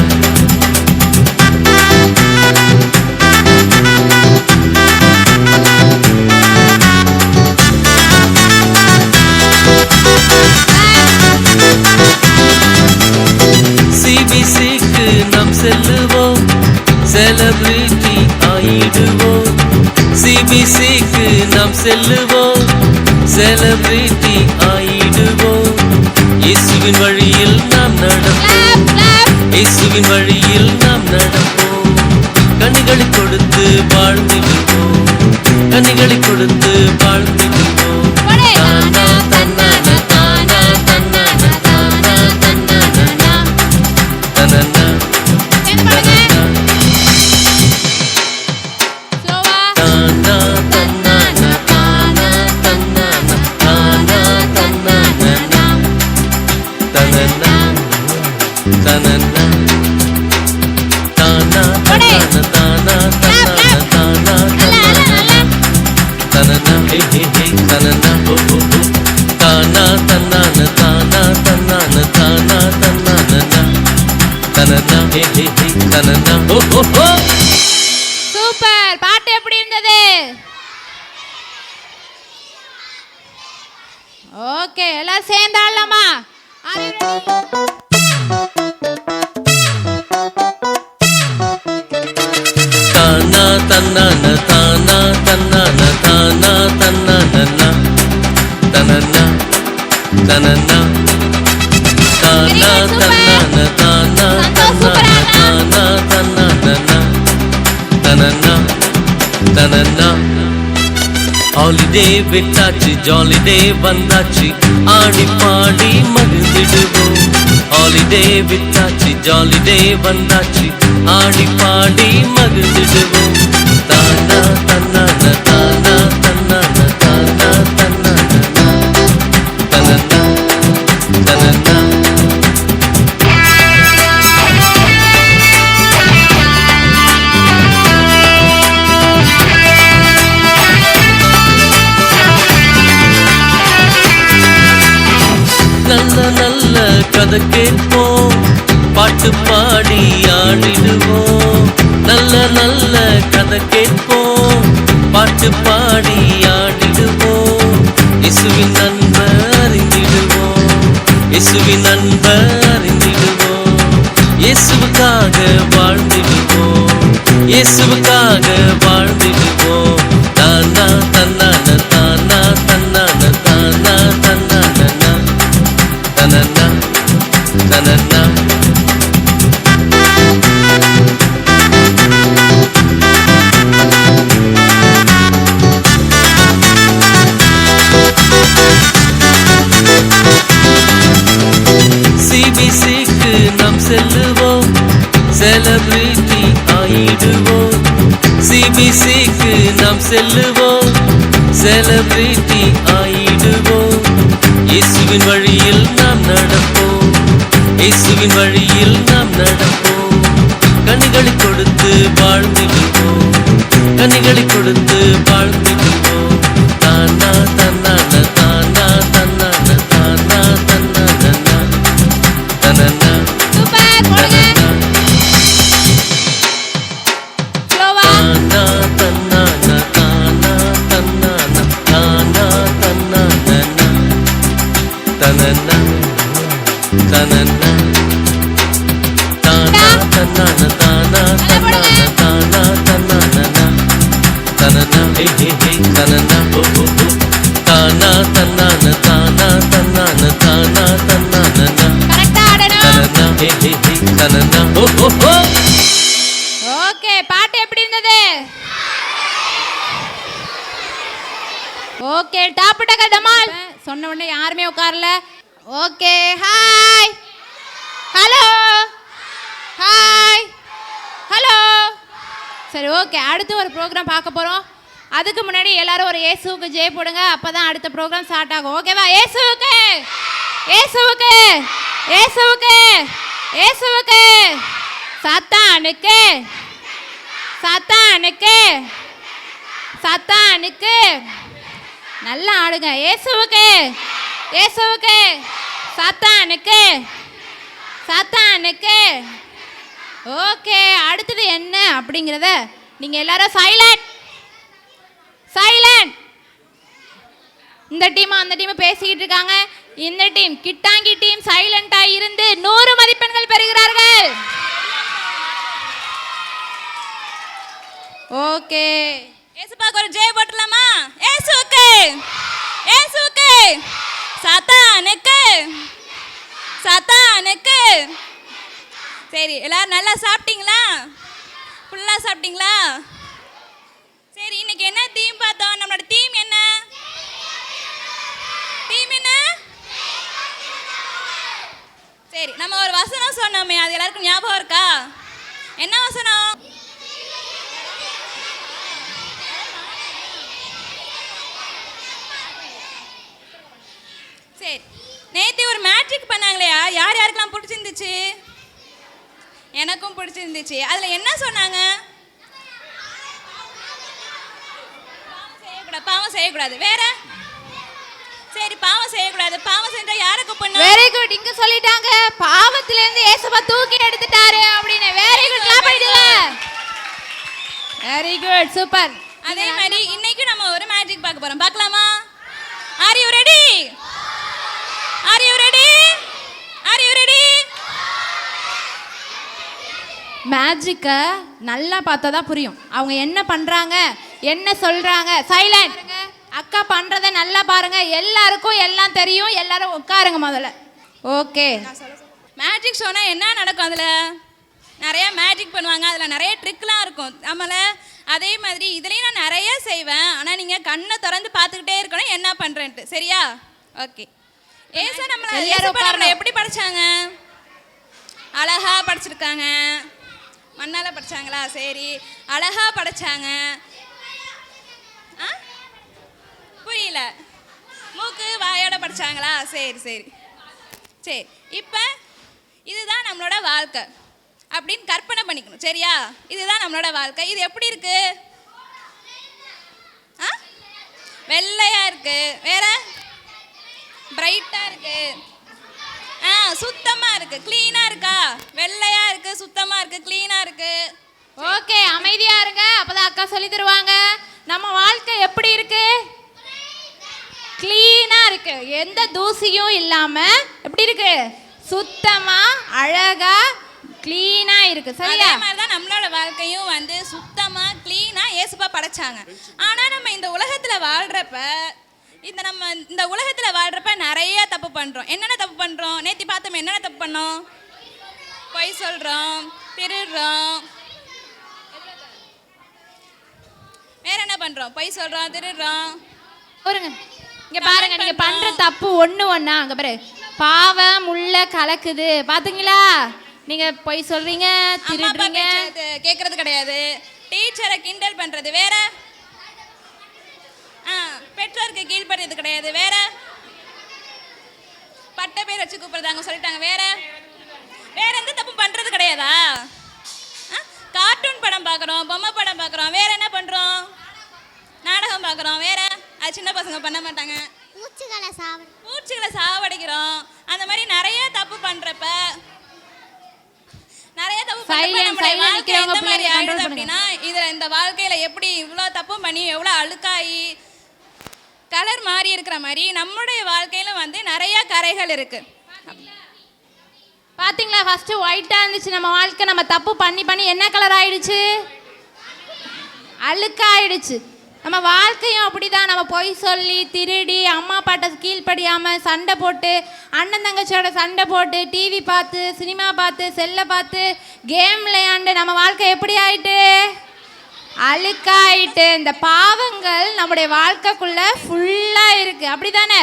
Speaker 9: சிபிசிக்கு நாம் செல்லுவோம், செலிபிரிட்டி ஆயிடுவோம். சிபிசிக்கு நாம் செல்லுவோம், செலிபிரிட்டி ஆயிடுவோம். இயேசுவின் வழியில் நாம் நடப்போம், இயேசுவின் வழியில் நாம் நடப்போம். கனிகளை கொடுத்து வாழ்ந்திடுவோம், கனிகளை கொடுத்து வாழ்ந்திடுவோம். தானா தன்னான தானா தன்னான தானா தன்னான தனனா தனனா. தானா தன்னான தானா தன்னான தானா தன்னான தனனா தனனா. தானா தன்னான தானா தன்னான தானா தன்னான தனனா. ஹே ஹே ஹே தனனா. தானா தன்னான தானா தனனா ஓ ஓ ஓ.
Speaker 1: சூப்பர். பாட்டு எப்படி இருந்தது? ஓகே, எல்லாம் சேர்ந்து ஆடலாமா? Are you ready?
Speaker 9: தானா தன்னான தானா தன்னான தானா தன்னான தனனா தனனா தானா தன்னான தானா தன்னான தானா தன்னான தனனா தனனா. ஹாலிடே விட்டாச்சு ஜாலிடே வந்தாச்சு ஆடி பாடி மகிழ்ந்திடுவோம். ஹாலிடே விட்டாச்சு ஜாலிடே வந்தாச்சு ஆடி பாடி மகிழ்ந்திடுவோம். தானா தன்னான தானா தன்னான தானா தன்னான தனனா தனனா. நல்ல நல்ல கதை கேட்போம் பாட்டு பாடி ஆடிடுவோம். நல்ல நல்ல கதை கேட்போம் பாட்டு பாடி ஆடிடுவோம். இயேசுவின் அன்பை அறிந்திடுவோம். இயேசுவின் அன்பை அறிந்திடுவோம். இயேசுவுக்காக வாழ்ந்திடுவோம். இயேசுவுக்காக வாழ்ந்திடுவோம். தானா தன்னான தானா தன்னான தானா தன்னான தனனா தனனா. சிபிசிக்கு நாம் செல்லுவோம் செலிபிரிட்டி ஆயிடுவோம். சிபிசிக்கு நாம் செல்லுவோம் செலிபிரிட்டி ஆயிடுவோம். இயேசுவின் வழியில் நாம் நடப்போம். இயேசுவின் வழியில் நாம் நடப்போம். கனிகளை கொடுத்து வாழ்ந்திடுவோம். கனிகளை கொடுத்து வாழ்ந்திடுவோம். தானா தன்னான தானா தன்னான தானா தன்னான தனனா
Speaker 1: சூப்பர். போடுங்க. ஸ்லோவா.
Speaker 9: தானா தன்னான தானா தன்னான தானா தன்னான தனனா தனனா தானா தன்னான தானா தன்னான தானா தன்னான தனனா ஹே ஹே ஹே தனனா ஓ ஓ ஓ. தானா தன்னான தானா தன்னான தானா தன்னான
Speaker 1: கரெக்டா ஆடணும்.
Speaker 9: தனனா ஹே ஹே ஹே தனனா ஓ ஓ ஓ.
Speaker 1: ஓகே, பாட்டு எப்படி இருந்தது? ஓகே, டாப் டக்க டமால். சொன்ன உடனே யாருமே உட்காரல. Okay, hi hello hi hello. சரி, ஓகே, அடுத்து ஒரு ப்ரோக்ராம் பார்க்க போகிறோம். அதுக்கு முன்னாடி எல்லாரும் ஒரு இயேசுவுக்கு ஜெய் போடுங்க. அப்போ தான் அடுத்த ப்ரோக்ராம் ஸ்டார்ட் ஆகும். ஓகேவா? இயேசுவுக்கு இயேசுவுக்கு இயேசுவுக்கு இயேசுவுக்கு. சாத்தானுக்கு சாத்தானுக்கு சாத்தானுக்கு. நல்லா ஆடுங்க. இயேசுவுக்கு இயேசுவுக்கு சாத்தானுக்கு சாத்தானுக்கு. ஓகே, அடுத்தது என்ன அப்படிங்கிறத நீங்கள் எல்லாரும் சைலண்ட் சைலண்ட். இந்த டீம் அந்த டீம் பேசிக்கிட்டு இருக்காங்க. இந்த டீம் கிட்டாங்கி டீம் சைலண்டா இருந்து 100 மதிப்பெண்கள் பெறுகிறார்கள். ஓகே,
Speaker 6: ஏசுப்பாக்கு ஒரு ஜெய் போட்டுலாமா? ஏசுவுக்கு ஏசுவுக்கு சாத்தானுக்கு சாத்தானுக்கு. சரி, எல்லாரும் நல்லா சாப்பிட்டீங்களா? ஃபுல்லாக சாப்பிட்டீங்களா? சரி, இன்னைக்கு என்ன தீம் பார்த்தோம்? நம்மளோட தீம் என்ன? தீம் என்ன? சரி, நம்ம ஒரு வசனம் சொன்னோமே, அது எல்லாருக்கும் ஞாபகம் இருக்கா? என்ன வசனம்? சரி, நேற்று ஒரு மேட்ரிக் பண்ணாங்களே, யார் யாருக்கெல்லாம் பிடிச்சிருந்துச்சு? எனக்கும் பிடிச்சிருந்துச்சு. அதில் என்ன சொன்னாங்க? பாவம் செய்யக்கூடாது. வேற சரி பாவம் செய்யக்கூடாது. பாவம் செஞ்சா யாரை கூப்பிடணும்?
Speaker 1: Very good. இங்க சொல்லிட்டாங்க பாவத்துல இருந்து ஏசப்பா தூக்கி எடுத்துட்டாரு அப்படின்னு. Very good. கிளாப் பண்ணிடுங்க. Very good. சூப்பர்.
Speaker 6: அதே மாதிரி இன்னைக்கு நம்ம ஒரு மேஜிக் பார்க்க போறோம். பார்க்கலாமா? Are you ready? Are you ready? Are you ready?
Speaker 1: மேஜிக்கை நல்லா பார்த்தா தான் புரியும். அவங்க என்ன பண்றாங்க, என்ன சொல்றாங்க. சைலண்ட். அக்கா பண்றதை நல்லா பாருங்க. எல்லாருக்கும் எல்லாம் தெரியும். எல்லாரும் உட்காருங்க முதல்ல. ஓகே.
Speaker 6: மேஜிக் ஷோனா என்ன நடக்கும்? அதில் நிறைய மேஜிக் பண்ணுவாங்க. அதில் நிறைய ட்ரிக்லாம் இருக்கும். நம்மள அதே மாதிரி இதுலேயும் நான் நிறைய செய்வேன். ஆனால் நீங்கள் கண்ணை திறந்து பார்த்துக்கிட்டே இருக்கணும் என்ன பண்ணுறேன்ட்டு. சரியா? ஓகே. ஏசா நம்மளை எப்படி படித்தாங்க? அழகா படிச்சிருக்காங்க. மண்ணால் படித்தாங்களா? சரி, அழகா படித்தாங்க. புரியல. மூக்கு வாயோட படித்தாங்களா? சரி சரி சரி. இப்போ இதுதான் நம்மளோட வாழ்க்கை அப்படின்னு கற்பனை பண்ணிக்கணும். சரியா? இதுதான் நம்மளோட வாழ்க்கை. இது எப்படி இருக்கு? வெள்ளையா இருக்கு. வேற பிரைட்டா இருக்கு. சுத்தமா இருக்கு. கிளீனா இருக்கா? வெள்ளையா இருக்கு, சுத்தமா இருக்கு, கிளீனா இருக்கு.
Speaker 1: ஓகே. அமைதியா இருங்க. அப்பதான் அக்கா சொல்லி தருவாங்க. நம்ம வாழ்க்கை எப்படி இருக்கு? கிளீனா இருக்கு. எந்த தூசியும் இல்லாம எப்படி இருக்கு? சுத்தமா அழகா கிளீனா இருக்கு. சரியா?
Speaker 6: அதே மாதிரி தான் நம்மளோட வாழ்க்கையும் வந்து சுத்தமா கிளீனா ஏசப்பா படைச்சாங்க. ஆனா நம்ம இந்த உலகத்துல வாழ்றப்ப இந்த உலகத்துல வாழ்றப்ப நிறைய தப்பு பண்றோம். என்னென்ன தப்பு பண்றோம்? நேத்தி பார்த்தோம். என்னென்ன தப்பு பண்ணோம்? பொய் சொல்றோம், திருடுறோம். வேற என்ன பண்றோம்? பொய் சொல்றோம், திருடுறோம்.
Speaker 1: பாருங்க, இங்க பாருங்க. நீங்க பண்ற தப்பு ஒண்ணா அங்க பாரு. பாவம் உள்ள கலக்குது. பாத்தீங்களா? நீங்க பொய் சொல்றீங்க, திருடுறீங்க,
Speaker 6: கேக்குறது கிடையாது, டீச்சரை கிண்டல் பண்றது. வேற பெற்றோருக்கு கீழ்படுறது கிடையாது. வேற பட்ட பேர் வச்சு கூப்பிடுறாங்க சொல்லிட்டாங்க. வேற வேற எந்த தப்பு பண்றது கிடையாதா? கார்ட்டூன் படம் பார்க்குறோம், பொம்மை படம் பார்க்குறோம். வேற என்ன பண்றோம்? நாடகம் பார்க்குறோம். வேற அது சின்ன பசங்க பண்ண மாட்டாங்க. பூச்சிகளை சாவடிக்கிறோம். அந்த மாதிரி நிறைய தப்பு பண்றப்ப நிறைய தப்பு அப்படின்னா இந்த வாழ்க்கையில எப்படி இவ்வளோ தப்பும் பண்ணி எவ்வளோ அழுக்காயி கலர் மாறி இருக்கிற மாதிரி நம்முடைய வாழ்க்கையில வந்து நிறைய கரைகள் இருக்கு.
Speaker 1: பாத்தீங்களா? ஃபர்ஸ்ட் ஒயிட்டா இருந்துச்சு நம்ம வாழ்க்கை. நம்ம தப்பு பண்ணி பண்ணி என்ன கலர் ஆயிடுச்சு? அழுக்காயிடுச்சு. நம்ம வாழ்க்கையும் அப்படிதான். நம்ம பொய் சொல்லி, திருடி, அம்மா அப்பாட்ட கீழ்ப்படியாம, சண்டை போட்டு, அண்ணன் தங்கச்சியோட சண்டை போட்டு, டிவி பார்த்து, சினிமா பார்த்து, செல்லை பார்த்து, கேம் விளையாண்டு நம்ம வாழ்க்கை எப்படி ஆயிட்டு? அழுக்காயிட்டு. இந்த பாவங்கள் நம்முடைய வாழ்க்கைக்குள்ள ஃபுல்லா இருக்கு. அப்படிதானே?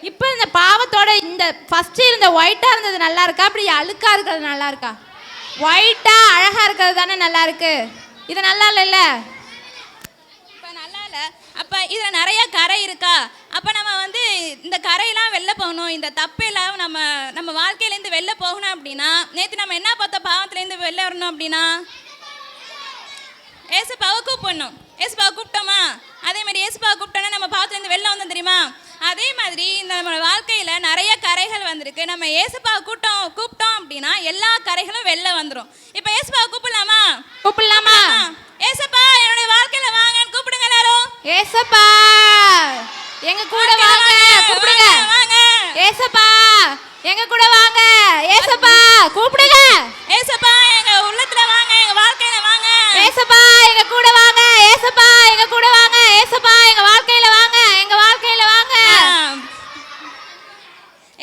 Speaker 1: இப்போ இந்த பாவத்தோட இந்த ஃபர்ஸ்ட் இருந்த ஒயிட்டா இருந்தது நல்லா இருக்கா? அப்படி அழுக்கா இருக்கிறது நல்லா இருக்கா? ஒயிட்டா அழகா இருக்கிறது தானே நல்லா இருக்கு. இது நல்லா இல்லைல்ல?
Speaker 6: அப்போ இதில் நிறைய கரை இருக்கா? அப்போ நம்ம வந்து இந்த கரையெல்லாம் வெளில போகணும். இந்த தப்பெல்லாம் நம்ம வாழ்க்கையிலேருந்து வெளில போகணும் அப்படின்னா நேற்று நம்ம என்ன பார்த்தோம்? பாவத்துலேருந்து வெளில வரணும் அப்படின்னா ஏசப்பாவை கூப்பிடணும். ஏசப்பாவை கூப்பிட்டோமா? அதே மாதிரி ஏசப்பாவை கூப்பிட்டோன்னா நம்ம பாவத்துலேருந்து வெளில வந்தோம். தெரியுமா? அதே மாதிரி இந்த நம்ம வாழ்க்கையில் நிறைய கரைகள் வந்திருக்கு. நம்ம ஏசப்பாவை கூப்பிட்டோம் அப்படின்னா எல்லா கரைகளும் வெளில வந்துடும். இப்போ ஏசப்பாவை கூப்பிடலாமா?
Speaker 1: கூப்பிடலாமா?
Speaker 6: ஏசப்பா என்னுடைய வாழ்க்கையில வாங்கன்னு கூப்பிடுங்க எல்லாரும்.
Speaker 1: ஏசப்பா எங்க கூட வாங்க. கூப்பிடுங்க.
Speaker 6: வாங்க.
Speaker 1: ஏசப்பா எங்க கூட வாங்க. ஏசப்பா கூப்பிடுங்க.
Speaker 6: ஏசப்பா எங்க உள்ளத்துல வாங்க, எங்க வாழ்க்கையில வாங்க.
Speaker 1: ஏசப்பா எங்க கூட வாங்க. ஏசப்பா எங்க கூட வாங்க. ஏசப்பா எங்க வாழ்க்கையில வாங்க. எங்க வாழ்க்கையில வாங்க.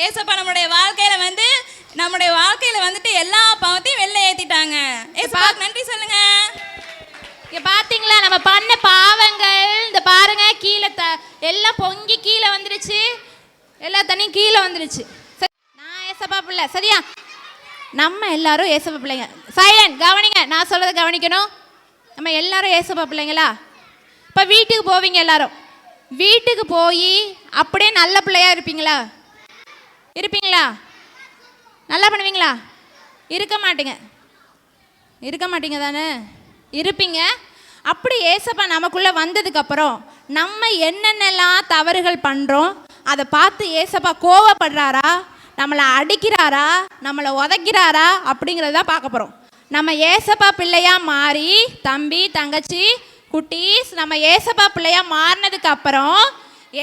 Speaker 6: ஏசப்பா நம்மளுடைய வாழ்க்கையில வந்துட்டு எல்லா பாவத்தையும் வெளில ஏத்திட்டாங்க. ஏசப்பாக்கு நன்றி சொல்லுங்க.
Speaker 1: இங்க பாத்தீங்களா? நம்ம பண்ண பாவங்கள் இந்த பாருங்க கீழே எல்லாம் பொங்கி கீழே வந்துருச்சு. எல்லா தண்ணியும் கீழே வந்துருச்சு. நான் ஏசப்பா பிள்ளை. சரியா? நம்ம எல்லாரும் ஏசப்பா பிள்ளைங்க. சைலண்ட். கவனிங்க. நான் சொல்றதை கவனிக்கணும். நம்ம எல்லாரும் ஏசப்பா பிள்ளைங்களா? இப்போ வீட்டுக்கு போவீங்க எல்லாரும். வீட்டுக்கு போய் அப்படியே நல்ல பிள்ளையா இருப்பீங்களா? நல்லா பண்ணுவீங்களா? இருக்க மாட்டீங்க தானே? இருப்பீங்க. அப்படி ஏசப்பா நமக்குள்ளே வந்ததுக்கப்புறம் நம்ம என்னென்னலாம் தவறுகள் பண்ணுறோம் அதை பார்த்து ஏசப்பா கோவப்படுறாரா, நம்மளை அடிக்கிறாரா, நம்மளை உதைக்கிறாரா அப்படிங்கிறத பார்க்க போகிறோம். நம்ம ஏசப்பா பிள்ளையாக மாறி, தம்பி தங்கச்சி குட்டீஸ், நம்ம ஏசப்பா பிள்ளையாக மாறினதுக்கு அப்புறம்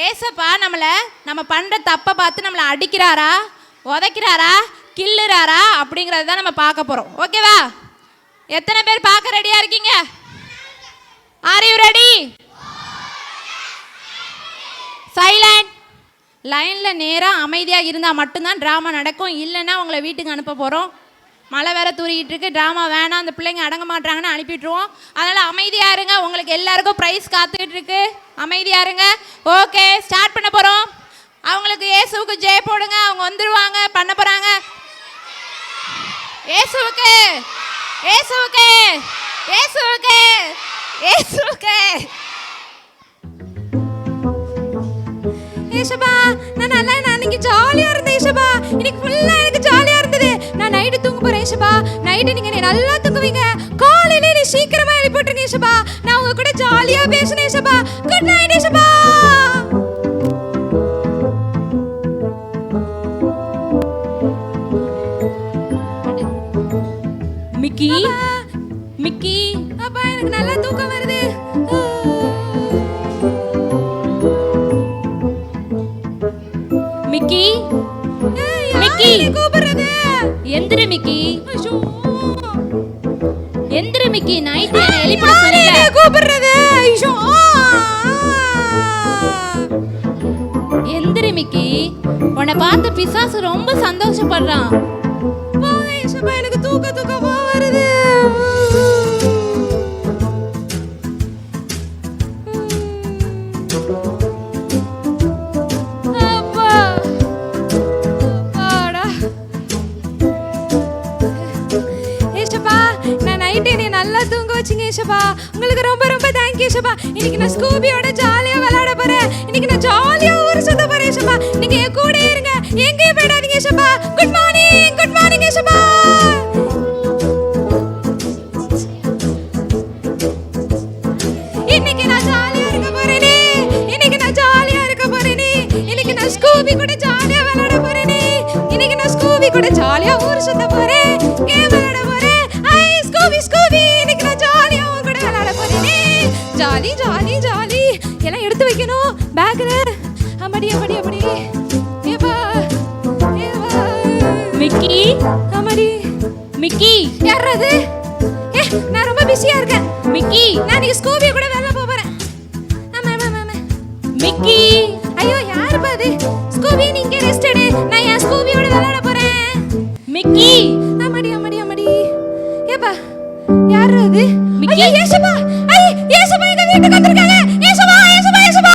Speaker 1: ஏசப்பா நம்ம பண்ணுற தப்பை பார்த்து நம்மளை அடிக்கிறாரா, உதைக்கிறாரா, கிள்ளுறாரா அப்படிங்கிறத தான் நம்ம பார்க்க போகிறோம். ஓகேவா? எத்தனை பேர் பார்க்க ரெடியாக இருக்கீங்க? R you ready? சைலண்ட். லைனில் நேராக அமைதியாக இருந்தால் மட்டும்தான் ட்ராமா நடக்கும். இல்லைன்னா உங்களை வீட்டுக்கு அனுப்ப போகிறோம். மழை வேற தூரிக்கிட்டு இருக்கு, ட்ராமா வேணாம், அந்த பிள்ளைங்க அடங்க மாட்டாங்கன்னு அனுப்பிட்டுருவோம். அதனால் அமைதியாக இருங்க. உங்களுக்கு எல்லாருக்கும் ப்ரைஸ் காத்துக்கிட்டு இருக்கு. அமைதியாக இருங்க. ஓகே, ஸ்டார்ட் பண்ண போகிறோம். அவங்களுக்கு இயேசுவுக்கு ஜெய போடுங்க. அவங்க வந்துடுவாங்க, பண்ண போகிறாங்க. இயேசுவுக்கு, இயேசுவுக்கு, இயேசுவுக்கு, இயேசுவுக்கு.
Speaker 7: ஏசப்பா, நான் அன்னைக்கு ஜாலியாக இருந்தேன் ஏசப்பா. இன்னைக்கு ஃபுல்லாக எனக்கு ஜாலியாக இருந்தது. நான் நைட்டு தூங்க போகிறேன் ஏசப்பா. நைட்டு நீங்கள் என்னை நல்லா தூங்குவீங்க. காலையில நீ சீக்கிரமாக எழுப்பிட்டுருங்க ஏசப்பா. நான் உங்க கூட ஜாலியாக பேசுனேன் ஏசப்பா. குட் நைட் ஏசப்பா.
Speaker 1: மிக்கி, மிக்கி,
Speaker 7: அப்பா எனக்கு நல்லா தூக்கம் வருது.
Speaker 1: மிக்கி, மிக்கி
Speaker 7: கூப்பிடுறது.
Speaker 1: எந்திரு மிக்கி, எந்திரு மிக்கி. நைட்டு என்ன எழுப்பிட சொன்னீங்க.
Speaker 7: கூப்பிடுறது.
Speaker 1: எந்திரு மிக்கி. உன்னை பார்த்து பிசாசு ரொம்ப சந்தோஷப்படுறான்.
Speaker 7: எனக்கு தூக்கமா வருது. நல்லா தூங்க வச்சிங்க ஏசப்பா. உங்களுக்கு ரொம்ப ரொம்ப தேங்க்யூ ஏசப்பா. இன்னைக்கு நான் ஸ்கூபியோட ஜாலியா விளையாட போறேன். இன்னைக்கு நான் ஜாலியா ஊர் சுத்த போறேன் ஏசப்பா. நீங்க என் கூட இருங்க, எங்கேயும் போயிடாதீங்க ஏசப்பா. குட் மார்னிங், குட் மார்னிங் ஏசப்பா. இன்னைக்கு நான் ஜாலியா இருக்க போறேனே. இன்னைக்கு நான் ஜாலியா இருக்க போறேனே. இன்னைக்கு நான் ஸ்கூபி கூட ஜாலியா விளையாட போறேனே. இன்னைக்கு நான் ஸ்கூபி கூட ஜாலியா ஊர் சுத்த போறேன், கேம் விளையாட போறேன். ஐ ஸ்கூபி ஸ்கூபி, இன்னைக்கு நான் ஜாலியா உன் கூட விளையாட போறேனே. Jolly jolly jolly. எல்லாம் எடுத்து வைக்கணும் பேக்ல. அம்மாடி அம்மாடி அம்மாடி. ஏப்பா ஏப்பா.
Speaker 1: மிக்கி,
Speaker 7: அம்மாடி.
Speaker 1: மிக்கி.
Speaker 7: யாரது? நான் ரொம்ப பிஸியா இருக்கேன்.
Speaker 1: மிக்கி,
Speaker 7: நான் நீ ஸ்கூபி கூட வெளில போறேன். ஆமா ஆமா ஆமா.
Speaker 1: மிக்கி.
Speaker 7: ஐயோ யாருப்பா அது? ஸ்கூபி நீங்க ரெஸ்ட் எடு. நான் என் ஸ்கூபியோட விளையாட போறேன்.
Speaker 1: மிக்கி.
Speaker 7: அம்மாடி அம்மாடி அம்மாடி. ஏப்பா யாரு அது?
Speaker 1: மிக்கி.
Speaker 7: ஐயோ ஏசப்பா. ஐ ஏசப்பா எங்க வீட்டுக்கு வந்திருக்காங்க. ஏசப்பா ஏசப்பா ஏசப்பா.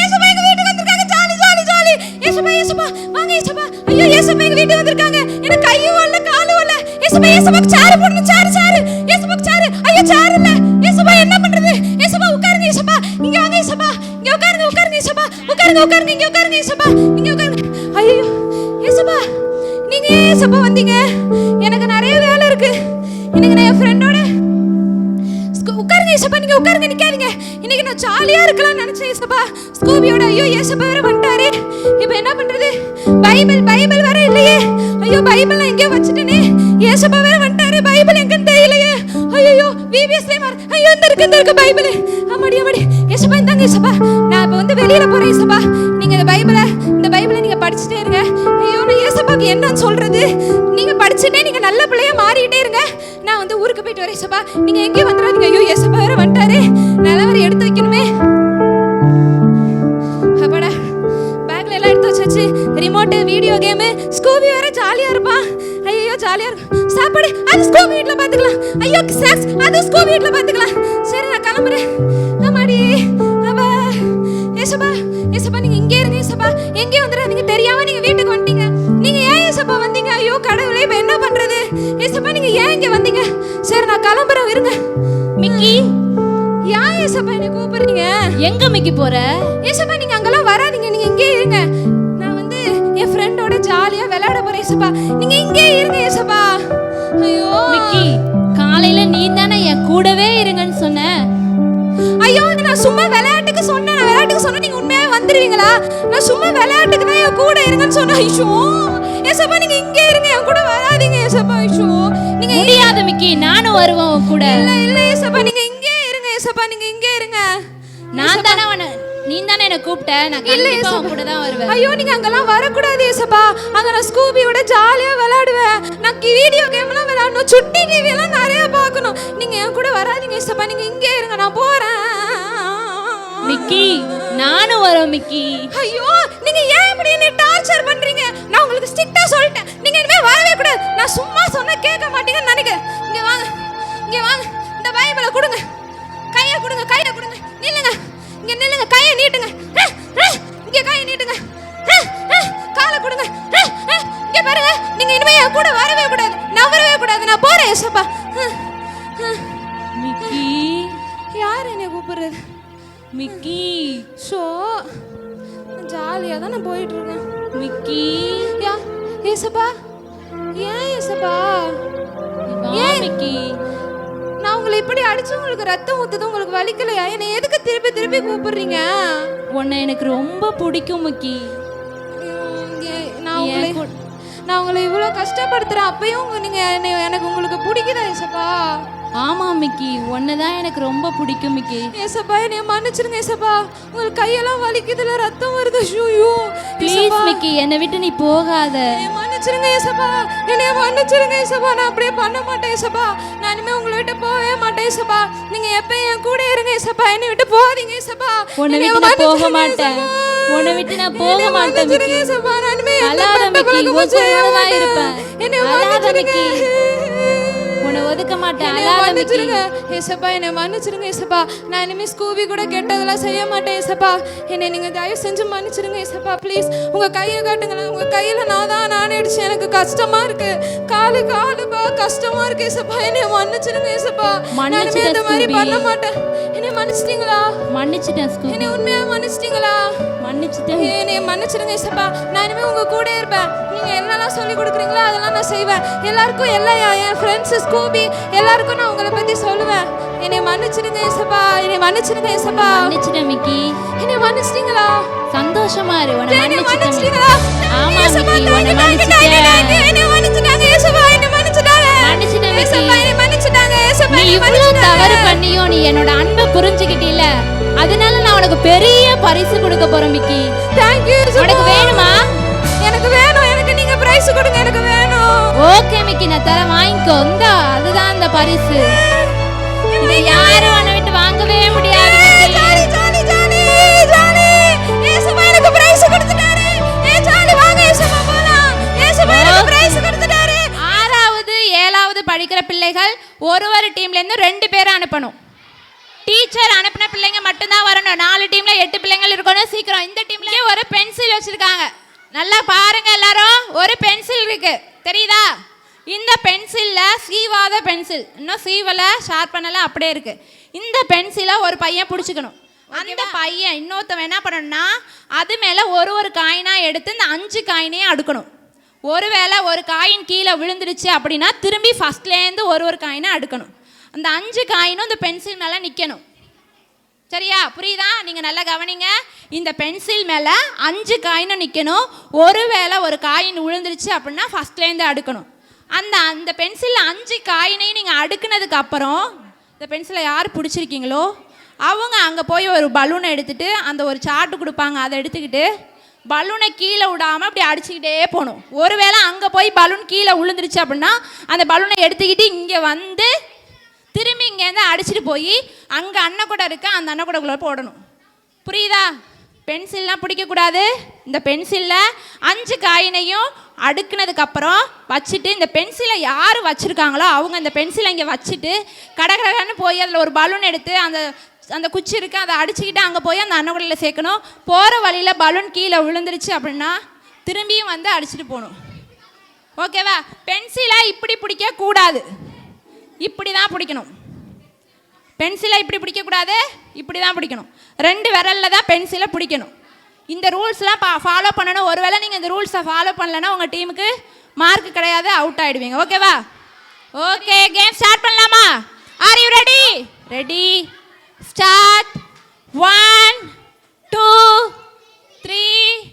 Speaker 7: ஏசப்பா எங்க வீட்டுக்கு வந்திருக்காங்க. Jolly jolly jolly. ஏசப்பா ஏசப்பா வாங்க ஏசப்பா. ஐயோ ஏசப்பா எங்க வீட்டுக்கு வந்திருக்காங்க. எனக்கு கையும் வரல காலும் வரல. ஏசப்பா ஏசப்பாக்கு சேர் போடணும். சேர் சேர். ஏசப்பாக்கு சேர். ஐயோ சேர் இல்ல. ஏசப்பா என்ன பண்றது? ஏசப்பா உட்காருங்க ஏசப்பா. இங்க வாங்க ஏசப்பா. இங்க உட்காருங்க உட்காருங்க ஏசப்பா. உட்காருங்க உட்காருங்க. இங்க உட்காருங்க ஏசப்பா. இங்க உட்காருங்க. ஐயோ ஏசப்பா நீங்க ஏசப்பா வந்தீங்க. எனக்கு நிறைய வேலை இருக்கு. இன்னைக்கு நான் என் ஃப்ரெண்டோட உட்காருங்க ஏசப்பா. நீங்க உட்காருங்க, நிக்காதீங்க. இன்னைக்கு நான் ஜாலியா இருக்கலாம் நினைச்சேன் ஏசப்பா. ஸ்கூபியோட. ஐயோ ஏசப்பா வேற வந்துட்டாரு. இப்போ என்ன பண்றது? பைபிள் வேற இல்லையே. ஐயோ பைபிள் நான் எங்கேயோ வச்சுட்டேனே. ஏசப்பா வேற வந்துட்டாரு. பைபிள் எங்கன்னு தெரியலையே. ஐயோ விபிஎஸ்ல மார். ஐயோ இந்த இருக்கு பைபிள். அம்மாடி அம்மாடி. ஏசப்பா இந்தாங்க ஏசப்பா. நான் இப்போ வந்து வெளியில போறேன் ஏசப்பா. நீங்க இந்த பைபிளை நீங்க படிச்சுட்டே இருங்க. ஐயோ நான் ஏசப்பாக்கு என்னன்னு சொல்றது? நீங்க படிச்சுட்டே நீங்க நல்ல பிள்ளையா மாறிக்கிட்டே இருங்க. நான் வந்து ஊருக்கு போயிட்டு வரேன் ஏசப்பா. நீங்க எங்கேயும் வந்துடாதீங்க. ஐயோ ஏசப்பா வேற வந்துட்டாரு. நல்லா வேற எடுத்து வைக்கணுமே. அப்பாடா பேக்ல எல்லாம் எடுத்து வச்சாச்சு. Remote, video game. ஸ்கூபி வேற ஜாலியா இருப்பான். ஐயோ ஜாலியா இருக்கும். சாப்பாடு அது ஸ்கூபி வீட்ல பாத்துக்கலாம். ஐயோ ஸ்நாக்ஸ் அது ஸ்கூபி வீட்ல பாத்துக்கலாம். சரி நான் கிளம்புறேன். ஆமாடி அப்பா. ஏசப்பா ஏசப்பா நீங்க இங்கே இருங்க ஏசப்பா. எங்கேயும் வந்துடாதீங்க. தெரியாம நீங்க வீட்டுக்கு வந்துட்டீங்க. நீங்க ஏன் ஏசப்பா வந்தீங்க? ஐயோ கடவுளே இப்ப என்ன பண்றது? ஏசப்பா நீங்க ஏன் இங்க வந்தீங்க? சரி நான் கிளம்புறேன் இருங்க.
Speaker 1: மிக்கி,
Speaker 7: ஏன் ஏசப்பா என்ன கூப்பிடுறீங்க?
Speaker 1: எங்க மிக்கி போற?
Speaker 7: ஏசப்பா நீங்க அங்கெல்லாம் வராதீங்க. நீங்க இங்கே இருங்க. நான் வந்து என் ஃப்ரெண்டோட ஜாலியா விளையாட போறேன் ஏசப்பா. நீங்க இங்கே இருங்க ஏசப்பா. ஐயோ
Speaker 1: மிக்கி, காலையில நீ தானே என் கூடவே இருங்கன்னு சொன்ன.
Speaker 7: ஐயோ நான் சும்மா விளையாட்டுக்கு சொன்னேன். நீங்க உண்மையாவே வந்துருவீங்களா? நான் சும்மா விளையாட்டுக்கு தான் என் கூட இருங்கன்னு சொன்னேன். ஐயோ ஏசப்பா நீங்க இங்கே இருங்க, என் கூட வராதீங்க ஏசப்பா. ஐயோ நீங்க
Speaker 1: முடியாது மிக்கி, நானும் வருவேன் உன் கூட.
Speaker 7: இல்ல ஏசப்பா நீங்க இங்கே இருங்க ஏசப்பா, நீங்க இங்கே இருங்க.
Speaker 1: நான் தானே நீ தானே என்ன கூப்பிட்ட, நான் கண்டிப்பா உன் கூட தான் வருவேன்.
Speaker 7: ஐயோ நீங்க அங்கெல்லாம் வரக்கூடாது ஏசப்பா, அங்க நான் ஸ்கூபியோட ஜாலியா விளையாடுவேன், நான் வீடியோ கேம் எல்லாம் விளையாடணும், சுட்டி டிவி எல்லாம் நிறைய பார்க்கணும். நீங்க என் கூட வராதீங்க ஏசப்பா, நீங்க இங்கே இருங்க, நான் போறேன்.
Speaker 1: மிக்கி நானும் வரோம் மிக்கி.
Speaker 7: ஐயோ நீங்க ஏன் இப்படி என்ன டார்ச்சர் பண்றீங்க? நான் உங்களுக்கு ஸ்ட்ரிக்ட்டா சொல்லிட்டேன், நீங்க இனிமே வரவே கூடாது. நான் சும்மா சொன்னா கேட்க மாட்டீங்கன்னு நினைக்கிறேன். இங்க வாங்க, இங்க வாங்க, இந்த பைபிளை கொடுங்க, கையை கொடுங்க, கையை கொடுங்க, நில்லுங்க, இங்க நில்லுங்க, கையை நீட்டுங்க, இங்க கையை நீட்டுங்க, காலை கொடுங்க, இங்க பாருங்க, நீங்க இனிமே என் கூட வரவே கூடாது, நவரவே கூடாது, நான் போறேன் ஏசப்பா.
Speaker 1: மிக்கி
Speaker 7: யார் என்னை கூப்பிடுறது?
Speaker 1: மிக்கி
Speaker 7: ஷோ ஜாலியாக தான் நான் போயிட்டு இருக்கேன்.
Speaker 1: மிக்கி
Speaker 7: யா ஏசப்பா, ஏன் ஏசப்பா,
Speaker 1: ஏன் மிக்கி?
Speaker 7: நான் உங்களை இப்படி அடிச்சு உங்களுக்கு ரத்தம் ஊத்துது, உங்களுக்கு வலிக்கலையா? என்னை எதுக்கு திருப்பி திருப்பி கூப்பிடுறீங்க?
Speaker 1: உன்னை எனக்கு ரொம்ப பிடிக்கும் மிக்கி.
Speaker 7: நான் உங்களை இவ்வளோ கஷ்டப்படுத்துறேன், அப்பயும் நீங்க எனக்கு உங்களுக்கு பிடிக்குதா ஏசப்பா?
Speaker 1: ஆமா மிக்கி, உன்னதான் எனக்கு ரொம்ப பிடிக்கும் மிக்கி.
Speaker 7: ஏசப்பா என்னைய மன்னிச்சிருங்க ஏசப்பா, உங்களுக்கு கையெல்லாம் வலிக்குதுல, ரத்தம் வருது. ஐயோ
Speaker 1: ப்ளீஸ் மிக்கி, என்னை விட்டு நீ போகாத.
Speaker 7: மன்னிச்சிருங்க ஏசப்பா, என்னைய மன்னிச்சிருங்க ஏசப்பா, நான் அப்படியே பண்ண மாட்டேன் ஏசப்பா, நான் இனிமே உங்களை விட்டு போகவே மாட்டேன் ஏசப்பா, நீங்க எப்பயும் என் கூட இருங்க ஏசப்பா, என்னை விட்டு போகாதீங்க ஏசப்பா.
Speaker 1: உன்னை விட்டு நான் போக மாட்டேன், உன்னை விட்டு நான் போக மாட்டேன் மிக்கி.
Speaker 7: ஏசப்பா நான் இனிமே
Speaker 1: அழாத மிக்கி, உன் கூட தான் இருப்பேன். அழாத மிக்கி, உன்னை ஒதுக்க மாட்டேன். அழாத மிக்கி.
Speaker 7: ஏசப்பா என்னை மன்னிச்சிருங்க ஏசப்பா, நான் இனிமே ஸ்கூபி கூட கெட்டதெல்லாம் செய்ய மாட்டேன் ஏசப்பா, என்னை நீங்க தயவு செஞ்சு மன்னிச்சிருங்க ஏசப்பா ப்ளீஸ். உங்க கையை காட்டுங்களேன், உங்க கையில நானே அடிச்சு, எனக்கு கஷ்டமா இருக்கு, காலுப்பா கஷ்டமா இருக்கு ஏசப்பா, என்னை மன்னிச்சிருங்க ஏசப்பா, நான் இனிமே இந்த மாதிரி பண்ண மாட்டேன். என்னை மன்னிச்சிட்டீங்களா?
Speaker 1: மன்னிச்சிட்டேன் ஸ்கூபி.
Speaker 7: என்னை உண்மையா மன்னிச்சிட்டீங்களா?
Speaker 1: மன்னிச்சிட்டேன்.
Speaker 7: என்னை மன்னிச்சிருங்க ஏசப்பா, நான் இனிமே உங்க கூட இருப்பேன், நீங்க என்னெல்லாம் சொல்லி கொடுக்குறீங்களோ அதெல்லாம் நான் செய்வேன். எல்லாருக்கும் என் ஃப்ரெண்ட்ஸ் ஸ்கூபி எல்லாருக்கும் நான் உங்களை பத்தி சொல்லுவேன். என்னை மன்னிச்சிடுங்க ஏசப்பா, என்னை மன்னிச்சிடுங்க ஏசப்பா.
Speaker 1: மன்னிச்சிட்டேன் மிக்கி.
Speaker 7: என்னை மன்னிச்சிட்டீங்களா?
Speaker 1: சந்தோஷமா இரு, உன்னை
Speaker 7: மன்னிச்சிட்டீங்களா?
Speaker 1: ஆமா மிக்கி, உன்னை மன்னிச்சிட்டேன்.
Speaker 7: என்னை மன்னிச்சிட்டாங்க ஏசப்பா, என்னை மன்னிச்சிட்டாங்க.
Speaker 1: மன்னிச்சிட்டேன் மிக்கி.
Speaker 7: ஏசப்பா என்னை மன்னிச்சிட்டாங்க ஏசப்பா.
Speaker 1: நீ இவ்வளவு தவறு பண்ணியும் நீ என்னோட அன்பை புரிஞ்சுக்கிட்டீல, அதனால நான் உனக்கு பெரிய பரிசு கொடுக்க போறேன் மிக்கி.
Speaker 7: Thank you.
Speaker 1: உனக்கு வேணுமா?
Speaker 7: எனக்கு வேணும், எனக்கு நீங்க பிரைஸ் கொடுங்க, எனக்கு வேணும்.
Speaker 1: ஓகே மிக்கி, நான் தர வாங்கிக்கோ. இந்த அதுதான் அந்த பரிசு, இதை யாரும் உன்னை விட்டு வாங்கவே முடியாது மிக்கி.
Speaker 7: ஜாலி ஏசப்பா எனக்கு பிரைஸ் கொடுத்துட்டாரு. ஜாலி வாங்க ஏசப்பா போலாம். ஏசப்பா எனக்கு பிரைஸ் கொடுத்துட்டாரு.
Speaker 1: 6வது 7வது படிக்கிற பிள்ளைகள் ஒரு டீம்ல இருந்து 2 பேரை அனுப்பணும். டீச்சர் அனுப்பின பிள்ளைங்க மட்டும்தான் வரணும். 4 டீம்ல 8 பிள்ளைங்கள் இருக்கணும். சீக்கிரம். இந்த டீம்ல ஒரு பென்சில் வச்சிருக்காங்க, நல்லா பாருங்க எல்லாரும். ஒரு பென்சில் இருக்கு, தெரியுதா? இந்த பென்சில்ல சீவாத பென்சில், இன்னும் சீவல ஷார்ப் பண்ணல, அப்படியே இருக்கு. இந்த பென்சிலை ஒரு பையன் பிடிச்சிக்கணும். அந்த பையன் இன்னொருத்தவன் என்ன பண்ணணும்னா அது மேல ஒரு காயினா எடுத்து இந்த 5 காயினையும் அடுக்கணும். ஒருவேளை ஒரு காயின் கீழே விழுந்துடுச்சு அப்படின்னா திரும்பி ஃபர்ஸ்ட்லேருந்து ஒரு காயினை அடுக்கணும். அந்த 5 காயினும் இந்த பென்சில் மேலே நிற்கணும். சரியா? புரியுதா? நீங்கள் நல்லா கவனிங்க. இந்த பென்சில் மேலே 5 காயினும் நிற்கணும். ஒருவேளை ஒரு காயின் விழுந்துருச்சு அப்படின்னா ஃபர்ஸ்ட்லேருந்து அடுக்கணும். அந்த பென்சிலில் 5 காயினையும் நீங்கள் அடுக்குனதுக்கு அப்புறம் இந்த பென்சிலை யார் பிடிச்சிருக்கீங்களோ அவங்க அங்கே போய் ஒரு பலூனை எடுத்துகிட்டு அந்த ஒரு சார்ட்டு கொடுப்பாங்க, அதை எடுத்துக்கிட்டு பலூனை கீழே விடாமல் அப்படி அடிச்சுக்கிட்டே போகணும். ஒருவேளை அங்கே போய் பலூன் கீழே விழுந்துருச்சு அப்படின்னா அந்த பலூனை எடுத்துக்கிட்டு இங்கே வந்து திரும்பி இங்கேருந்து அடிச்சுட்டு போய் அங்கே அன்னக்கூடை இருக்க அந்த அன்னக்கூடைக்குள்ளே போடணும். புரியுதா? பென்சில்லாம் பிடிக்கக்கூடாது. இந்த பென்சிலில் 5 காயினையும் அடுக்குனதுக்கப்புறம் வச்சுட்டு இந்த பென்சிலை யார் வச்சுருக்காங்களோ அவங்க அந்த பென்சிலை இங்கே வச்சுட்டு கடற்கரைன்னு போய் அதில் ஒரு பலூன் எடுத்து அந்த குச்சி இருக்குது அதை அடிச்சுக்கிட்டு அங்கே போய் அந்த அன்னக்கூடையில் சேர்க்கணும். போகிற வழியில் பலூன் கீழே விழுந்துருச்சு அப்படின்னா திரும்பியும் வந்து அடிச்சுட்டு போகணும். ஓகேவா? பென்சிலை இப்படி பிடிக்கக்கூடாது, இப்படி தான் பிடிக்கணும். பென்சிலை இப்படி பிடிக்கக்கூடாது, இப்படி தான் பிடிக்கணும். 2 விரலில் தான் பென்சிலை பிடிக்கணும். இந்த ரூல்ஸ்லாம் ஃபாலோ பண்ணணும். ஒருவேளை நீங்கள் இந்த ரூல்ஸை ஃபாலோ பண்ணலைன்னா உங்கள் டீமுக்கு மார்க் கிடையாது, அவுட் ஆகிடுவீங்க. ஓகேவா? ஓகே, கேம் ஸ்டார்ட் பண்ணலாமா? Are you ready? Ready, start. 1 2 3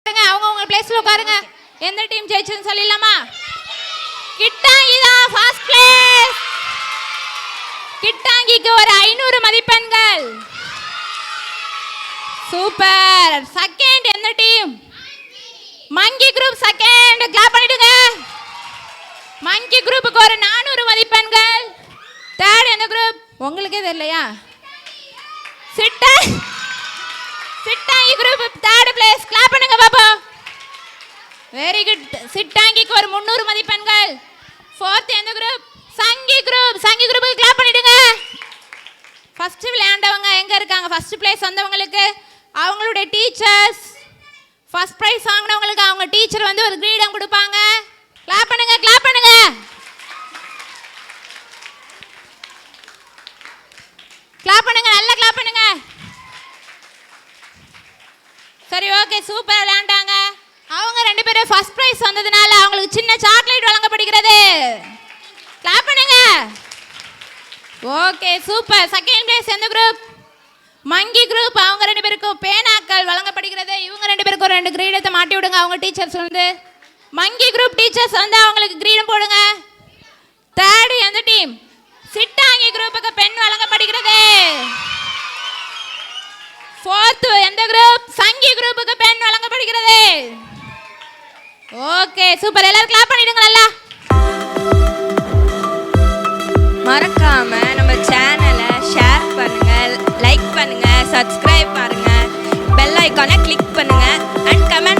Speaker 1: அவங்க உங்க பிளேஸ்ல உட்காருங்க. எந்த டீம் ஜெயிச்சுன்னு சொல்லிடலாமா? கிட்டாங்கி தான் ஃபர்ஸ்ட் பிளேஸ். கிட்டாங்கிக்கு ஒரு 500 மதிப்பெண்கள். சூப்பர். செகண்ட் எந்த டீம்? மங்கி குரூப் செகண்ட். கிளாப் பண்ணிடுங்க. மங்கி குரூப்புக்கு ஒரு 400 மதிப்பெண்கள். தேர்ட் எந்த குரூப்? உங்களுக்கே தெரியலையா? சிட்டாங்கி குரூப் தேர்ட் பிளேஸ். கிளாப் பண்ணுங்க பாப்பா. Very good. சிட்டாங்கிக்கு ஒரு 300 மதிப்பெண்கள். ஃபோர்த் எந்த குரூப்? சங்கி குரூப். சங்கி குரூப்புக்கு கிளாப் பண்ணிடுங்க. ஃபர்ஸ்ட் விளையாண்டவங்க எங்க இருக்காங்க? ஃபர்ஸ்ட் பிளேஸ் வந்தவங்களுக்கு அவங்களுடைய டீச்சர்ஸ், ஃபர்ஸ்ட் பிரைஸ் வாங்கினவங்களுக்கு அவங்க டீச்சர் வந்து ஒரு கிரீடம் கொடுப்பாங்க. கிளாப் பண்ணுங்க, கிளாப் பண்ணுங்க. கிளாப் பண்ணுங்க, நல்லா கிளாப் பண்ணுங்க. சரி, ஓகே, சூப்பர் விளையாண்டாங்க. அவங்க 2 பேரும் ஃபர்ஸ்ட் பிரைஸ் வந்ததுனால அவங்களுக்கு சின்ன சாக்லேட் வழங்கப்படுகிறது. கிளாப் பண்ணுங்க. Okay, super. செகண்ட் பிளேஸ் எந்த குரூப்? மங்கி குரூப். அவங்க 2 பேருக்கும் பேனாக்கள் வழங்கப்படுகிறது. இவங்க 2 பேருக்கும் 2 கிரீடத்தை மாட்டி விடுங்க. அவங்க டீச்சர்ஸ் வந்து மங்கி குரூப் டீச்சர்ஸ் வந்து அவங்களுக்கு கிரீடம் போடுங்க. தேர்ட் எந்த டீம்? சிட்டாங்கி குரூப்புக்கு பென் வழங்கப்படுகிறது. ஃபோர்த் எந்த குரூப்? சங்கி குரூப்புக்கு பென் வழங்கப்படுகிறது. Okay, super. எல்லாரும் கிளாப் பண்ணிடுங்க நல்லா.
Speaker 10: மறக்காம நம்ம சேனலை ஷேர் பண்ணுங்க, லைக் பண்ணுங்க, சப்ஸ்கிரைப் பண்ணுங்க, பெல் ஐகானை கிளிக் பண்ணுங்க அண்ட் கமெண்ட்